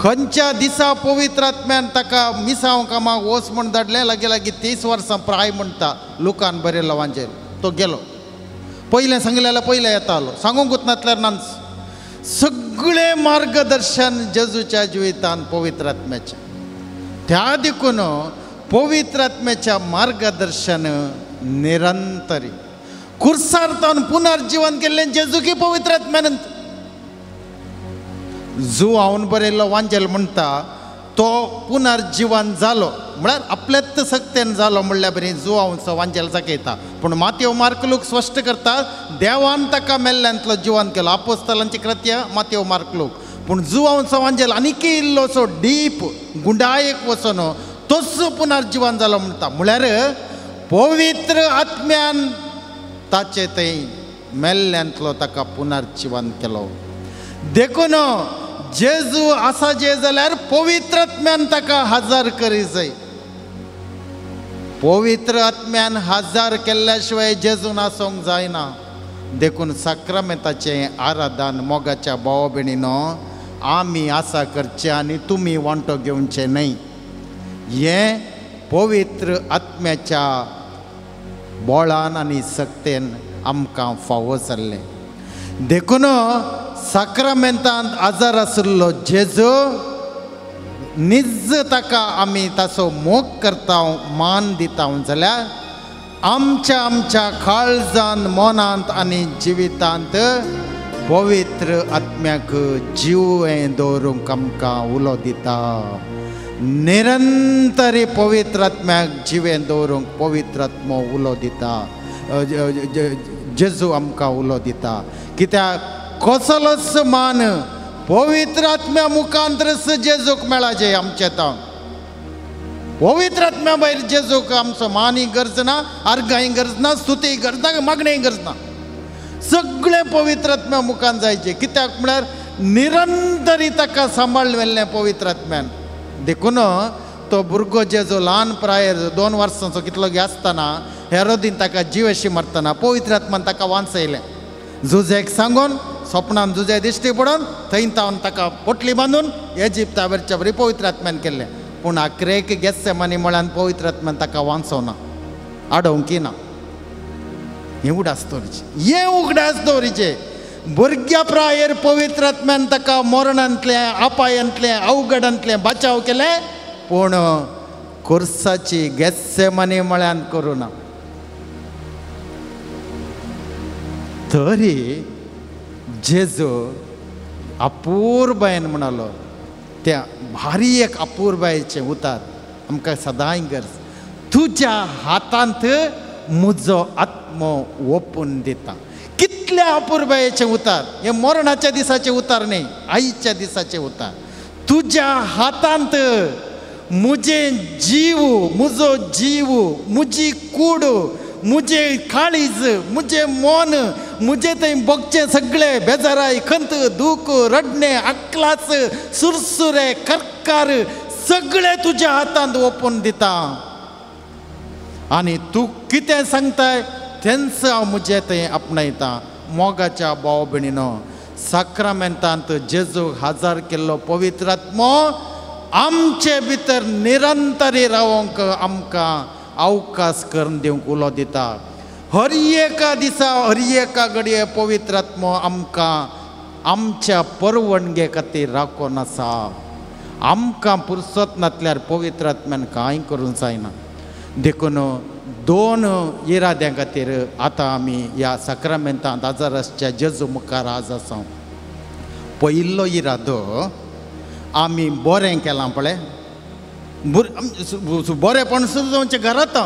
खंयच्या दिसा पवित्र आत्म्यान ताका मिसांव कामाक वच म्हूण धाडलें लागी लागी 30 वर्सां प्राय म्हणटा लुकान बरयलो वांजेल तो गेलो पयलें सांगलें जाल्यार पयलें येतालो सांगूंक वचनातल्यार नाच सगळे मार्गदर्शन जेजूच्या जिवितान पवित्र आत्म्याचें त्या देखून पवित्र आत्म्याच्या मार्गदर्शन निरंतरी खुर्सार्थान पुनर्जीवन केल्लें जेजू की पवित्र आत्म्यानंत जो हांवें बरयल्लो वांजेल म्हणटा तो पुनर्जीवन जालो म्हळ्यार आपल्याच सक्तेन जालो म्हणल्यार बरी जो हांव वांजेल दाखयता पूण मातयेव मार्क लूक स्पश्ट करता देवान ताका मेल्ल्यांतलो जिवन केलो आपोस्तलांची कृत्यां मातयेव मार्क लूक पूण जो हांव वांजेल आनीक इल्लोसो डीप गुंडायेक वचून तसो पुनर्जीवन जालो म्हणटा म्हळ्यार पवित्र आत्म्यान ताचे थंय मेल्ल्यांतलो ताका पुनर्जीवन केलो देखून जेजू आसा जे जाल्यार पवित्र आत्म्यान ताका हजार करी जाय पवित्र आत्म्यान हजार केल्ल्या शिवाय जेजून आसोंक जायना देखून साक्रामेंताचें आराधन मोगाच्या भाव भयणीनो आमी आसा करचें आनी तुमी वांटो घेवचें न्हय हें पवित्र आत्म्याच्या बोळान आनी सक्तेन आमकां फावो जाल्लें देखून साक्रामेंतांत आजार आशिल्लो जेजू निज ताका आमी ताचो मोग करता मान दिता जाल्यार आमच्या काळजांत मनांत आनी जिवितांत पवित्र आत्म्याक जिवें दवरूंक आमकां उलो दिता निरंतरी पवित्र आत्म्याक जिवें दवरूंक पवित्र आत्मो उलो दिता जेजू आमकां उलो दिता कित्याक कसलोच मान पवित्र आत्म्या मुखांतरच जेजूक मेळाचे आमचे ता पवित्र आत्म्या भायर जेजूक आमचो मानय गरज ना अर्गांय गरज ना स्तुती गरज ना मागणेय गरज ना सगळे पवित्र आत्म्या मुखान जायचे कित्याक म्हळ्यार निरंतरी ताका सांबाळलें पवित्र आत्म्यान देखून तो भुरगो जेजो ल्हान प्रायर 2 वर्सांचो कितलो गे आसतना हेरोदीन ताका जीव अशी मारतना पवित्र आत्मान ताका वांचयलें जुजेक सांगून स्वप्नान जुजे दिश्टी पडून थंय तावन ताका पोटली बांदून इजिप्ता वयरच्या बरी पवित्र आत्म्यान केल्लें पूण आख्रेक गेत्सेमानी म्हळ्यार पवित्र आत्म्यान ताका वांचोवना आडोवंकी ना हें उगडास दवरीचें भुरग्या प्रायर पवित्र आत्म्यान ताका मरणांतलें आपायांतलें अवघडांतलें बचाव केलें पूण खुर्साची गेत्सेमानी म्हळ्यार करूना तरी जेजू अपूर्बायेन म्हणालो त्या भारी एक अपूर्बायेचें उतार आमकां सदांय गरज तुज्या हातांत म्हजो आत्मो ओपून दिता कितल्या अपूर्बायेचें उतार हे मरणाच्या दिसाचें उतार न्ही आईच्या दिसाचें उतार तुज्या हातांत मुजे जीव म्हजो जीव मुजी कूड मुजे काळीज मुजे मन मुजे थंय बगचें सगळें बेजाराय खंत दूख रडणे आक्लास सुरसुरे कर्कार सगळें तुज्या हातांत ओपून दिता आनी तूं कितें सांगताय तेंच हांव मुजे थंय आपणायता मोगाच्या भाव भयणीनो साक्रामेंतांत जेजूक हजार केल्लो पवित्र आत्मो आमचे भितर निरंतरी रावंक आमकां अवकाश करून दिवंक उलो दिता. हर एका दिसा हर एका घडये पवित्र आत्मो आमकां आमच्या परवणगे खातीर राखून आसा. आमकां पुरसत नासल्यार पवित्र आत्म्यान कांय करूंक जायना. देखून 2 इराद्यां खातीर आतां आमी ह्या साक्रामेंतांत आजाराच्या जेजू मुखार आज आसा. पयलो इरादो आमी बरें केलां पळय, बरेंपण सुद्दां तुमच्या घरांत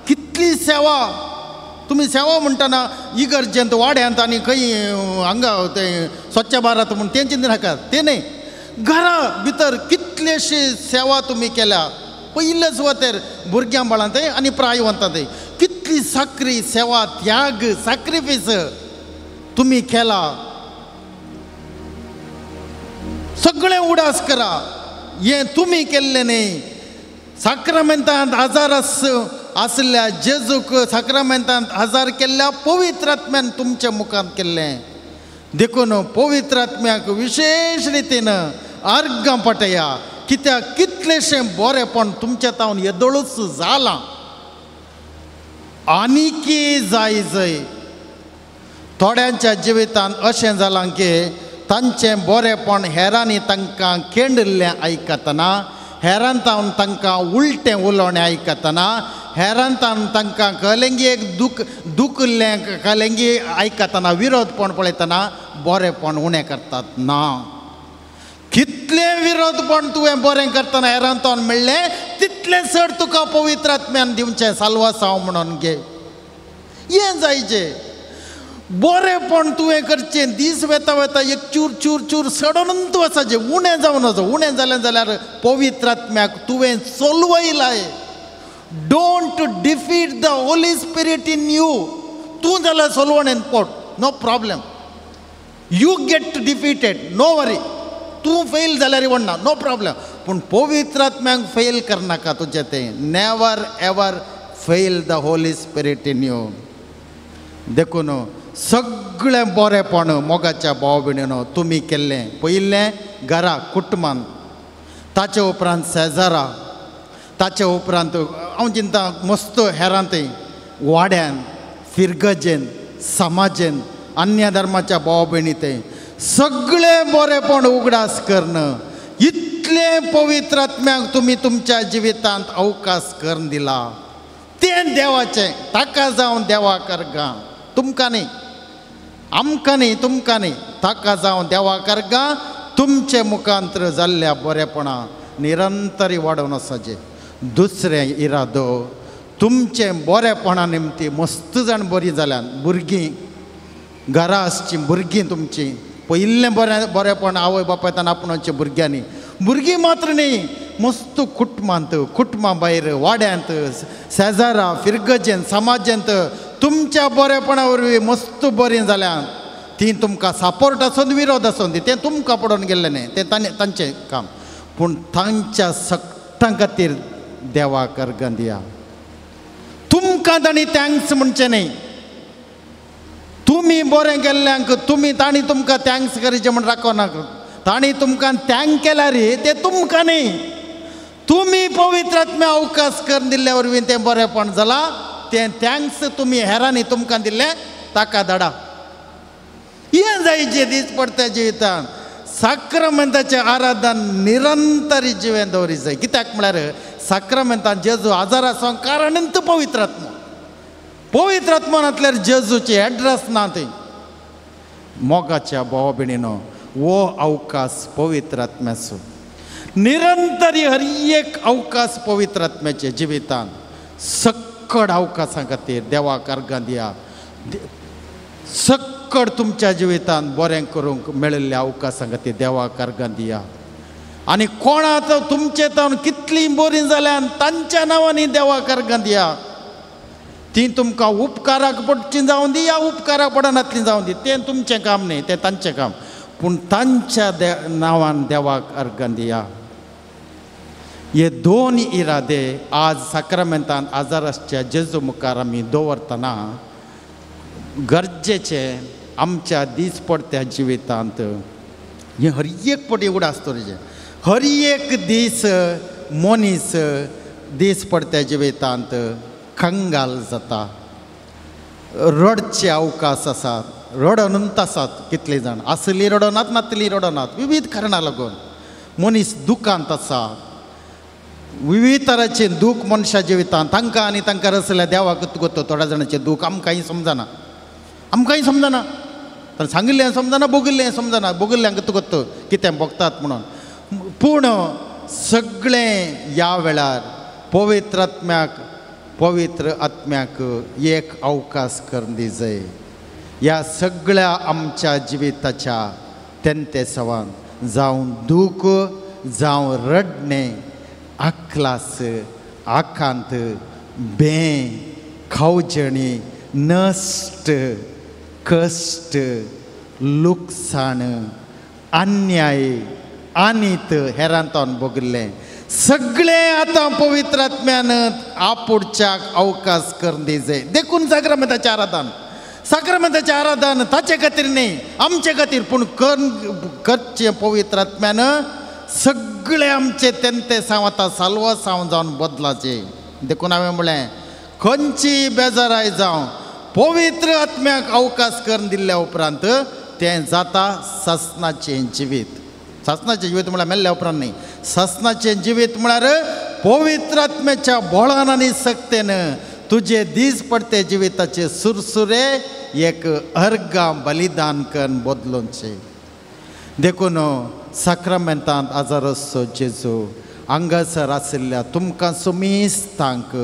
कितली सेवा. तुमी सेवा म्हणटना इगर्जेंत वाड्यांत आनी खंय हांगा ते स्वच्छ भारत म्हूण तें चिंतू नाकात. ते न्ही, घरा भितर कितलेशी सेवा तुमी केल्या. पयले सुवातेर भुरग्यां बाळांत आनी प्रायवंतांत कितली साकरी सेवा त्याग सॅक्रिफीस तुमी केला. सगळें उडास करा. हें तुमी केल्लें न्ही. साक्रामेंतांत आजार आसल्या जेजूक साक्रामेंतांत आजार केल्ल्या पवित्र आत्म्यान तुमच्या मुखांत केल्लें. देखून पवित्र आत्म्याक विशेष रितीन अर्घां पटया. कित्याक कितलेशें बरेंपण तुमच्या तावन येदोळूच जालां. आनीकी जाय जय. थोड्यांच्या जिवितांत अशें जालां की तांचें बरेंपण हेरांनी तांकां केंडल्लें आयकतना, हेरांतावन तांकां उलटें उलोवणें आयकतना, हेरांतावन तांकां कलेंगी एक दुखल्लें कलेंगी आयकतना, विरोधपण पळयतना बरेंपण उणें करतात. ना, कितलें विरोधपण तुवें बरें करतना हेरांतावन मेळ्ळें तितलें चड तुका पवित्र आत्म्यान दिवचें साल्वासांव म्हणून घे. हें जायचें. बरेंपण तुवें करचें. दीस वेता वेता एक चूर चूर चूर सडोनूच वचाचें. उणें जावन वच. उणें जालें जाल्यार पवित्र आत्म्याक तुवें चलवयलाय. Don't defeat the holy spirit in you. तूं जाल्यार चलवणेन पोट, no problem. You get defeated, no worry. तूं फेल जाल्यार म्हणना, नो प्रॉब्लेम. पूण पवित्र आत्म्याक फेल करनाका तुजें तें. Never ever fail the holy spirit in you. देखून सगळें बरेंपण मोगाच्या भाव भयणीनो तुमी केल्लें. पयलें घरा कुटुंबांत, ताचे उपरांत शेजारा, ताचे उपरांत हांव चिंता मस्त हेरांतय, वाड्यान, फिरगजेन, समाजेन, अन्य धर्माच्या भाव भयणींतय सगळें बरेंपण उगडास करण. इतलें पवित्र आत्म्याक तुमी तुमच्या जिवितांत अवकाश करून दिला. तें देवाचें. ताका जावन देवाक अर्घां. तुमकां न्ही, आमकां न्ही, तुमकां न्ही. ताका जावन देवाक अर्घां. तुमचे मुखांतर जाल्ल्या बरेपणा निरंतरी वाडोवन वचचें. दुसरें इरादो तुमचें बरेपणा निमती मस्त जाण बरीं जाल्यात. भुरगीं घरा आसचीं, भुरगीं तुमचीं पयलें बरेपण आवय बापायतान आपणाच्या भुरग्यांनी. भुरगीं मात्र न्ही, मस्त कुटुंबांत, कुटुंबा भायर, वाड्यांत, शेजारा, फिरगजेंत, समाजेंत तुमच्या बरेपणा वरवीं मस्त बरीं जाल्यात. ती तुमकां सपोर्ट आसून विरोध आसून तें तुमकां पडून गेल्लें न्ही, तें तांचें काम. पूण तांच्या सक्तां खातीर देवाक अर्घां दिया. तुमकां तांणी थँक्स म्हणचें न्ही. तुमी बरें केल्ल्यांक तांणी तुमकां थँक्स करचें म्हण राखनाक. तांणी तुमकां थँक केल्यार तें तुमकां न्ही. तुमी पवित्र आत्म्या अवकाश करून दिल्ल्या वरवीं तें बरेंपण जालां. तें थँक्स तुमी हेरांनी तुमकां दिल्लें ताका धाडा. हें जायचें दीस पडट्या जिवितांत. साक्रामेंताचें आराधन निरंतरी जिवें दवरी जाय. कित्याक म्हळ्यार साक्रामेंतांत जेजू आजार आसूंक कारणूच पवित्र आत्मा. पवित्र आत्मा नासल्यार जेजूची एड्रेस ना. थंय मोगाच्या भाव भयणीनो वो अवकाश पवित्र आत्म्याचो निरंतरी हर एक अवकाश पवित्र आत्म्याचे जिवितांत. सक्कड अवकाशा खातीर देवाक अर्घां दिया. सक्कड तुमच्या जिवितांत बरें करूंक मेळिल्ल्या अवकाशा खातीर देवाक अर्घां दिया. आनी कोणाक तुमचे तावन कितलीं बरीं जाल्यात तांच्या नांवांनी देवाक अर्घां दिया. ती तुमकां उपकाराक पडचीं जावं दी या उपकाराक पडनातलीं जावं दी, तें तुमचें काम न्ही, तें तांचें काम. पूण तांच्या नांवान देवाक अर्घां दिया. हे 2 इरादे आज साक्रामेंतांत आजाराच्या जेजू मुखार आमी दवरतना गरजेचें आमच्या दीस पडट्या जिवितांत हे हर एक पटी उगडास दवरचें. हर एक दीस मनीस दीस पडत्या जिवितांत कंगाल जाता, रडचे अवकाश आसात, रडनंत आसात कितले जाण, असली रडनात नातली रडनात, विविध कारणां लागून मनीस दुखांत आसा, विविध तरांचे दूख मनशा जिवितांत तांकां आनी तांकां रचल्या देवाक गोतो थोड्या जाणांचे दूख आमकांय समजना, आमकांय समजना, तर सांगिल्लें समजना, बोगिल्लें समजना, बोगिल्ल्यांक गोतो कितें भोगतात म्हणून, पूण सगळें ह्या वेळार पवित्र आत्म्याक एक अवकाश करून दी जाय. ह्या सगळ्या आमच्या जिविताच्या तेंते सवान जावं दूख जावं रडणें, आक्लास, आकांत, भें, खावजणी, नश्ट, कश्ट, लुकसाण, अन्याय, आनीत हेरांतोन भोगिल्लें सगळें आतां पवित्र आत्म्यान आपुडच्याक अवकाश करून दी जाय. देखून साक्रामेंताचें आराधन ताचे खातीर न्ही आमचे खातीर, पूण करचें पवित्र आत्म्यान सगळे आमचे तेंते साव आतां साल्व साव जावन बदलाचें. देखून हांवें म्हळें खंयची बेजाराय जावं पवित्र आत्म्याक अवकाश करून दिल्ल्या उपरांत तें जाता ससनाचें जिवीत. ससनाचें जिवीत म्हळ्यार मेल्ल्या उपरांत न्ही, ससनाचें जिवीत म्हळ्यार पवित्र आत्म्याच्या बळान आनी सक्तेन तुजे दीस पडते जिविताचे सुरसुरे एक अर्गां बलिदान करून बदलोवचें. देखून साक्रामेंतांत आजारस्सो जेजू हांगासर आशिल्ल्या तुमकां सुमेस्तांक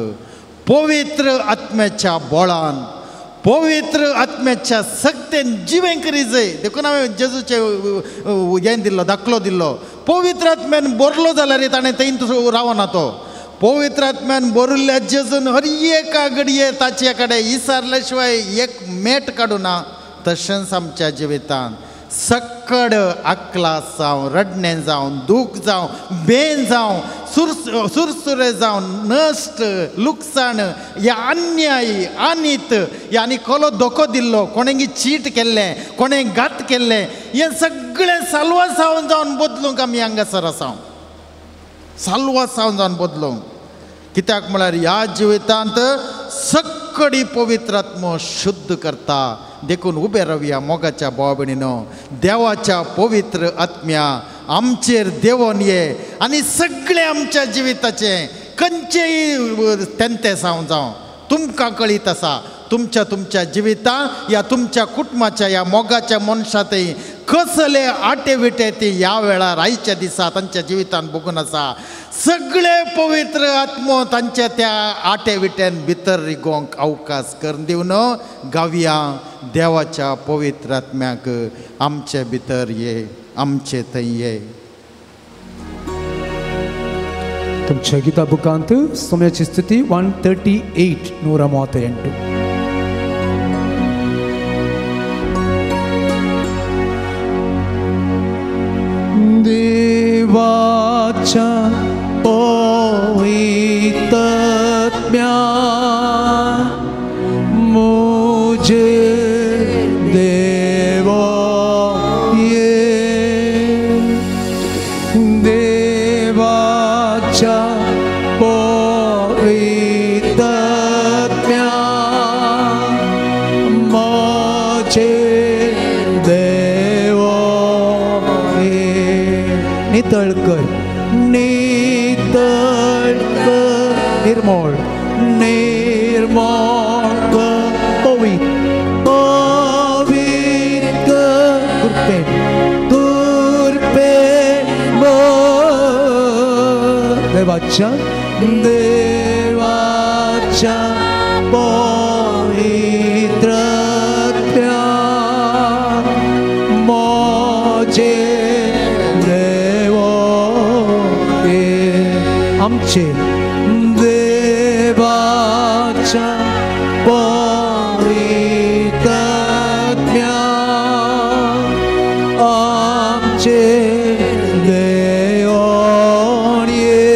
पवित्र आत्म्याच्या बळान, पवित्र आत्म्याच्या सक्तेन जिवें करी जाय. देखून हांवें जेजूचे हें दिल्लो, दाखलो दिल्लो. पवित्र आत्म्यान बरलो जाल्यार ताणें थंय रावना तो. पवित्र आत्म्यान बरिल्ल्या जेजून हर एका घडये ताचे कडेन विचारल्या शिवाय एक मेट काडूना. तशेंच आमच्या जिवितांत सक्कड आक्लास जावं, रडणें जावं, दूख जावं, भें जावं, सुरसुरे जावं, नश्ट, लुकसाण, ह्या अन्याय, आनीत, ह्या आनी कोलो धोको दिल्लो, कोणेंय चीट केल्लें, कोणेंय घात केल्लें, हें सगळें साल्वा सावन जावन बदलूंक आमी हांगासर आसा. साल्वा सावन जावन बदलूंक. कित्याक म्हळ्यार ह्या जिवितांत सक्कडी पवित्र आत्मो शुद्ध करता. देखून उबे रावया मोगाच्या भावा भयणीनो, देवाच्या पवित्र आत्म्या आमचेर देवोन ये आनी सगळें आमच्या जिविताचें खंयचेय तेंते सावन जावं तुमकां कळीत आसा, तुमच्या जिवितांत या तुमच्या कुटुंबाच्या ह्या मोगाच्या मनशांतय कसले आटे विटे ती ह्या वेळार आयच्या दिसा तांच्या जिवितांत बघून आसा. सगळे पवित्र आत्मो तांच्या त्या आटे विट्यान भितर रिगोंक अवकाश करून दिवन गावया देवाच्या पवित्र आत्म्याक आमचे भितर ये, आमचे थंय ये. तुमच्या गिता बुकांत सोम्याची स्तुती 138 138. देवाच्या पवित्र आत्म्या मुझे देवो ये, देवाच्या पवित्र आत्म्या मुझे देवो ये. नितळ कर, नितळ कर, निर्मळ, निर्मळ कर, पवित्र, पवित्र कृपे, कृपे देवाच्या, देवाच्या पवित्र आत्म्या मोजे आमचे देवाच्या पवित्र आत्म्या आमचे देवोन ये,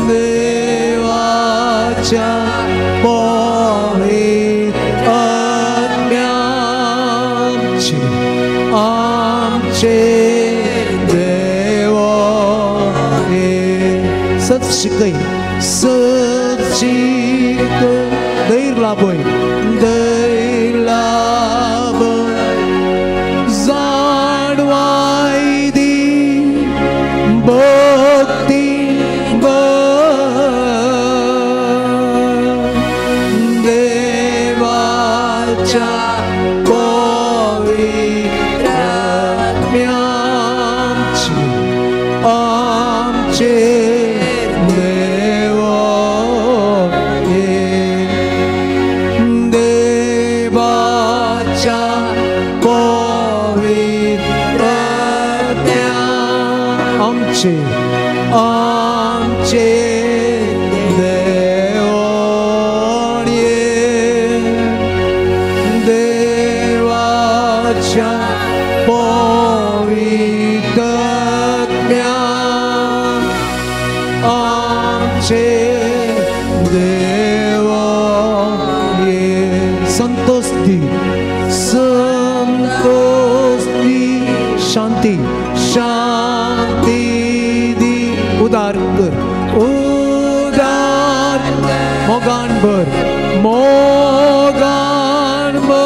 देवाच्या पवित्र आत्म्या आमचे देव सत शिकय सत शिक दैर लाभय दैर लाभय जाणवाय दी भक्ती देवाच्या पवित्र आत्म्याची आमचे देव देवाच्या पवित्र आमचे आमचे देव देवाच्या पवित्र आमचे देव संतोष दी शांती शांती दी उदार कर उदार मोगान भर मोगान भर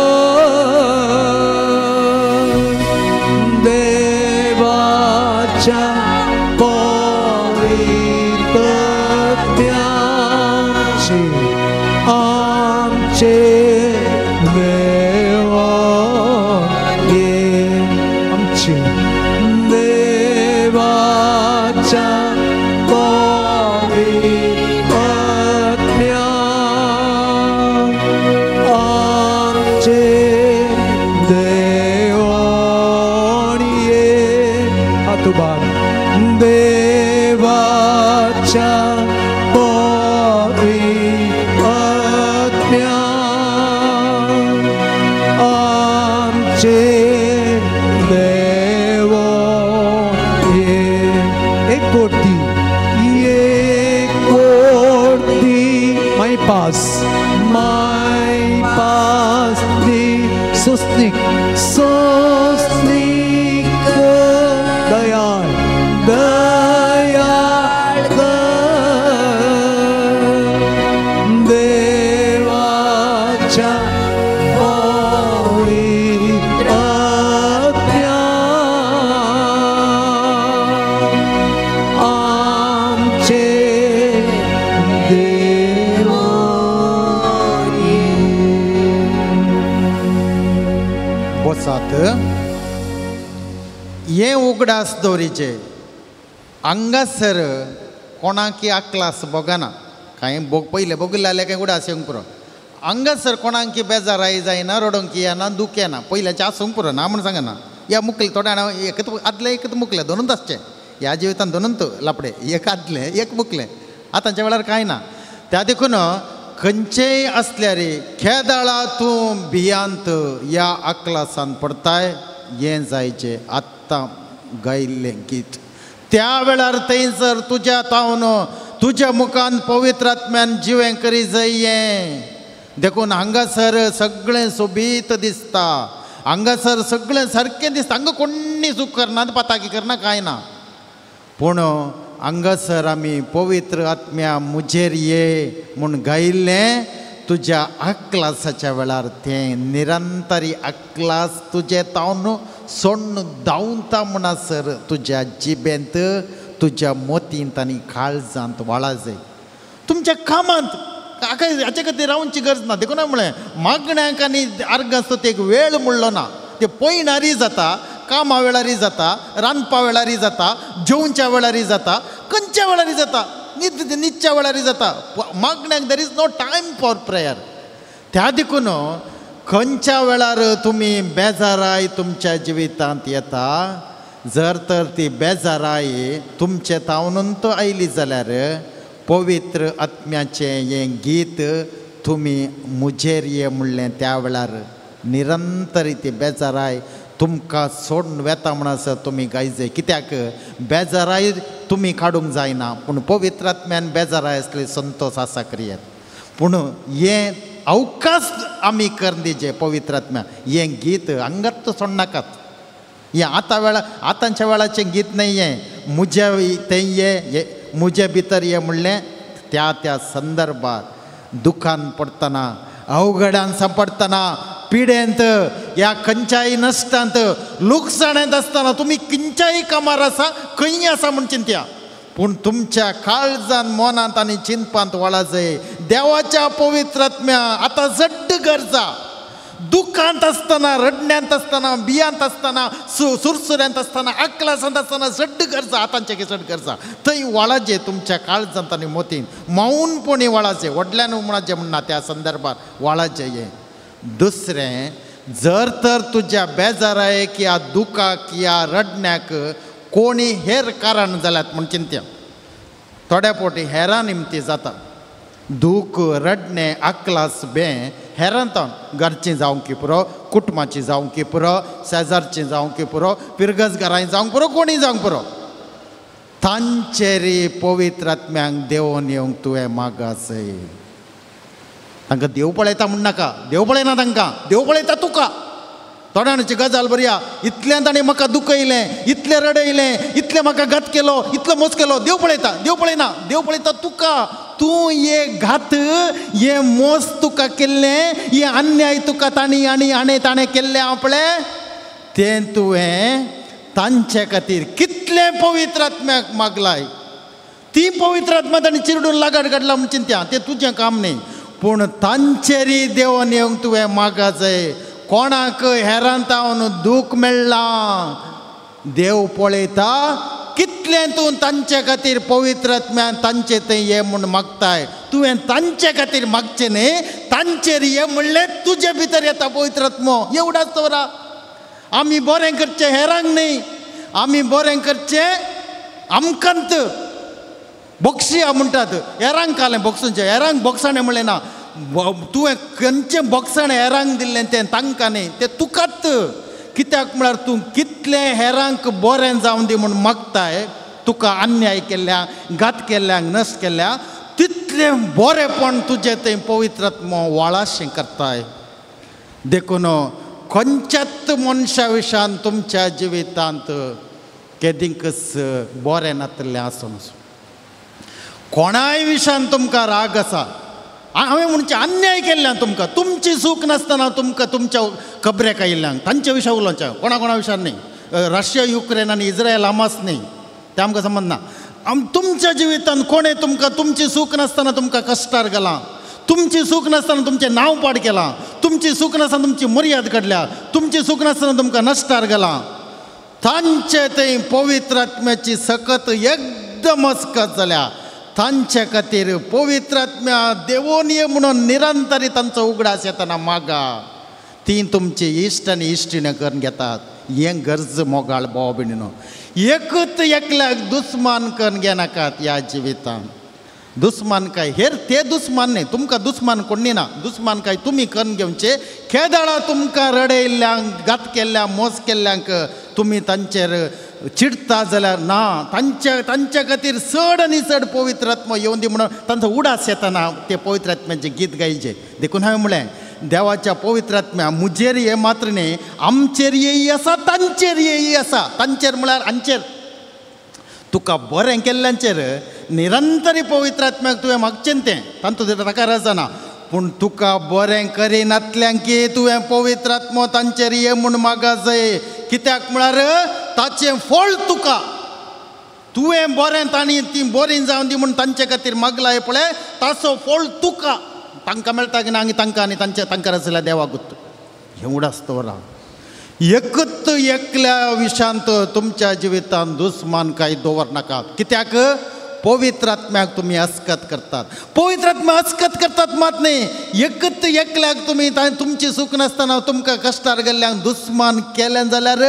देवाच्या पवित्र आमचे देव आमचे देवाच्या पवित्र आमचे देव हातुबार देवाच्या आमचे देव एक कोटी माय पास दी सुस्निक सुस्निक दयाळ दयाळ देवाच्या ये उगडास दौरीचे हांगासर कोणाकी आकलास बघना कांय पयले बघिल्ले जाल्यार कांय उडास येवंक पुरो हांगासर कोणाकी बेजाराय जायना रडोंक येना दूख येना पयल्याचें आसूंक पुरो ना म्हण सांगना या मुकले थोडे जाणां एकच आदले एकच मुकले दोनूच आसचे ह्या जिवितान दोनूच लापडे एक आदले एक मुकले आतांच्या वेळार कांय ना त्या देखून खंयचेय आसल्यार खेदाळा तूं भियांत या आकलासान पडताय हें जायचें आत्तां गायिल्लें गीत त्या वेळार थंयसर तुज्या तावन तुज्या मुखान पवित्र आत्म्यान जिवें करी जाय देखून हांगासर सगळें सोबीत दिसता हांगासर सगळें सारकें दिसता हांगा कोणी सुख करना पाताकी करना कांय ना पूण हांगासर आमी पवित्र आत्म्या मुजेर ये म्हूण गायिल्लें तुज्या आक्लासाच्या वेळार तें निरंतरी आक्लास तुजें तावन सोण्ण धांवता म्हणसर तुज्या जिबेंत तुज्या मोतींत आनी काळजांत वाळा जाय तुमच्या कामांत हाचे खातीर रावची गरज ना देखून म्हळें मागण्यांक आनी आर्गां एक वेळ म्हणलो ना ते पयणारी जाता कामा वेळारी जाता रांदपा वेळारी जाता जेवच्या वेळारी जाता खंयच्या वेळारी जाता न्हिदच्या वेळारी जाता मागण्यांक there is no time for prayer त्या देखून खंयच्या वेळार तुमी बेजाराय तुमच्या जिवितांत येता जर तर ती बेजाराय तुमचे तावनूंत आयली जाल्यार पवित्र आत्म्याचें हें गीत तुमी मुजेर ये म्हणलें त्या वेळार निरंतरी ती बेजाराय तुमकां सोडून वेता म्हणसर तुमी गायजे कित्याक बेजाराय तुमी काडूंक जायना पूण पवित्र आत्म्यान बेजाराय आसली संतोश आसा क्रियेत पूण हें अवकाश आमी कर दिजे पवित्र आत्म्या हें गीत हांगात सोडनाकात हें आतांच्या वेळाचें गीत न्हय हें मुजे तें हें मुजे भितर ये म्हणलें त्या त्या संदर्भात दुखान पडतना अवघडान सापडतना पिडेंत या खंयच्याय नसतांत लुकसाणेंत आसतना तुमी खंयच्याय कामार आसा खंय आसा म्हूण चिंत्या पूण तुमच्या काळजान मनांत आनी चिंतपांत वळाजय देवाच्या पवित्र आत्म्या आतां जड्ड गरजा दुखांत आसतना रडण्यांत आसतना बियांत आसतना सुरसुऱ्यांत आसतना आकलासांत आसतना जड्ड गरजा आतांचे जड्ड गरजा थंय वळाजे तुमच्या काळजांत आनी मोतीन मौनपणी वळाजे व्हडल्यान उमळाजे म्हणना त्या संदर्भात वळाजे हे दुसरें जर तर तुज्या बेजारायेक या दुखाक या रडण्याक कोणी हेर कारण जाल्यात म्हूण चिंत्या थोड्या फावटी हेरां निमती जाता दूख रडणे आकलास बे हेरांतावन घरचें जावं की पुरो कुटुंबाची जावं की पुरो शेजारचें जावं की पुरो पिरगसगारांय जावं पुरो कोणी जावं पुरो तांचेरी पवित्र आत्म्यांक देंवन येवंक तुवें मागासय तांकां देव पळयता म्हण नाका देव पळयना तांकां देव पळयता तुका थोड्यांची गजाल बरी इतल्यान ताणें म्हाका दुखयलें इतलें रडयलें इतलें म्हाका घात केलो इतलो मोस केलो देव पळयता देव पळयना देव पळयता तुका तूं ये घात ये मोस तुका केल्लें ये अन्याय तुका ताणी आनी हाणें ताणें केल्लें आपलें तें तुवें तांचे खातीर कितलें पवित्र आत्म्याक मागलाय ती पवित्र आत्मा ताणें चिरडून लागाड काडला म्हूण चिंत्या तें तुजें काम न्ही पूण तांचेरी देंवन येवंक तुवें मागाजय कोणाक हेरांतावन दूख मेळ्ळां देव पळयता कितलें तूं तांचे खातीर पवित्र आत्म्यान तांचे थंय ये म्हूण मागताय तुवें तांचे खातीर मागचें न्ही तांचेर ये म्हणलें तुजे भितर येता पवित्र आत्मो एवढाच तोरा आमी बरें करचें हेरांक न्ही आमी बरें करचें आमकांत बक्षिया म्हणटात हेरांक कालें बक्षुचें हेरांक बक्षाणें म्हणलें ना तुवें खंयचें बक्षण हेरांक दिल्लें तें तांकां न्ही तें तुकाच कित्याक म्हळ्यार तूं कितलें हेरांक बरें जावं दी म्हूण मागताय तुका अन्याय केल्ल्यांक घात केल्ल्यांक नश्ट केल्ल्या तितलें बरेंपण तुजें थंय पवित्र आत्मो वाळाशें करताय देखून खंयच्याच मनशा विशयान तुमच्या जिवितांत केदींकच बरें नातलें आसूं कोणाय विशयान तुमकां राग आसा हांवें म्हणचे अन्याय केल्ल्यान तुमकां तुमची चूक नासतना तुमकां तुमच्या खबरेक आयिल्ल्यांक तांचे विशय उलोवचें कोणा विशयान न्ही रशिया युक्रेन आनी इज्रायल हामास न्ही ते आमकां संबंद ना तुमच्या जिवितांत कोणें तुमकां तुमची चूक नासतना तुमकां कश्टार घालां तुमची चूक नासतना तुमचें नांव पाड केलां तुमची चूक नासतना तुमची मर्याद काडल्या तुमची चूक नासतना तुमकां नश्टार घालां तांचे थंय पवित्र आत्म्याची सकत एकदम अस्कत जाल्या तांचे खातीर पवित्र आत्म्या देवोन ये म्हणून निरंतरी तांचो उगडास येतना मागा ती तुमची इश्ट आनी इश्टीण करून घेतात हें गरज मोगाळ भाव भयणीनो एकूच एकल्याक दुस्मान करून घेनाकात ह्या जिवितांत दुस्मान काय हेर ते दुस्मान न्ही तुमकां दुस्मान कोणी ना दुस्मान काय तुमी करून घेवचे केदाळा तुमकां रडयल्ल्यांक घात केल्ल्या मोस केल्ल्यांक तुमी तांचेर चिडता जाल्यार ना तांच्या खातीर चड आनी चड पवित्र आत्मो येवन दी म्हणून तांचो उडास येताना ते पवित्र आत्म्याचें गीत गायचें देखून हांवें म्हळें देवाच्या पवित्र आत्म्या मुजेर ये मात्र न्ही आमचेर येयी आसा तांचेर येयी आसा तांचेर म्हळ्यार हांचेर तुका बरें केल्ल्यांचेर निरंतरी पवित्र आत्म्याक तुवें मागचें तें तांचो ताका रस जाना पूण तुका बरें करिनातल्यांकी तुवें पवित्र आत्मो तांचेर ये म्हूण मागासय कित्याक म्हळ्यार ताचें फळ तुका तुवें बरें तांणी ती बरीं जावन दी म्हूण तांचे खातीर मागलाय पळय ताचो फळ तुका तांकां मेळटा की ना आनी तांकां आनी तांकां रस जाल्यार देवाकूच एवढाच तोरा एकूच एकल्या विशयांत तुमच्या जिवितांत दुस्मानकाय दवरनाकात कित्याक पवित्र आत्म्याक तुमी अस्कत करतात पवित्र आत्मा अस्कत करतात मात न्ही एकूच एकल्याक तुमी तुमची चूक नासतना तुमकां कश्टार गेल्ल्यांक दुस्मान केलें जाल्यार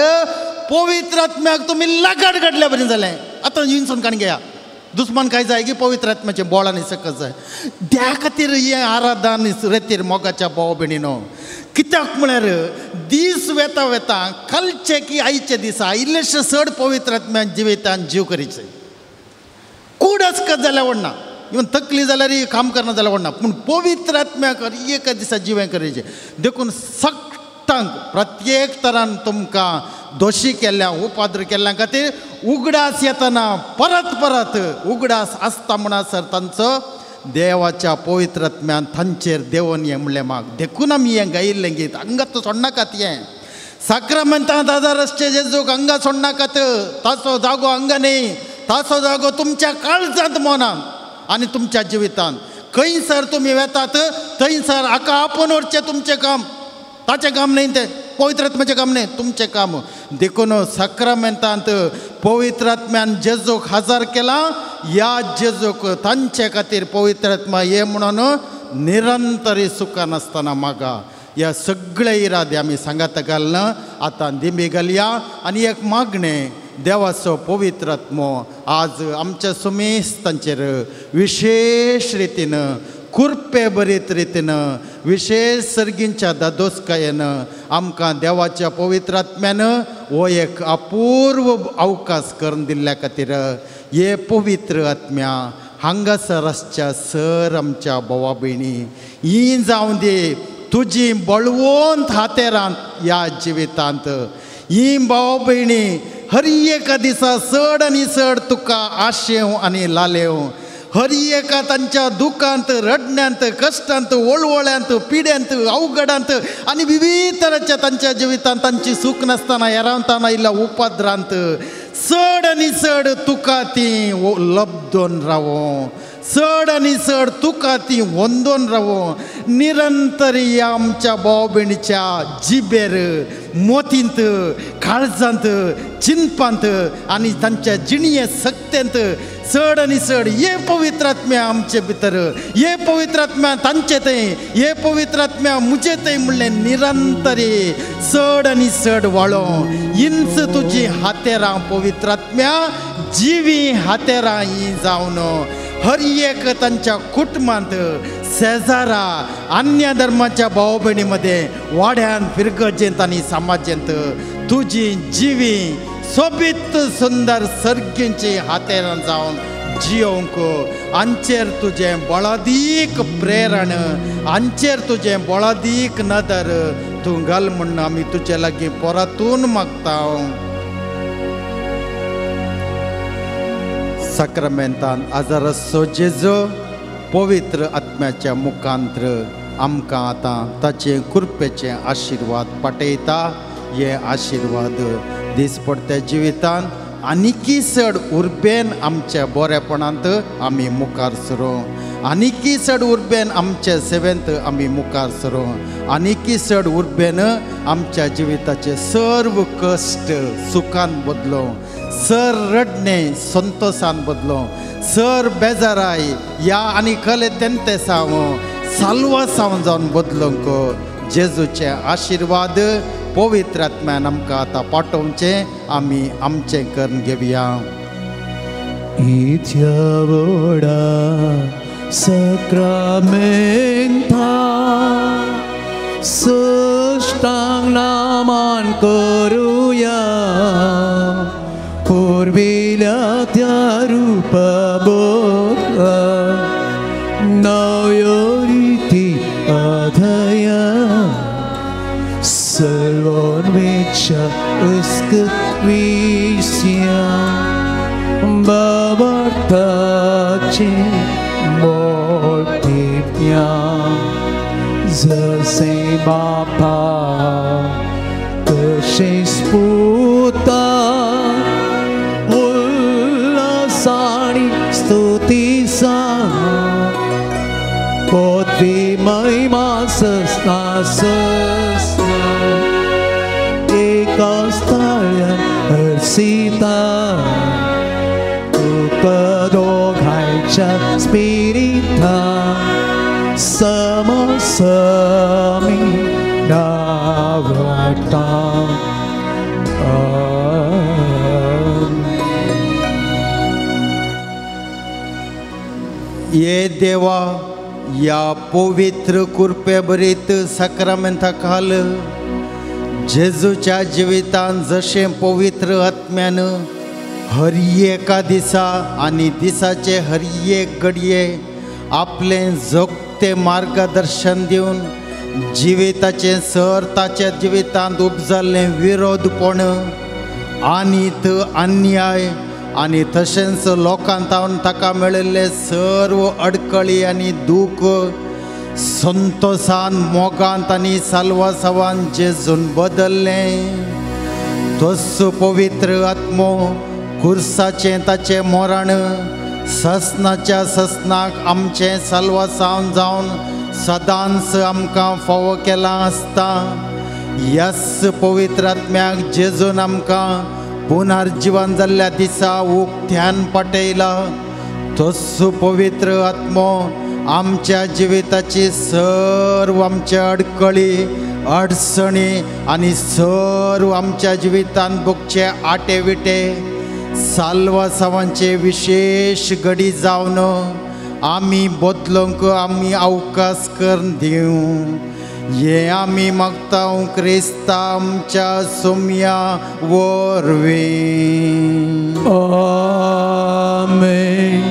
पवित्र आत्म्याक तुमी लागाड काडल्या बरें जालें आतां हिंसून काण घेया दुस्मान काय जाय की पवित्र आत्म्याचें बोळ आनी सकत जाय त्या खातीर हें आराधन रेतीर मोगाच्या भाव भयणीनो कित्याक म्हळ्यार दीस वेता वेता कालचे की आयचे दिसा इल्लेशे चड पवित्र आत्म्यान जिवितांत जीव करीचे कूड अस्कत जाल्यार व्हडना इवन तकली जाल्यार काम करना जाल्यार व्हडना पूण पवित्र आत्म्याक एका दिसा जिवें करीचें देखून सक्तांक प्रत्येक तरान तुमकां दोशी केल्ल्या उपाद्र केल्ल्या खातीर उगडास येतना परत परत उगडास आसता म्हणसर तांचो देवाच्या पवित्रत्म्यान तांचेर देवून ये म्हणलें म्हाक देखून आमी हें गायिल्लें गीत हांगा सोडनाकात हें साक्रामेंतांत आदारसचे जेजूक हांगा सोडनाकात ताचो जागो हांगा न्ही ताचो जागो तुमच्या काळजांत मनांत आनी तुमच्या जिवितांत खंयसर तुमी वेतात थंयसर हाका आपोवन व्हरचें तुमचें काम ताचें काम न्ही तें पवित्रात्म्याचें काम न्ही तुमचें काम देखून साक्रामेंतांत पवित्रात्म्यान जेजूक हजार केला ह्या जेजूक तांचे खातीर पवित्रात्मा हे म्हणून निरंतरी सुखान आसतना मागा ह्या सगळे इरादे आमी सांगात घालना आतां दिमी घालया आनी एक मागणें देवाचो पवित्र आत्मो आज आमच्या सुमेस्तांचेर विशेष रितीन कुर्पे बरीत रितीन विशेष सर्गींच्या दादोसकायेन आमकां देवाच्या पवित्र आत्म्यान हो एक अपूर्व अवकाश करून दिल्ल्या खातीर हे पवित्र आत्म्या हांगासर आसच्या सर आमच्या भावा भयणी ही जावं दी तुजी बळवंत हातेरांत ह्या जिवितांत ही भाव भयणी हर एका दिसा चड आनी चड तुका आशेव आनी लालेव हर एका तांच्या दुखांत रडण्यांत कश्टांत वळवळ्यांत पिड्यांत अवघडांत आनी विविध तरांच्या तांच्या जिवितांत तांची सूख नासतना हेरावतना आयिल्ल्या उपाद्रांत चड आनी चड तुका ती लब्धोन रावो चड आनी चड तुका ती वंदोन रावो निरंतरी आमच्या भाव भयणीच्या जिबेर मोतींत काळजांत चिंतपांत आनी तांच्या जिणये सक्तेंत चड आनी चड हे पवित्र आत्म्या आमचे भितर हे पवित्र आत्म्या तांचे थंय हे पवित्र आत्म्या मुजे थंय म्हणलें निरंतरी चड आनी चड वाळो इंच तुजी हातेरां पवित्र आत्म्या जिवी हातेरां ही जावन हर एक तांच्या कुटुंबांत शेजारा अन्य धर्माच्या भाव भयणी मध्ये वाड्यान फिरगजेंत आनी समाजेंत तुजी जिवी सोबीत सुंदर सर्गींची हातेरां जावन जियोंक हांचेर तुजें बळादीक प्रेरण हांचेर तुजें बळादीक नदर तूं घाल म्हूण आमी तुजे लागीं परतून मागता साक्रामेंतान आजारसो जेजो पवित्र आत्म्याच्या मुखांत्र आमकां आतां ताचे कृपेचे आशिर्वाद पाठयता हे आशिर्वाद दिसपडत्या जिवितांत आनीकी चड उर्बेन आमच्या बरेपणांत आमी मुखार सरो आनीकी चड उर्बेन आमच्या सेवेंत आमी मुखार सरो आनीकी चड उर्बेन आमच्या जिविताचे सर्व कश्ट सुखान बदलो सर रडणे संतोषान बदलो सर बेजाराय या आनी खले तेंते साव साल्वा सावन जावन बदलोंक जेजूचे आशिर्वाद पवित्र आत्म्यान आमकां आतां पाठोवचे आमी आमचें करून घेवया इथ्या वडा सक्रामेंता सष्टांग नामान करुया पूर्विल्या त्या रूपबोध नवयोरिती अधया सर्वोन्मेषा उस्कविष्या बाबार्थाचे मोठेप्या जसे बापा तसे स्फुता उल्हासाणी स्तुतीसा पदवी महिमा सस्ना एका स्थळ्यान हरसिता दोघांच्या स्पिरिता समसमी नावटा ये देवा या पवित्र कृपे बरीत साक्रामेंता खाल जेजूच्या जिवितान जशें पवित्र आत्म्यान हर एका दिसा आनी दिसाचे हर एक घडये आपलें जोगतें मार्गदर्शन दिवन जिविताचे सर ताच्या जिवितांत उपजल्ले विरोधपण आनीत अन्याय आनी तशेंच लोकांतावन ताका मेळिल्ले सर्व अडकळी आनी दूख संतोषान मोगांत आनी साल्वासावान जेजून बदल्ले। तोच पवित्र आत्मो खुर्साचें ताचें मोरण ससनाच्या ससनाक आमचें साल्वासावन जावन सदांच आमकां फावो केलां आसता। ह्याच पवित्र आत्म्याक जेजून आमकां पुनर्जीवन जाल्ल्या दिसा उक्त्यान पटयला। तोच पवित्र आत्मो आमच्या जिविताची सर्व आमच्या अडकळी अडचणी आनी सर्व आमच्या जिवितांत भोगचे आटे विटे साल्वासावांचे विशेष घडी जावन आमी बदलूंक आमी अवकाश करून दिवं। हे आमी मागतां क्रिस्ता आमच्या सोम्या वरवीं। आमेन।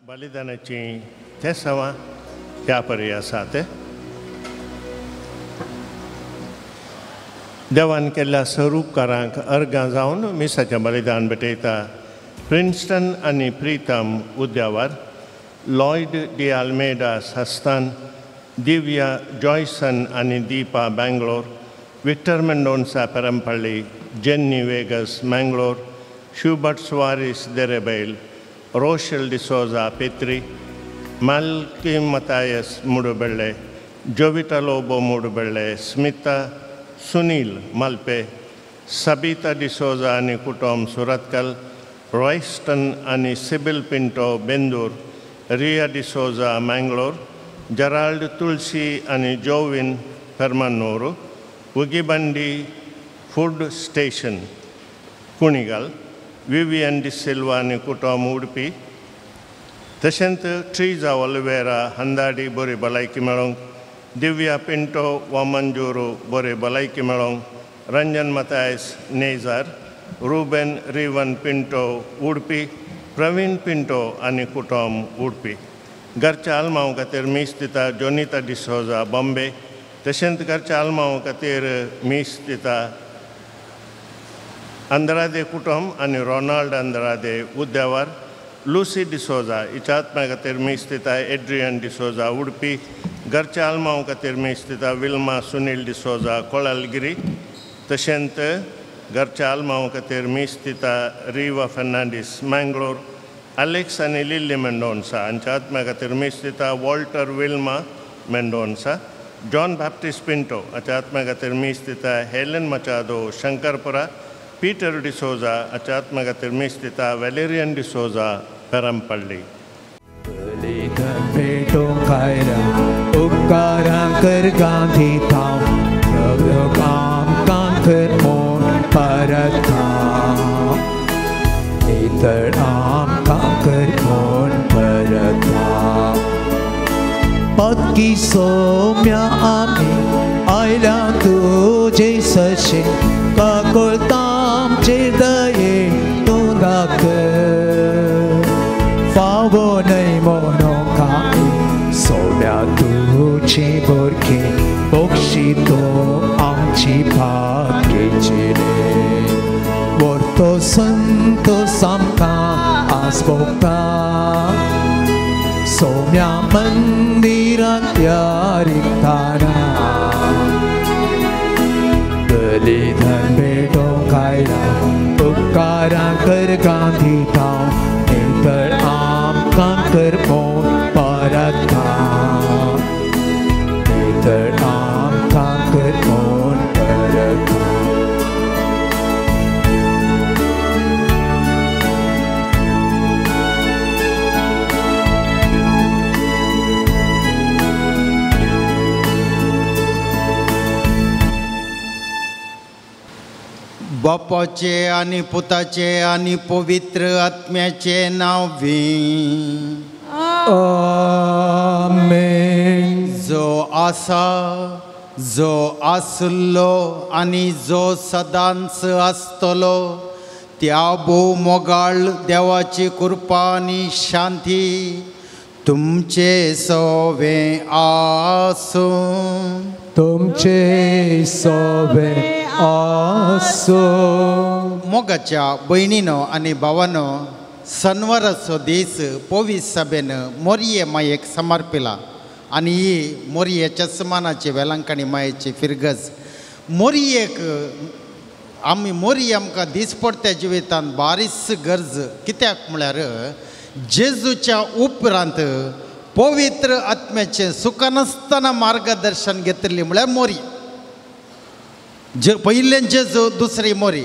बलिदानाची ते सवा ह्या परी आसात। देवान केल्ल्या स्वरूपकारांक अर्गां जावन मिसाचें बलिदान भेटयता। प्रिन्स्टन आनी प्रीतम उद्यावर, लॉयड डी आल्मेडा सस्तान, दिव्या जॉयसन आनी Deepa Bangalore, Victor Mendonca Perampalli, Jenny Vegas Mangalore, Schubert Suvaris Derebail, Rochelle D'Souza Petri, Malki Mathias Mudubelle, Jovita Lobo Mudubelle, Smita Sunil Malpe, Sabita D'Souza आनी कुटुंब सुरतकल, रॉयस्टन आनी सिबिल पिंटो बेंदूर, रिया डिसोजा मैंगलोर, जराल्ड तुलसी आनी Jovin Permannur, Ugibandi food station Kunigal, Vivian D'Silva आनी कुटुंब उडपी, तशेंच ट्रीजा ओलिवेरा हंदाडी बरी भलायकी मेळोवंक, दिव्या पिंटो वा मंजूरू बरी भलायकी मेळोवंक, रंजन मतायस नेजार, रुबेन रिवन पिंटो उडपी, प्रवीण पिंटो आनी कुटुंब उडपी। घरच्या आल्मांव खातीर मीस दिता जोनिता डिसोजा बॉम्बे, तशेंच घरच्या आल्मांव खातीर मीस दिता अंद्रादे कुटुंब आनी रोनाल्ड अंद्रादे उद्यावर, लुसी डिसोजा हिच्या आत्म्या खातीर मीस दिता एड्रियन डिसोजा उडपी, घरच्या आल्मांव खातीर मीस दिता विल्मा सुनील डिसोजा कोळालगिरी, तशेंच घरच्या आल्मांव खातीर मीस दिता रिवा फेर्नांडीस मैंगलोर, अलेक्स आनी लिली मेंडोन्सा हांच्या आत्म्या खातीर मीस दिता Walter Wilma Mendonsa, John Baptist Pinto हाच्या आत्म्या खातीर मीस दिता हेलेन मचादो शंकरपुरा, पीटर डिसोजा हाच्या आत्म्या खातीर मीस दिता वेलेरियन डिसोजा पेरंपल्ली। बलिदान भेटोवंक खायला उपकारां कर गांधी थांव, प्रभू आमकां कर मोन परत थांव, इतर आमकां कर मोन परत थांव। पक्की सोम्या आमी आयल्या तुजे सशे, काकुळता आमचे दये तूं दाखय, फावो न्हय म्हणूंक हांवें सोम्या तुजी बोरखी, बोक्षी तूं आमची भाग्येची रे। वर्तो संतोष आमकां आस्पोकता, सोम्या मंदिरांत या रिक्ताना, बलिदान भेटोवंक आयला उपकारां कर गांधी थांव, इतर आमकां कर मोन परत थांव, इतर आमकां कर मोन परत थांव। बापाचे आनी पुताचे आनी पवित्र आत्म्याचे नांवी आमेन. जो आसा, जो आसलो आनी जो सदांच आसतलो त्या भोव मोगाळ देवाची कृपा आनी शांती तुमचे सोवे आसूं. तुमचे सोबे आसो. मोगाच्या भयणीनो आनी भावानो, सनवाराचो दीस पवित्र सभेन मोरये मायेक समर्पिला आनी ही मोरयेच्या समानाची वेलांकणी मायेची फिरगज. मोरयेक मोरये आमकां दिसपडत्या जिवितांत बारीस गरज. कित्याक म्हळ्यार जेजूच्या उपरांत पवित्र आत्म्याचें सुखानासतना मार्गदर्शन घेतली म्हळ्यार मोरये. पयलें जेजू, दुसरी मोरी.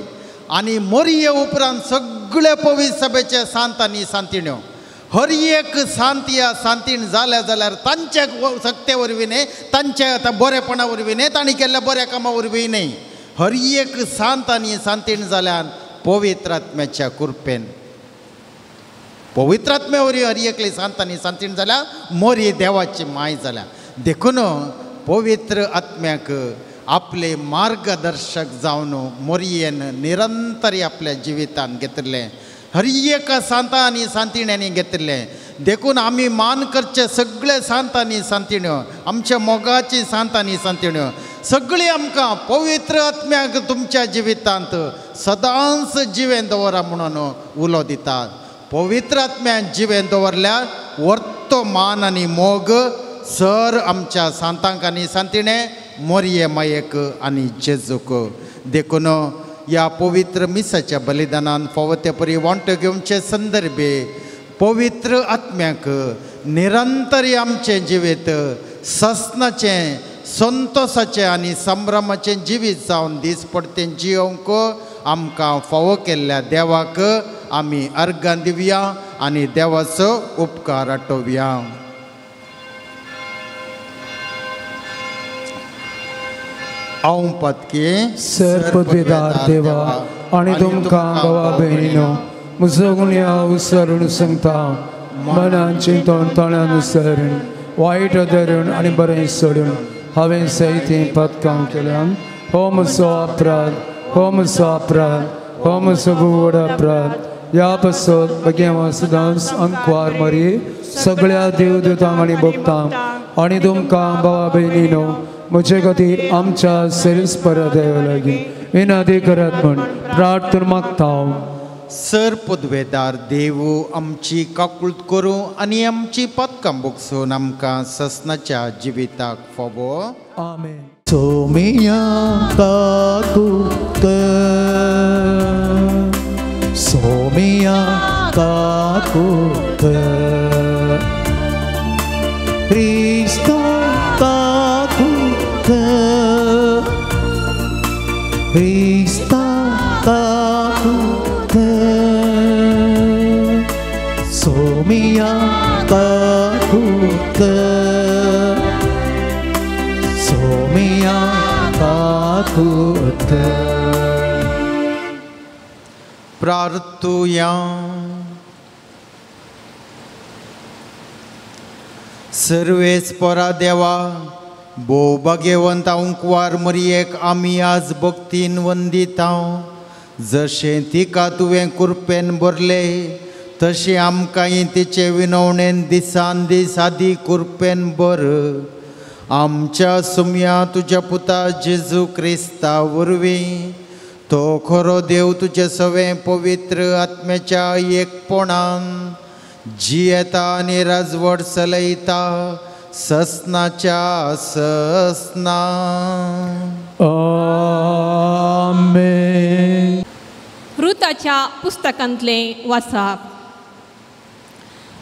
आनी मोरये उपरांत सगळे पवित्र सभेचे सांत आनी सांतिण्यो हर एक सांत या सांतीण जाल्या जाल्यार तांच्या सक्ते वरवीं न्ही, तांच्या बरेपणा वरवीं न्ही, तांणी केल्ल्या बऱ्या कामा वरवीं न्ही, हर एक सांत आनी सांतीण जाल्यार पवित्र आत्म्याच्या कृपेन. पवित्र आत्म्या वरवीं हर एकली सांत आनी सांतीण जाल्या मोरी देवाची माय जाल्या. देखून पवित्र आत्म्याक आपले मार्गदर्शक जावन मोरयेन निरंतर आपल्या जिवितांत घेतलें. हर एका सांत आनी सांतिण्यांनी घेतलें. देखून आमी मान करचे सगळे सांत आनी सांतिण्यो, आमच्या मोगाची सांत आनी सांतिण्यो सगळीं आमकां पवित्र आत्म्याक तुमच्या जिवितांत सदांच जिवें दवरा म्हणून उलो दितात. पवित्र आत्म्याक जिवें दवरल्यार वर्तो मान आनी मोग सर आमच्या सांतांक आनी सांतिणे मोरये मायेक आनी जेजूक. देखून ह्या पवित्र मिसाच्या बलिदानान फावो ते परी वांटो घेवचे संदर्भे पवित्र आत्म्याक निरंतर आमचें जिवीत ससनाचें, संतोषाचें आनी संभ्रमाचें जिवीत जावन दिसपडतें जियोंक आमकां फावो केल्ल्या देवाक आमी अर्गां दिवया आनी देवाचो उपकार आटोवया. हांव पत्के सर्पद्वेदार देवा आनी तुमकां भावा भयणीनो म्हजो गुन्या उसरून सांगता. मनान चिंतून तोंडान उसरून वायट धरून आनी बरें सोडून हांवें सैतीं पथकां केल्यान हो म्हजो अपराध, हो म्हजो अपराध, हो म्हजो व्हड अपराध. ह्या पासून बेगीन सदांच अंकवार मरी सगळ्या देवदूतांक आनी भक्तांक आनी तुमकां भावा भयणीनो म्हजे खातीर आमच्या सेल्सपरा लागीं विनंती करात म्हण प्रार्थना मागता. सर्पद्वेदार देवू आमची काकुळट करूं आनी आमची पथकां भोगसून आमकां ससनाच्या जिविताक फोबो. आमेन. सोमिया काकुळट, सोमिया काकुळट, क्रिस्ता काकुळट, क्रिस्ता काकुळट, सोमिया काकुळट, सोमिया काकुळट. प्रार्थुया. सर्वेस्परा देवा, भोवभाग्यवंत अंकवार मरयेक आमी आज भक्तीन वंदिता. जशें तिका तुवें कृपेन भरले तशें आमकांय तिचे विनवणेन दिसान दीस आदी कृपेन भर. आमच्या सुम्या तुज्या पुता जेजू क्रिस्ता वरवीं तो खरो देव तुजे सवें पवित्र आत्म्याच्या एकपणान जियेता आनी राजवट चलयता ससनाच्या ससना. आमेन. रुताच्या पुस्तकांतले वाचप.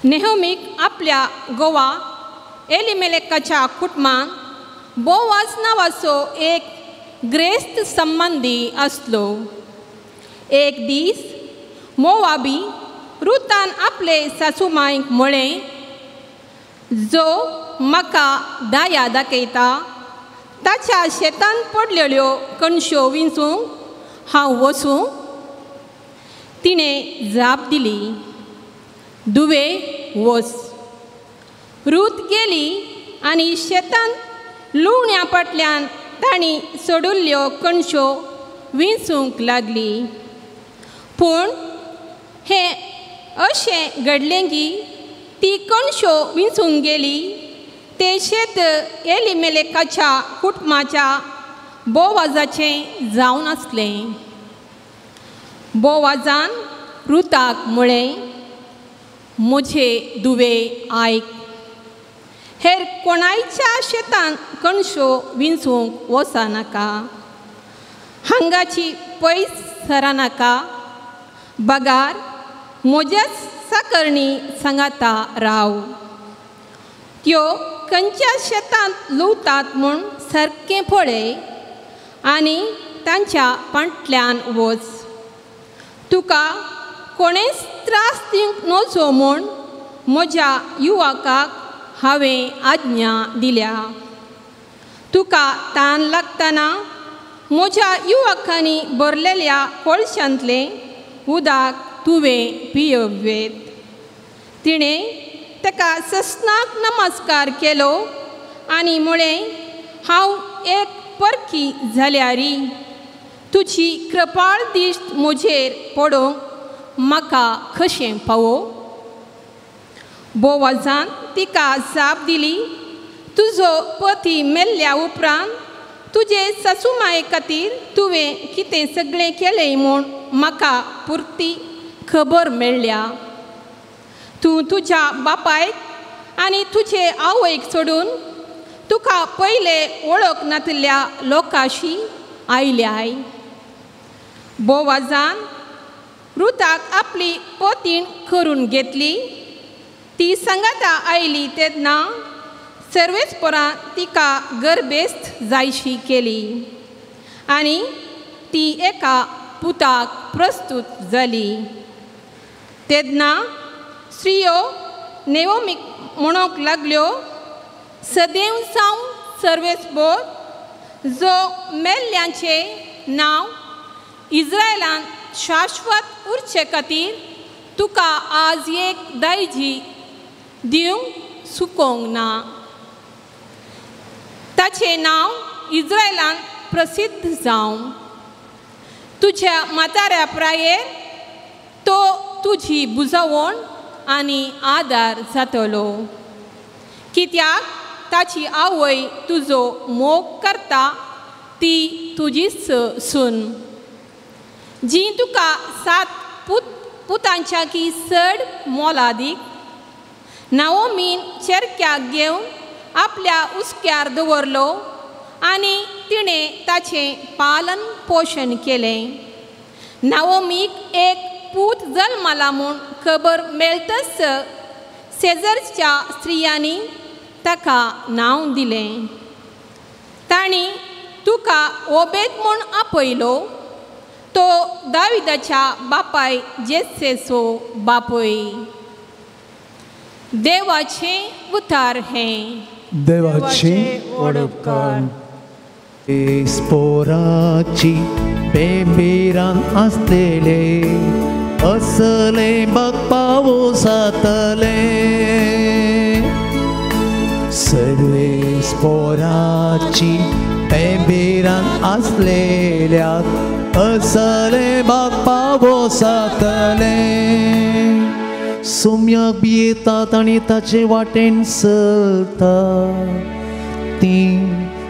नेहमीक आपल्या घोवा एलिमेलेकाच्या कुटुंबांत बोवाज नांवाचो एक ग्रेस्त संबंदी आसलो. एक दीस मोवाबी रुतान आपले सासूमांयक म्हळें, जो म्हाका दाया दाखयता ताच्या शेतान पडलेल्यो कणश्यो विंचूंक हांव वचूं? तिणें जाप दिली, दुवे वच. रूथ गेली आनी शेतान लुवण्या फाटल्यान तांणी सोडिल्ल्यो कणश्यो विंचूंक लागली. पूण हें अशें घडलें की ती कणश्यो विंचूंक गेली तें शेत एलिमेलेकाच्या कुटुंबाच्या बोवाजाचें जावन आसलें. बोवाजान रुताक म्हळें, म्हजे दुवे आयक, हेर कोणायच्या शेतान कणश्यो विंचूंक वचनाका, हांगाची पयस सरानाका. बगार म्हज्याच साकरणी सांगाता राव. त्यो खंयच्या शेतांत लुवतात म्हूण सारकें पळय आनी तांच्या फाटल्यान वच. तुका कोणेच त्रास दिवंक नजो म्हूण म्हज्या युवकाक हांवें आज्ञा दिल्या. तुका तान लागतना म्हज्या युवकांनी भरलेल्या कोळशांतलें उदक तुवें पियेवेत. तिणें ताका सस्नाक नमस्कार केलो आनी म्हळें, हांव एक परकी जाल्यारी तुजी कृपाळ दिश्ट म्हजेर पडोवंक म्हाका कशें फावो? बोवाजान तिका जाप दिली, तुजो पती मेल्ल्या उपरांत तुजे सासूमाये खातीर तुवें कितें सगळें केलें म्हूण म्हाका पुर्ती खबर मेळ्ळ्या. तूं तुज्या बापायक आनी तुजे आवयक सोडून तुका पयले वळख नातल्या लोकांशी आयल्याय. बोवाजान रुताक आपली पतीण करून घेतली. ती सांगाता आयली तेन्ना सर्वेस्परान तिका गर्भेस्त जायशी केली आनी ती एका पुताक प्रस्तूत जाली. तेन्ना स्त्रियो नेओमीक म्हणूंक लागल्यो, सदैव जावं सर्वेस्पर, जो मेल्ल्यांचें नांव इस्रायलान शाश्वत उरचे खातीर तुका आज एक दायजी दिवंक सुकोवंक ना. ताचें नांव इस्रायलान प्रसिद्ध जावं. तुज्या म्हाताऱ्या प्रायेर तो तुजी बुजवण आनी आदार जातलो, कित्याक ताची आवय तुजो मोग करता ती तुजीच सून, जी तुका 7 पुतांच्या की चड मोला दीक. नाओमीन चेरक्याक घेवन आपल्या उस्क्यार दवरलो आनी तिणें ताचें पालन पोशण केलें. नाओमीक एक पूत जल्माला म्हूण खबर मेळटच शेजरच्या स्त्रियांनी ताका नांव दिलें. तांणी तुका ओबेद म्हूण आपयलो, तो दाविदाच्या बापाय जेसेचो बापूय. देवाचें उतार हें. देवाचें ओडपकार. स्पोराची बेंबीरान आसलेले असले बाप्पावो जातले. सर्वे स्पोराची बेंबीरान आसलेल्याक असले बाप्पावो जातले. सोम्याक बी येतात आनी ताचे वाटेन चलता ती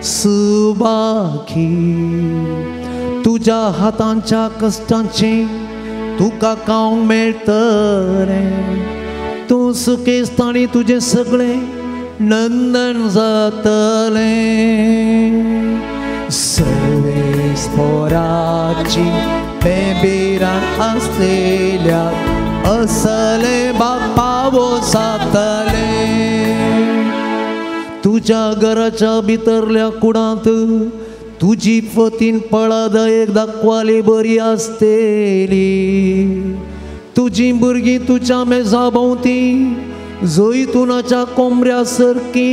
सुबाखी. तुज्या हातांच्या कश्टांचे तुका खावंक मेळटलें. तूं सुकेस्तांनी तुजें सगळें नंदन जातलें. सर्वे स्पोराची बेंबीरान आसलेल्या असले बाप्पावो जातले. तुज्या घराच्या भितरल्या कुडांत तुजी पतीन पळद एक दाखवाली बरी आसतेली. तुजी भुरगीं तुज्या मेजा भोंवती जैतुनाच्या कोंबऱ्या सारकी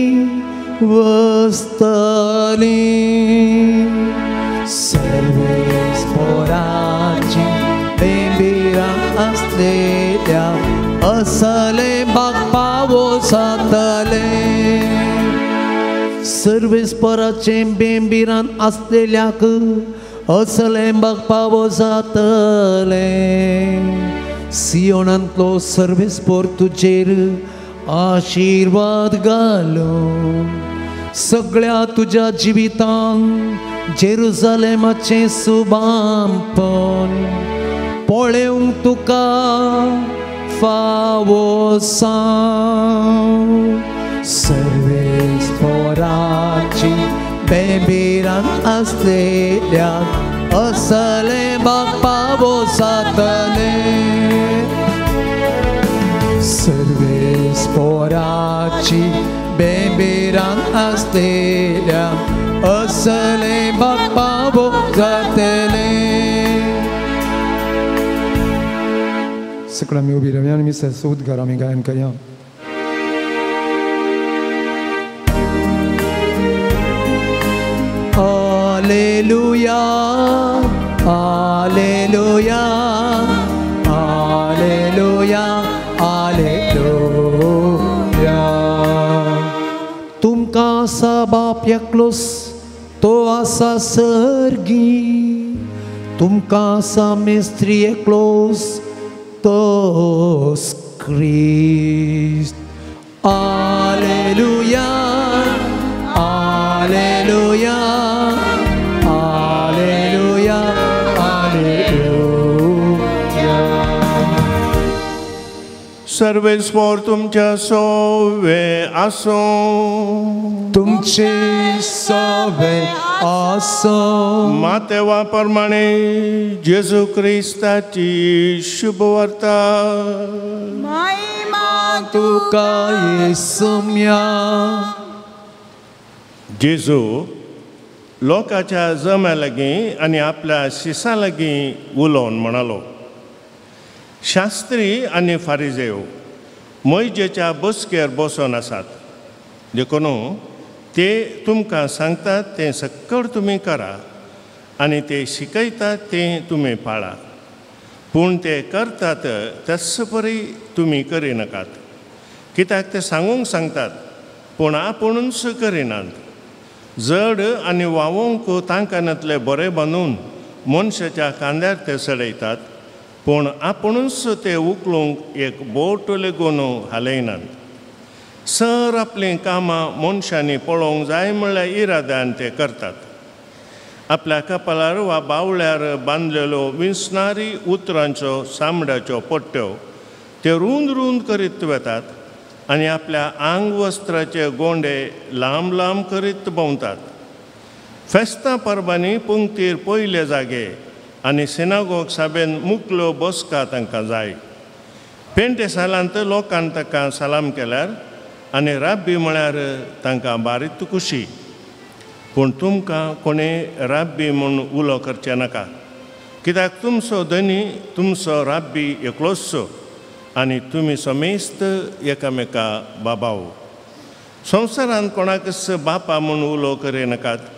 वसतली. सर्वे स्पोरा असले बापावो जातले सर्वेस्पराचे बेंबिरान असलेल्याक असले बापावो जातले सियोनांतलो सर्वेस्पर तुजेर आशीर्वाद घालो सगळ्या तुझ्या जिवितांत जेरुसलेमाचे सुबांपण पळेवंक तुका फावो सर्वेस्पराची बेंबिरान असलेल्या असले बापावो जातले सर्वेस्पराची बेंबिरान असलेल्या असले बापावो जातले सगळं मी उभी राहूया आणि मी उद्गार आम्ही गायन करूया Alleluia, Alleluia, Alleluia, Alleluia. तुमका असा बाप एकलोस तो असा सर्गी तुमका असा मेस्त्री एकलोस तोच ख्रिस्त Alleluia, Alleluia. सर्वेस्पर तुमच्या सोवे आसो तुमचे सवे आसो मातेवा प्रमाणे जेजू ख्रिस्ताची शुभवार्ता तुका येसुम्या जेजू लोकांच्या जम्या लागीं आनी आपल्या शिसा लागीं उलोवन म्हणालो शास्त्री आनी फारिजेव मोइजेच्या बसकेर बसून आसात देखून ते तुमकां सांगतात तें सक्कळ तुमी करा आनी ते शिकयतात तें तुमी पाळा पूण ते करतात तस परी तुमी करिनाकात कित्याक ते सांगूंक सांगतात पूण आपुणूच करिनात जड आनी वावोंक तांकानांतले बरें बांदून मनशाच्या कांद्यार ते सडयतात पूण आपुणूच ते उखलूंक एक बोट लेगून हालयनात सर आपलीं कामां मनशांनी पळोवंक जाय म्हणल्यार इराद्यान ते करतात आपल्या कपालार वा बावळ्यार बांदलेल्यो विंसणारी उतरांच्यो सामड्याच्यो पट्ट्यो ते रुंद रुंद करीत वेतात आनी आपल्या आंग वस्त्राचे गोंडे लांब लांब करीत भोंवतात फेस्तां परबांनी पंक्तीर पयले जागे आनी सिनागोग साबेन मुखल्यो बसका तांकां जाय पेंटेसालांत लोकांन ताका सलाम केल्यार आनी राब्बी म्हळ्यार तांकां बारीत खुशी पूण तुमकां कोणें राब्बी म्हूण उलो करचें नाका कित्याक तुमचो धनी तुमचो राब्बी एकलोच आनी तुमी समेस्त एकामेका बाबाव संवसारांत कोणाकच बापा म्हूण उलो करिनाकात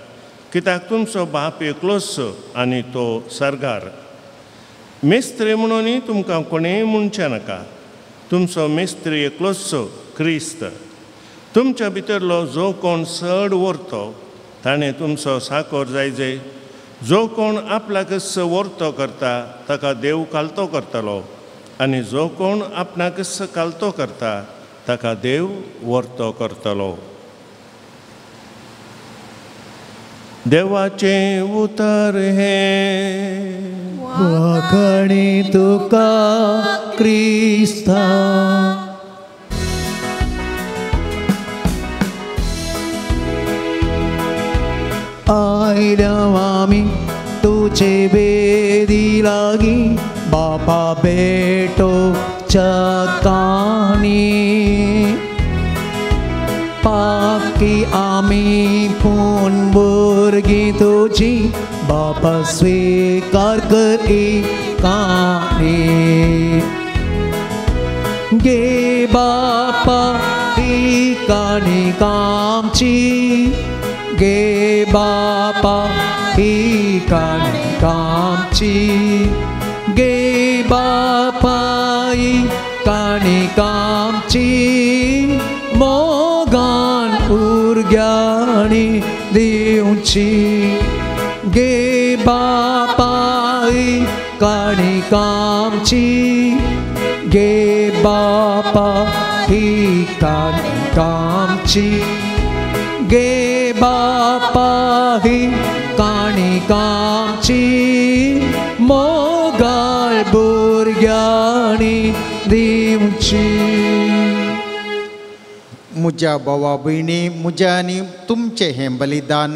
कित्याक तुमचो बाप एकलोच आनी तो सरगार मेस्त्री म्हणूनय तुमकां कोणेंय म्हणचें नाका तुमचो मेस्त्री एकलोच क्रिस्त तुमच्या भितरलो जो कोण चड व्हरतो ताणें तुमचो साकोर जायजे जो कोण आपल्याकच व्हरतो करता ताका देव कालतो करतलो आनी जो कोण आपणाकच कालतो करता ताका देव व्हरतो करतलो देवाचें उतर हें वाखणी तुका क्रिस्ता आयल्या आमी तुजे बेदी लागीं बापा बेटो चकानी पाकी आमी पूण भुरगीं तुजी बापा स्वीकार करी काणी गे बापा ही काणी कामची गे बापा ही काणी कामची गे बापा ही काणी काणिकांची मोगान उर्ग्यांनी दिवची गे बापा ही काणिकांची गे बापा ही काणिकांची गे बापा ही काणिकांची मोगाळ भुरग्यांनी दिवची. म्हज्या भावा भयणी, म्हज्या आनी तुमचें हें बलिदान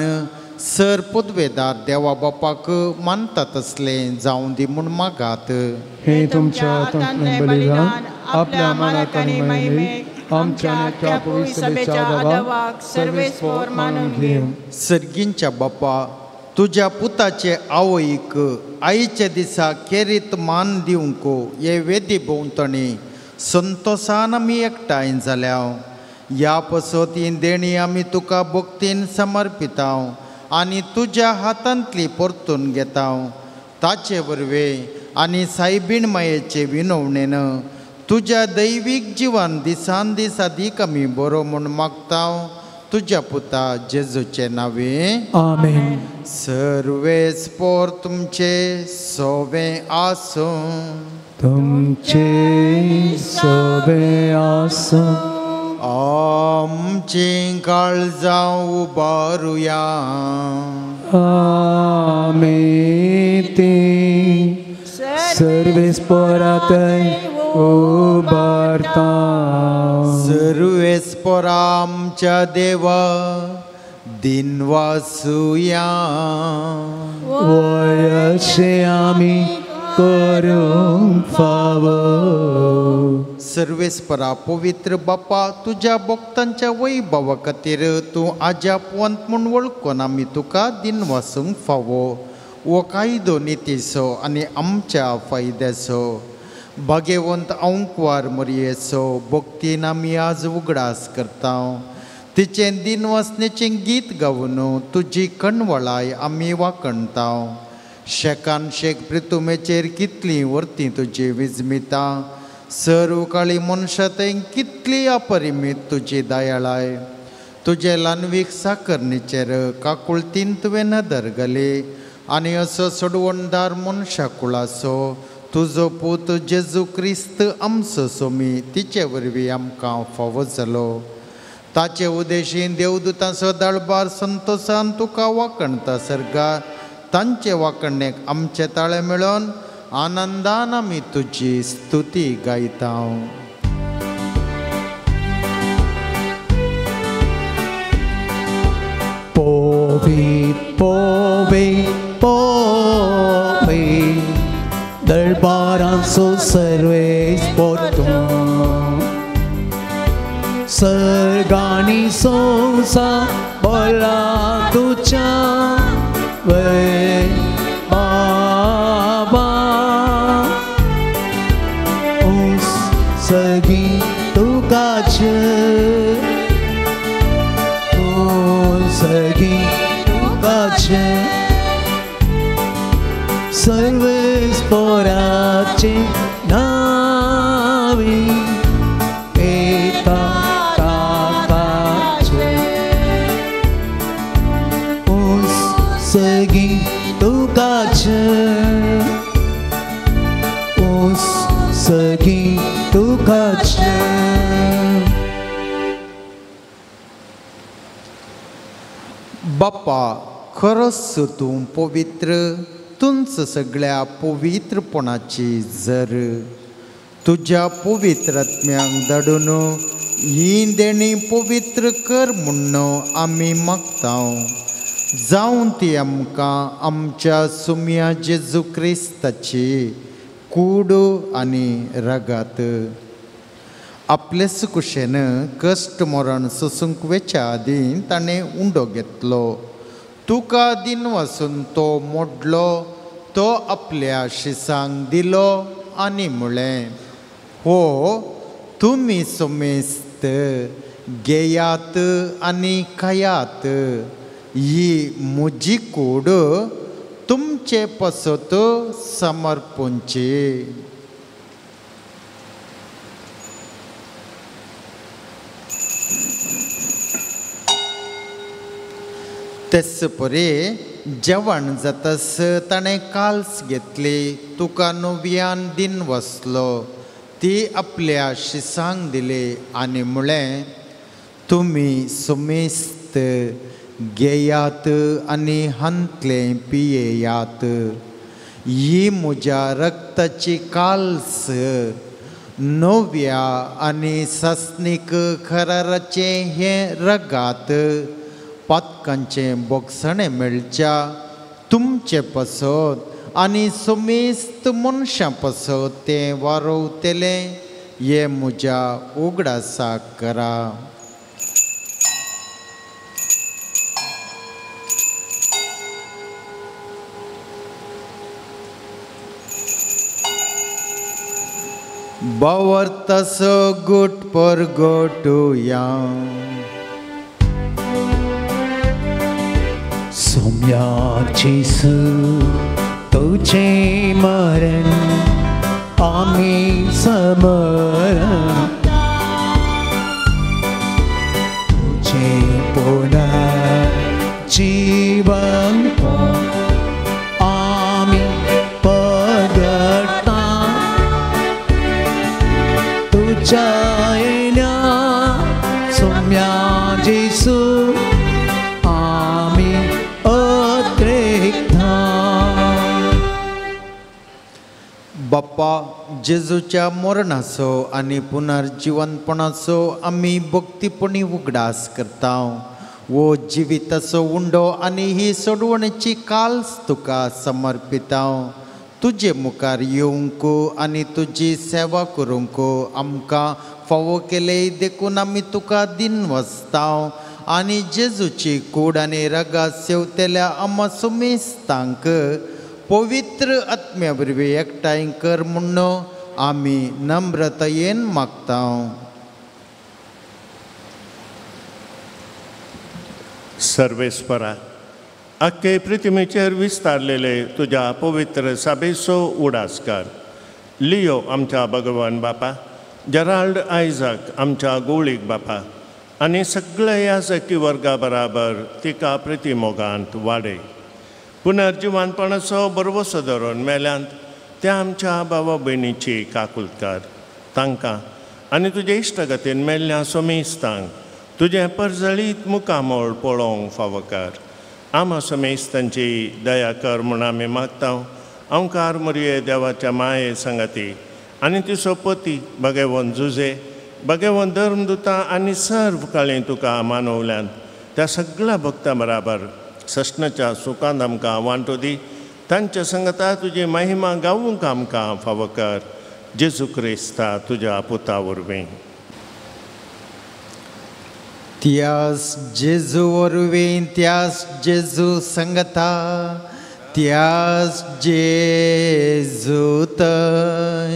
सर पदवेदार देवा बापाक मानता तसलें जावं दी म्हूण मागात. हे तुमच्या तंत्रज्ञ बलिदान आपल्या मनात आणि महिमेक आमच्या त्या पवित्र सभेच्या आदावाक सर्वेस्पोर मानून घेऊ. सर्गींच्या बापा, तुज्या पुताचे आवयक आईच्या दिसा केरीत मान दिवंक हे वेदी भोंवतणी संतोषान आमी एकठांय जाल्या. ह्या पसोती देणी आमी तुका भक्तीन समर्पिता आनी तुज्या हातांतली परतून घेता. ताचे वरवे आनी सायबीण मायेचे विनवणेन तुज्या दैवीक जिवान दिसान दीस अदीक आमी बरो म्हूण मागता. तुज्या पुता जेजूचे नावे आमेन. सर्वेस्पोर तुमचे सोवे आसूं. तुमचे सोबे आसूं. आमची काळजां उबारुया. आमी ती सर्वेस्पोरांतय उबारता. सर्वेस्पोरा आमच्या देवा दिनवासुया. वयशे आमी करूंक फावो. सर्वेस्परा पवित्र बापा, तुज्या भक्तांच्या वैभवा खातीर तूं आजापवंत म्हूण वळखून आमी तुका दिनवासूंक फावो. वो कायदो नितीसो आनी आमच्या फायद्याचो भाग्यवंत अंकवार मरयेचो भक्तीन आमी आज उगडास करता. तिचें दिनवासनेचें गीत गावन तुजी कणवळाय आमी वाकणता. शेकान शेक प्रितुमेचेर कितलीं वर्तीं तुजी विजमिता. सर्व काळी मनशांतय कितली अपरिमीत तुजी दयाळाय. तुजे लानवीक साकरणीचेर काकुळतीन तुवें नदर घाली आनी असो सोडवणदार मनशा कुळाचो तुजो पूत जेजू क्रिस्त आमचो सोमी तिचे वरवीं आमकां फावो जालो. ताचे उदेशीन देवदूतांचो दळबार संतोशान तुका वाकणता सर्गार. तांचे वाकणेक आमचे ताळे मेळोन आनंदान आमी तुजी स्तुती गायता. पोवीत पोवीत पोवीत दळबारांचो सर्वेस्पोर तूं. सर्गांनी संवसार बोला तुज्या बाबा. सगी तुकाचे सगी तुकाचे सर्वेस्पोराचे नावी एका ताकाचे. सगी तुकाचे सगी तुकाचे. बाप्पा, खरोच तूं पवित्र. तुंच सगळ्या पवित्रपणाची जर. तुज्या पवित्र आत्म्याक धाडून ही देणी पवित्र कर म्हूण आमी मागता. जावं ती आमकां आमच्या सुम्या जेजू क्रिस्ताची कूड आनी रगत. आपले सुकुशेन कश्ट मरण सोसूंक वेच्या आदीं ताणें उंडो घेतलो. तुका दिनवासून तो मोडलो. तो आपल्या शिसांक दिलो आनी म्हळें, हो तुमी सोमेस्त घेयात आनी खायात. ही म्हजी कूड तुमचे पसत समर्पूंची. तेच परे जेवण जातस ताणें काल्स घेतली, तुका नव्यान दिन वसलो, ती आपल्या शिसांक दिली आनी म्हळें, तुमी सुमेस्त घेयात आनी हंतले पियेयात, ही म्हज्या रक्ताची काल्स, नव्या आनी सस्नीक खराराचे हे रगात, पातकांचें बोगसणें मेळच्या तुमचे पसत आनी सुमेस्त मनशां पसत तें वारोवतलें, हे म्हज्या उगडासाक करा. Bavartas gut por gotuya. सोम्याचीस तुझे मरण आम्ही समरण, तुझे पुनः जीवन आम्ही पगडता, तुझ्या येण्या सोम्याचीसू बाप्पा जेजूच्या मरणाचो आनी पुनर्जीवनपणाचो आमी भक्तीपणी उगडास करता. वो जिविताचो उंडो आनी ही सोडवणेची काल्स तुका समर्पिता. तुजे मुखार येवंक आनी तुजी सेवा करूंक आमकां फावो केले देखून आमी तुका दिन वचता आनी जेजूची कूड आनी रगात सेवतेल्या आम्हा सुमेस्तांक पवित्र आत्म्या वरवीं एकठांय कर म्हूण आमी नम्रतायेन मागता. सर्वेस्परा, अख्खे पृथ्वीचेर विस्तारलेले तुज्या पवित्र सभेचो उडासकार लियो आमच्या भगवान बापा, जेराल्ड आयझाक आमच्या गोळीक बापा आनी सगळ्या याजकी वर्गा बराबर तिका प्रतिमोगांत वाडय. पुनर्जीवनपणाचो बरवसो धरून मेल्यांत त्या आमच्या भावा भयणीची काकुलकार तांकां आनी तुजे इश्टगतीन मेल्ल्या सोमेस्तांक तुजें परजळीत मुखामोळ पळोवंक फावो कर. आमा सोमेस्तांची दया कर म्हूण आमी मागता. ओंकार मरिये देवाच्या माये संगती आनी तिचो पती भगेवन जुजे, भगेवन धर्मदुतां आनी सर्व काळी तुका मानवल्यांत त्या सगळ्या भक्तां बराबर सष्णाच्या सुखांत आमकां वांटो दी. तांच्या संगता तुजी महिमा गावूंक आमकां फावो कर. जेजू क्रिस्ता तुज्या पुता वरवीं. त्यास जेजू वरवीं, त्यास जेजू संगता, त्यास जेजू थंय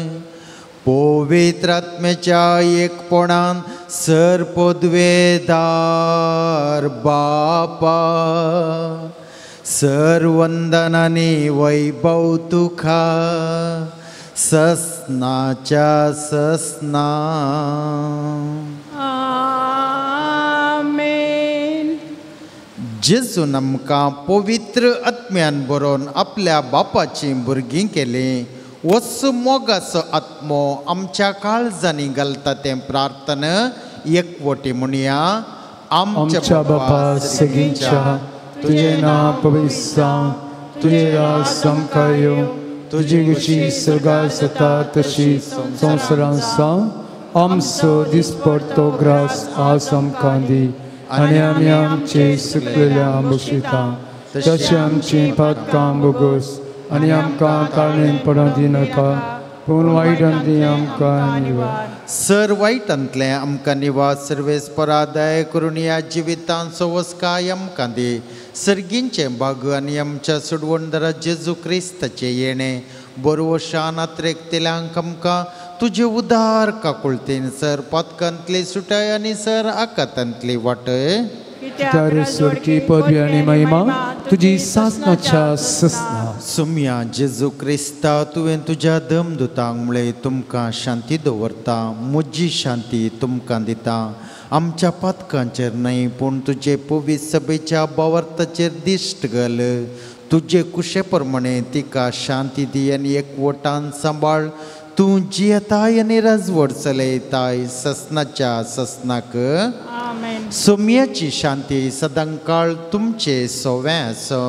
पवित्र आत्म्याच्या एकपणान सरपदवेदार बापा, सर्वंदनानी वैभव तुका ससनाच्या ससना. आमेन. जेजून आमकां पवित्र आत्म्यान बरोवन आपल्या बापाची भुरगीं केली. वस मोगाचो आत्मो आमच्या काळजांनी घालता तें प्रार्थना एकवटी म्हणया. आमच्या बापा सगळींच्या तुझे नांव पवित्र जावं, तुझे राज समकार येवं, तुजी गुची स्वर्गार जाता तशी संवसारांत जावं. आमचो दिसपडटो ग्रास आज आमकां दी आनी आमी आमचे सुकलेल्या बक्षिता तशें आमची पातकां बोगोस आनी आमकां कारणे पडों दिनाका, पूण वायटांतली आमकां निवार. सर वायटांतले आमकां निवास. सर्वेस्परा दया करून ह्या जिवितांत सवस्काय आमकां दी. सर्गींचे भाग आनी आमच्या सोडवणदारा जेजू क्रिस्ताचे येणे बरोवशान आत्रेकतेल्यांक आमकां तुजे उदार काकुळतेन सर पातकांतली सुटाय आनी सर आकांतांतली वाटय. स्वर्गी पदवी आनी महिमा तुजी सासनाच्या ससना. सुम्या जेजू क्रिस्ता, तुवें तुज्या दमदुतांक म्हळें तुमकां शांती दवरता, म्हजी शांती तुमकां दिता. आमच्या पातकांचेर न्हय पूण तुजे पवित्र सभेच्या बवर्ताचेर दिश्ट घाल. तुजे कुशे प्रमाणे तिका शांती दी आनी एकवटान सांबाळ. तूं जियेताय आनी राजवट चलयताय ससनाच्या ससनाक. सोम्याची शांती सदांकाळ तुमचे सोवे आसो.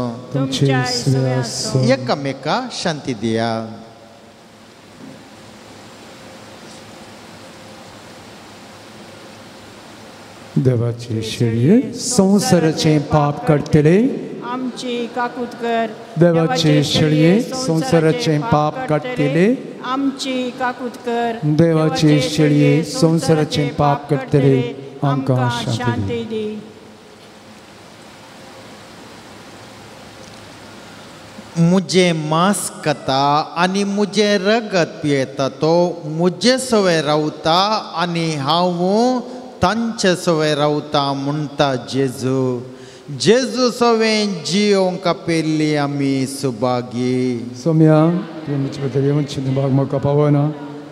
एकामेका शांती दिया. देवाचे शेळये संसाराचे पाप काडटले. आमचे काकुतकर. देवाचे शेळये संसाराचे पाप काडटले. आमचे काकुतकर. देवाचे शेळये संसाराचे पाप काडटले. आमकां शांती दी. मुझे मांस खाता आनी मुझे रगत पियेता तो मुझे सवय रावता आनी हांव तांचे सवय रावता म्हणटा जेजू. जेजू सवें जियोंक आपेल्ली आमी सुभागी. सोम्या तुवें म्हजे बद्दल येवनची भाग म्हाका पावना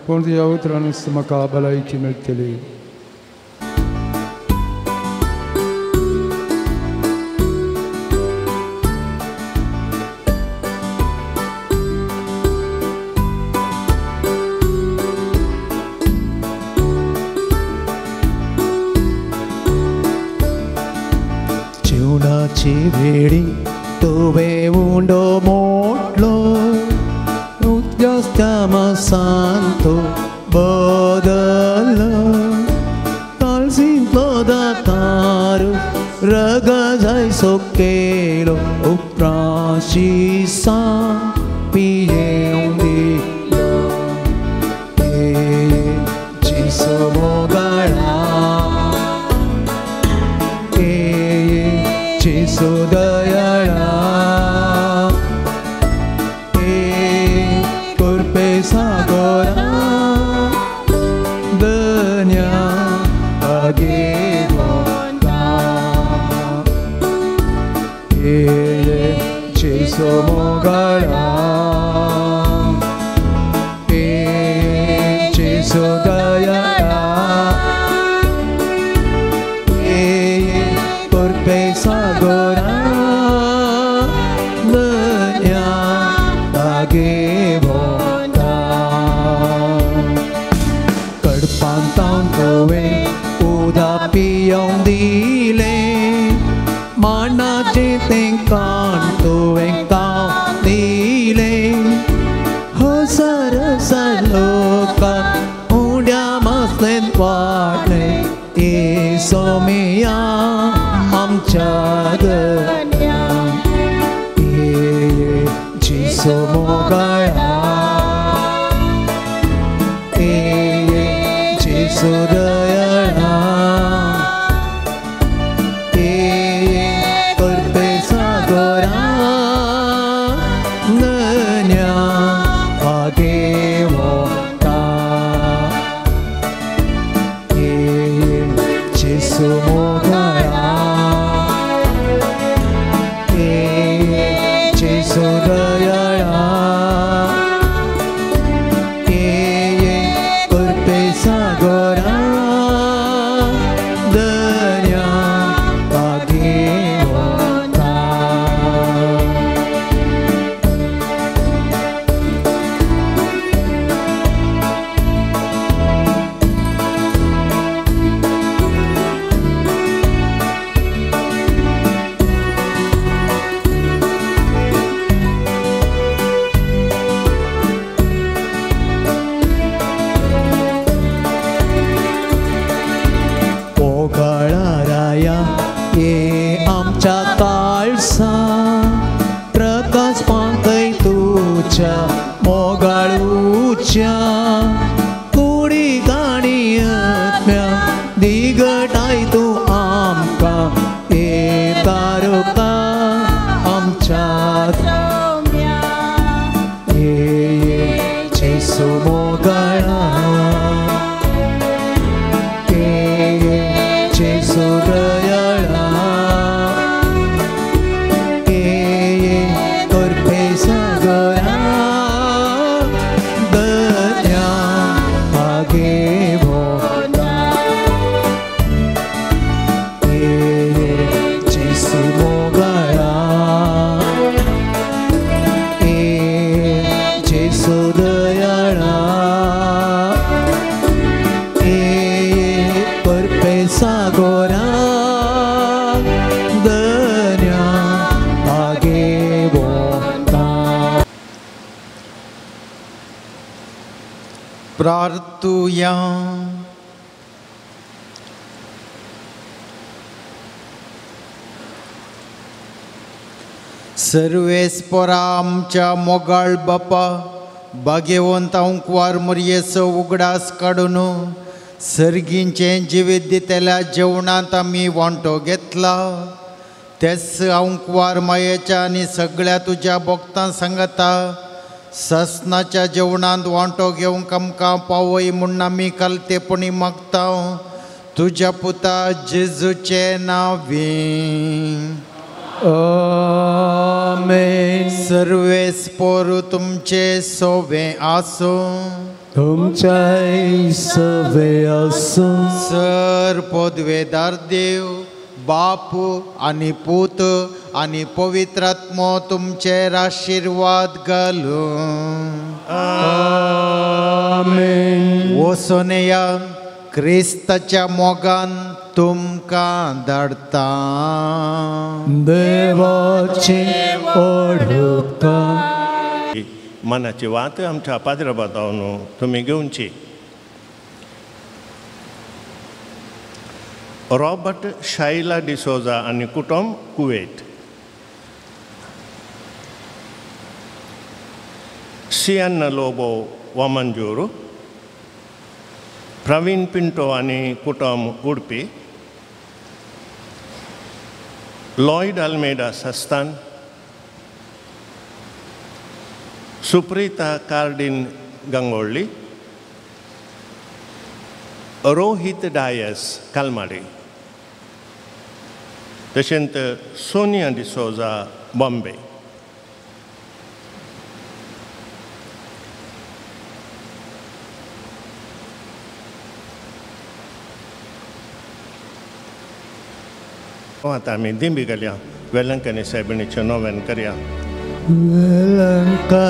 पूण तुज्या उतरान म्हाका भलायकी मेळटली. जीवनाची वेळी तुवें उंडो मोटलो. सांतो बदलो. तालसींतलो दातारू रग जाय सोकेलो. उपराशी सा पियेवंक दिलो. जेसू मोगाळा जेसू दयाळा. करपे सागोरा दन्या आगेवता. जेसू मोगाळा जेसू दयाळा. करपे सागोरा दन्या आगेवता. कडपान तावन तुवें उदक पियोंक दिलें. मानाचे तें काण तुवें तावन दिलें. हसर हसर लोकांक उड्या मसलेंत वाटलें. सोमिया आमच्या दन्या. जेसू मोगाळा जेसू दयाळा. करपे सागोरा दन्या आगेवता. जेसू मोगाळा जेसू दयाळा. करपे सागोरा दन्या आगेवता. मोगाळाराया ये आमच्या काळसा. प्रकाश पांकय तुझ्या मोगाळूच्या. कुडी गाणी आत्म्या दिगटाय तूं आमकां येतारुका आमच्या. जेसू मोगाळा जेसू दयाळा. करपे सागोरा प्रार्थुया. सर्वेस्परा आमच्या मोगाळ बापा, भाग्यवंत वार मर्येचो उगडास काडून सर्गींचें जिवीत दितेल्या जेवणांत आमी वांटो घेतला. तेच वार मायेच्या आनी सगळ्या तुज्या भक्तां सांगता ससनाच्या जेवणांत वांटो घेवंक आमकां पावय म्हूण आमी कालतेपणी मागता तुज्या पुता जेजूचे नांवीं. आमेन. सर्वेस्पोर तुमचे सोवे आसूं. तुमचे सवे आसूं. सर पदवेदार देव बाप आनी पूत आनी पवित्रात्मो तुमचेर आशिर्वाद घालूं. आमेन. वसोनेया क्रिस्ताच्या मोगान तुमकां धाडटा. देवाचे ओढता. मनाची वात आमच्या पाद्रबातावन तुमी घेवची. रॉबर्ट शाइला डिसोजा आनी कुटुंब कुवेट. सियान्न लोबो वामंजूर. प्रवीण पिंटो आनी कुटुंब उडपी. लॉयड अल्मेडा सस्तान. सुप्रीता कार्डिन गंगोळ्ळी. रोहित डायस कालमाडी. तशेंच सोनिया डिसोजा बॉम्बे. आतां आमी दिंबी घालया. वेलंकणी सायबिणीचें नोवेन करया. वेलंकणीचे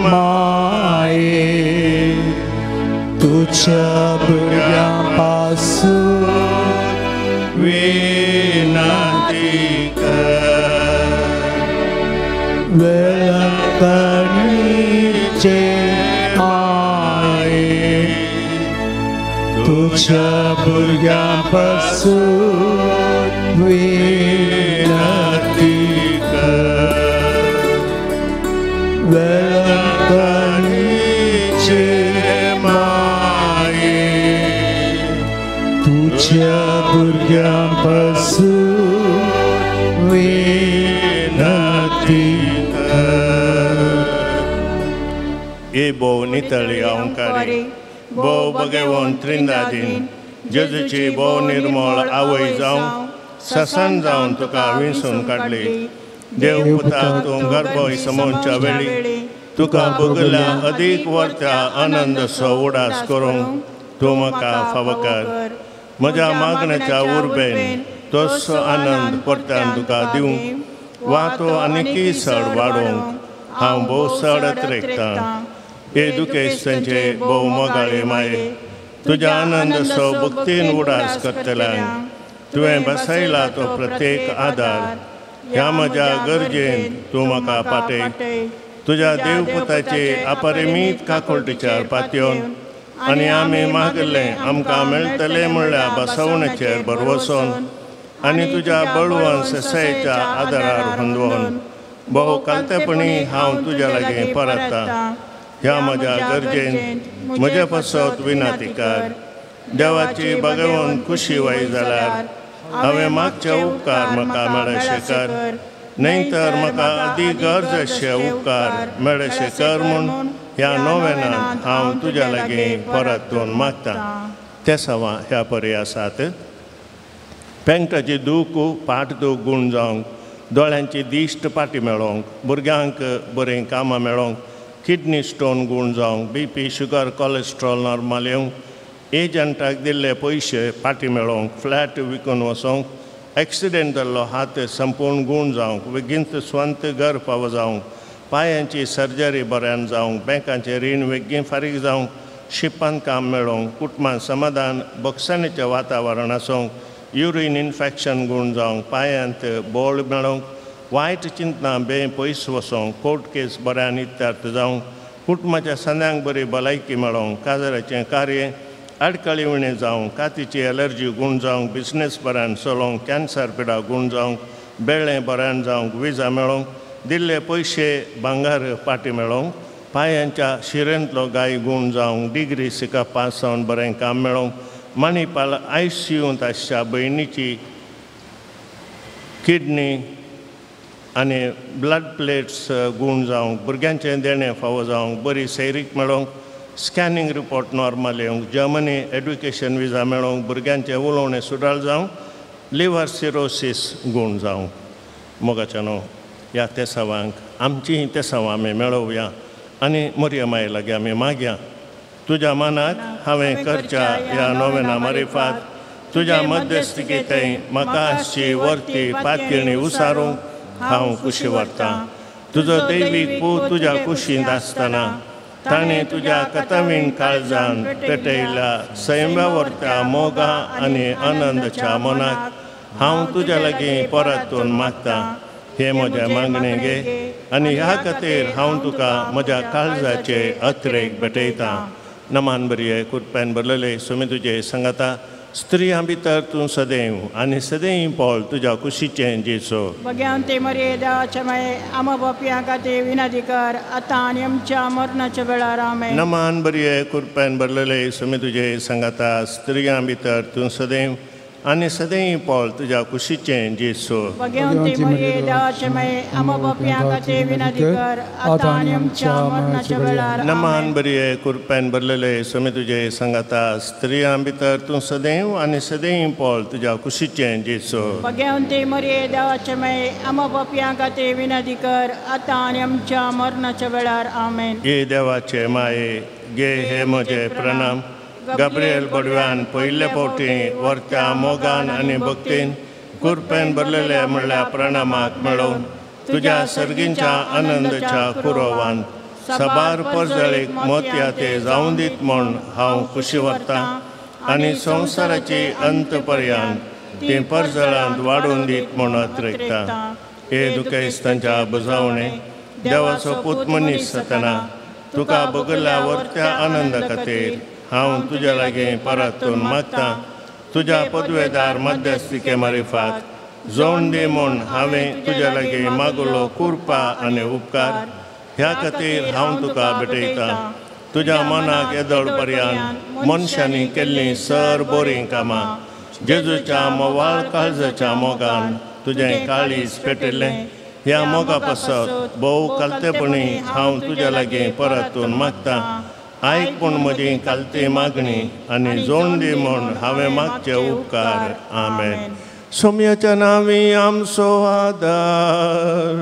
माये तुझ्या भुरग्यांपासून विनंती कर. वेलंकणीचे माये तुझ्या भुरग्यांपासून विनंती वेलंकणीचे माये तुझ्या भुरग्यांपासून विनंती ए भोव नितळी अवंकारी, भोव भगवंत त्रिंदादीन, जेजूची भोव निर्मळ आवय जावं ससन जावन तुका विंसून काडली. देव पुताक तूं गर्भय समोवच्या वेळी तुका भोगल्या अदीक वर्त्या आनंदसो उडास करूंक तूं म्हाका फाव कर. म्हज्या मागणेच्या उर्बेन तोच आनंद परत्यान तुका दिवंक वा तूं आनीकी सड वाडोवंक हांव भोव सडत रेखतां. हे दुखेस्तांचे भोव मोगाळे माये, तुज्या आनंदसो भक्तीन उडास करतल्यांक तुवें बसयला तो प्रत्येक आदार. ह्या म्हज्या गरजेन तूं म्हाका पाटय. तुज्या देवपुताचे अपरिमीत काकुळटीचेर पातयेवन आनी आमी मागलें आमकां मेळटलें म्हणल्यार बसवणेचेर भरवोसोन आनी तुज्या बळवंत ससायेच्या आदारार हुंदवून भोव कालतेपणी हांव तुज्या लागीं परततां. ह्या म्हज्या गरजेन म्हजे पासत विनंती कर. देवाची भगवंत खुशी वाई जाल्यार हांवें मागचे उपकार म्हाका मेळशे कर. न्हय तर म्हाका अदीक गरज अशे उपकार मेळशे कर म्हूण ह्या नोवेनांत हांव तुज्या लागीं परतून मागतां. ते सवा ह्या परी आसात. पेंगटाची दूख पाट दूख गूण जावंक, दोळ्यांची दिश्ट पाटी मेळोवंक, भुरग्यांक बरीं कामां मेळोवंक, किडनी स्टोन गूण जावंक, BP शुगर कोलेस्ट्रॉल नॉर्मल येवंक, एजंटाक दिल्ले पयशे पाटी मेळोवंक, फ्लॅट विकून वचोंक, एक्सिडेंट जाल्लो हात संपूर्ण गूण जावंक, बेगीनच स्वंत घर फाव जावंक, पांयांची सर्जरी बऱ्यान जावंक, बँकांचें रीण बेगीन फारीक जावंक, शिपान काम मेळोवंक, कुटुंबांत समाधान बक्षाणेचें वातावरण आसूंक, युरीन इन्फेक्शन गूण जावंक, पांयांत बोळ मेळोवंक, वायट चिंतना बे पयस वचोंक, कोर्ट केस बऱ्यान इत्यार्थ जावंक, कुटुंबाच्या सद्यांक बरी भलायकी मेळोवंक काजाराचें कार्य आडकळी उणें जावंक कातीची एलर्जी गूण जावंक बिझनेस बऱ्यान चलोवंक कॅन्सर पिडा गूण जावंक बेळ्ळें बऱ्यान जावंक विजा मेळोवंक दिल्ले पयशे भांगार पाटी मेळोवंक पांयांच्या शिरेंतलो गाय गूण जावंक डिग्री सिका पास जावन बरें काम मेळोवंक मणिपाल ICUंत आसच्या भयणीची किडनी आनी ब्लड प्लेट्स गूण जावंक भुरग्यांचें देणें फावो जावंक बरी सैरीक मेळोवंक स्कॅनिंग रिपोर्ट नॉर्मल येवंक जर्मनी एड्युकेशन विजा मेळोवंक भुरग्यांचें उलोवणें सुदार जावंक लिव्हर सिरोसीस गूण जावंक मोगाच्यानो ह्या तेसावांक आमचीं तेसावां आमी मेळोवया आनी मरियमाये लागीं आमी मागया तुज्या मनाक हांवें करच्या ह्या नोवेना मारिफात तुज्या मध्यस्थिकेंतय म्हाका आसची वर्ती पातयणी उसारूंक हांव कुशी व्हरतां तुजो दैवीक पूत तुज्या कुशींत आसतना ताणें तुज्या कथावीण काळजान पेटयल्या सैम्या वर्त्या मोगा आनी आनंदाच्या मनाक हांव तुज्या लागीं परतून मागतां हे म्हजे मागणे घे आनी ह्या खातीर हांव तुका म्हज्या काळजाचे अत्रेक भेटयतां नमान बरये कुरप्यान भरलेले सुमी तुजे सांगाता स्त्रियां भितर तूं सदैव आनी सदैव पोळ तुज्या कुशीचें जेसो भगवान ते मरे देवाच्या माये आम बापया खातीर विनंती कर आतां आनी आमच्या मरणाच्या वेळार आमेन नमान बरये कुरप्यान भरलेले सुमी तुजे सांगाता स्त्रियां भितर तूं सदैव आनी सदैव पोळ तुज्या कुशीचें जेसो भगवान ते मरे देवाच्या माये आम बापया खातीर विनंती कर आतां आनी आमच्या मरणाच्या वेळार नमान बरये कुरप्यान भरलेले सुमी तुजे सांगाता स्त्रियां भितर तूं सदैव आनी सदैव पोळ तुज्या कुशीचें जेसो भगवान ते मरे देवाच्या माये आम बापया खातीर विनंती कर आतां आनी आमच्या मरणाच्या वेळार आमेन हे देवाचे माये गे हे म्हजे प्रणाम गब्रिएल बडव्यान पयले फावटी वर्त्या मोगान आनी भक्तीन कुरपेन भरलेले म्हणल्यार प्रणामाक मेळोवन तुज्या सर्गींच्या आनंदाच्या कुरोवान सबार परजळीक मोतया ते जावं दीत म्हूण हांव खुशी व्हरतां आनी संवसाराची अंत पर्यंत ती परजळांत वाडून दीत म्हूण अत्रेकता हे दुखेस्तांच्या बुजावणे देवाचो पूत मनीस जातना तुका बगल्या वर्त्या आनंदा खातीर हांव तुज्या लागीं परतून मागतां तुज्या पदवेदार मध्यस्थिके मारिफात जोड दी म्हूण हांवें तुज्या लागीं मागलो कुरपा आनी उपकार ह्या खातीर हांव तुका भेटयतां तुज्या मनाक येदोळ पर्यंत मनशांनी केल्लीं सर बरीं कामां जेजूच्या मोवाळ काळजाच्या मोगान तुजें काळीज पेटयलें ह्या मोगा पासत भोव कालतेपणी हांव तुज्या लागीं परतून मागतां आयक म्हूण म्हजी कालती मागणी आनी जोड दी म्हूण हांवें मागचे उपकार आमेन सोम्याच्या नांवी आमचो आदार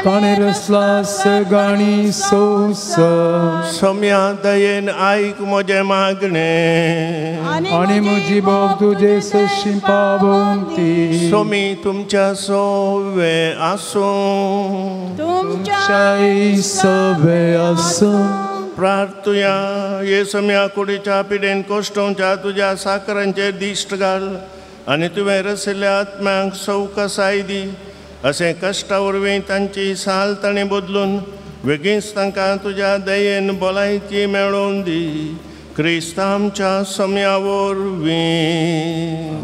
ताणें रचला सगाणी संवसार सोम्या दयेन आयक म्हजें मागणें आनी म्हजी बोग तुजे सशी पावंती सोमी तुमच्या सोवे आसूं तुमच्या सवे आसूं प्रार्थुया ये सम्या कुडीच्या पिडेन कोश्टोवच्या तुज्या साकरांचेर दिश्ट घाल आनी तुवें रसिल्ल्या आत्म्यांक सौकसाय दी अशें कश्टा वरवीं तांची साल ताणें बदलून बेगीनच तांकां तुज्या दयेन भलायकी मेळोवन दी क्रिस्त आमच्या सम्या वरवीं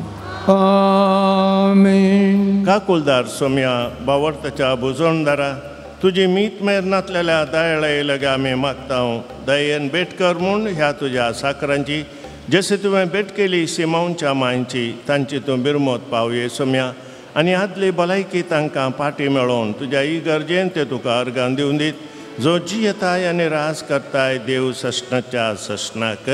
आमेन काकुलदार सोम्या बावर्ताच्या भुजोणदारा तुजी मीत मेर नातलेल्या दयाळे लगे आमी मागतां दयेन भेट कर म्हूण ह्या तुज्या साकरांची जशी तुवें भेट केली सिमोनच्या मांयची तांची तूं बिरमोत पावये सोम्या आनी आदली भलायकी तांकां पाटी मेळोवन तुज्या इगर्जेन ते तुका अर्गां दिवन दीत जो जियेताय आनी रास करताय देव सशनाच्या सशनाक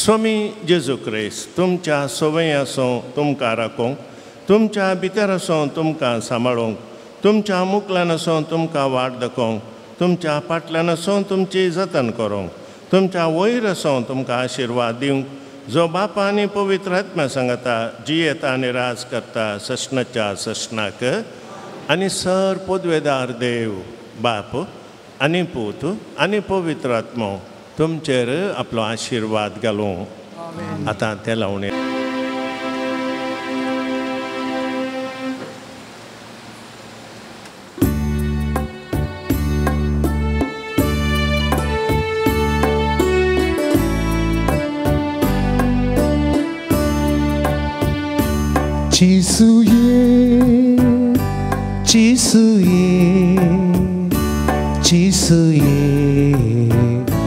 सोमी जेजू क्रिस्त तुमच्या सवय आसूं तुमकां राखोवंक तुमच्या भितर आसूं तुमकां सांबाळूंक तुमच्या मुखल्यान आसूं तुमकां वाट दाखोवंक तुमच्या फाटल्यान आसूं तुमची जतन करूंक तुमच्या वयर आसूं तुमकां आशिर्वाद दिवंक जो बापा आनी पवित्र आत्म्या सांगता जियेता आनी राज करता सशनाच्या सशनाक आनी सर पदवेदार देव बाप आनी पूत आनी पवित्र आत्मो तुमचेर आपलो आशिर्वाद घालूं आतां ते लावणे 지수의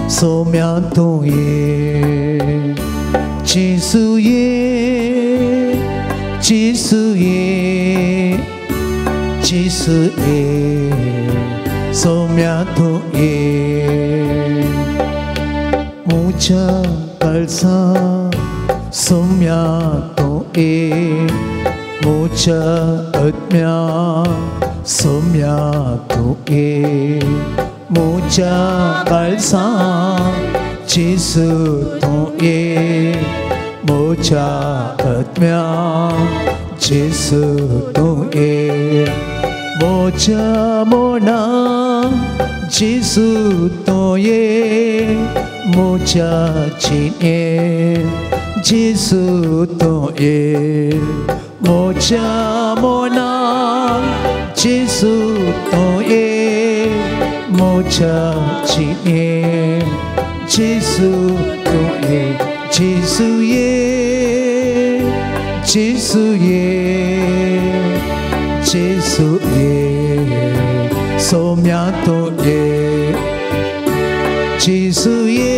소면토에 지수의 소면토에 무자 발사 소면토에 무자 ըt며 소면토에 무자 발사 지수토에 무자 ըt며 지수토에 모자 모나 지수토에 모자 지에 지수토에 모자 모나 지수토에 모자 지에 지수토에 지수의 소면토에 지수의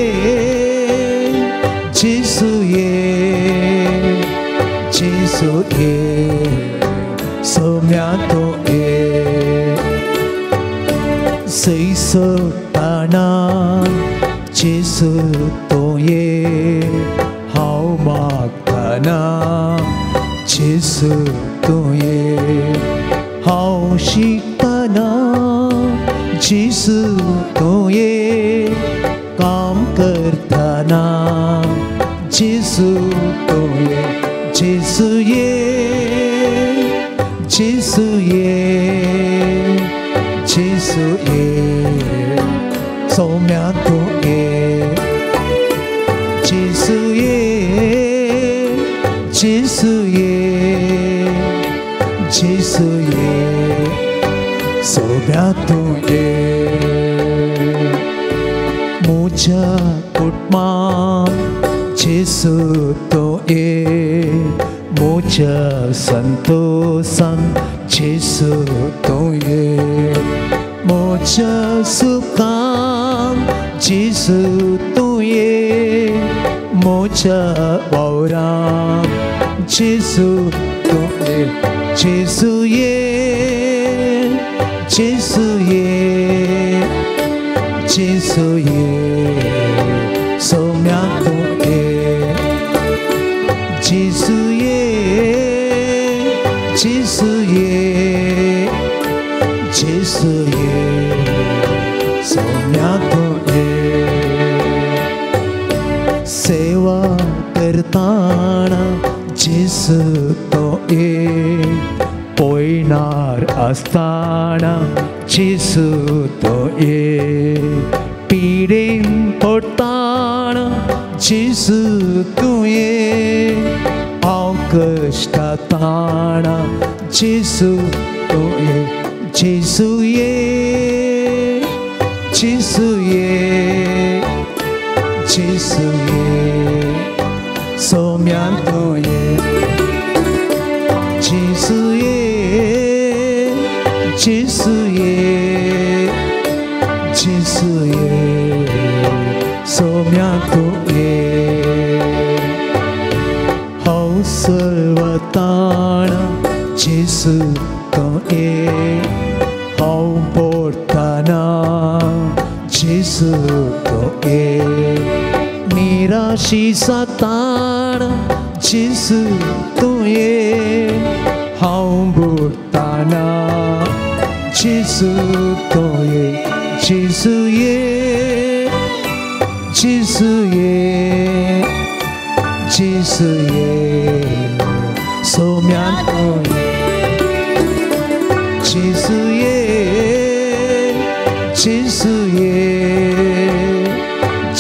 소면토에 세석하나 지수토에 하우막하나 지수토에 하우식하나 지수토에 감करताना 지수토에 지수의 소면토에 지수의 소면토에 무자 꽃만 지수토에 무자 산토산 지수토에 무자 습관 지수토에 무자 와우람 지수토에 지수의 소면토에 지수의 소면토에 सेवा करताना जिसतोए पोयनार असताना जिसतोए पीडेन पडताना जिसतोए अवकष्टाताना जिसतोए 지수의 소면토에 지수의 소면토에 하우설와따나 지수토에 하우보르타나 지수토에 निराशिसाताना जिसतोए हाउंबुरताना जिसतोए 지수의 소면토에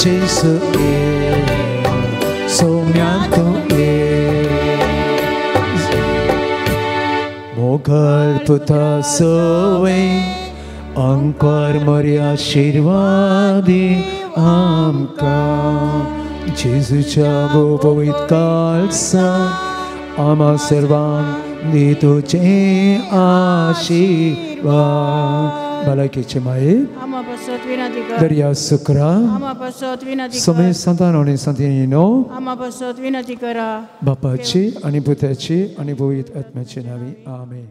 지수의 소면토에 목을부터 소에 अंकर मरी आशीर्वादी आमका जेजूच्या गोपवित काळसा आम्हा सर्वांक दी तुझे आशीर्वाद. भलायकेचे माये आम्हा पासत विनंती कर दर्या सुकरा आम्हा पासत विनंती समय कर संतान आणि संतानीनो आम्हा पासत विनंती करा बापाची आणि पुत्राची आणि पवित्र आत्म्याची नावे आमेन.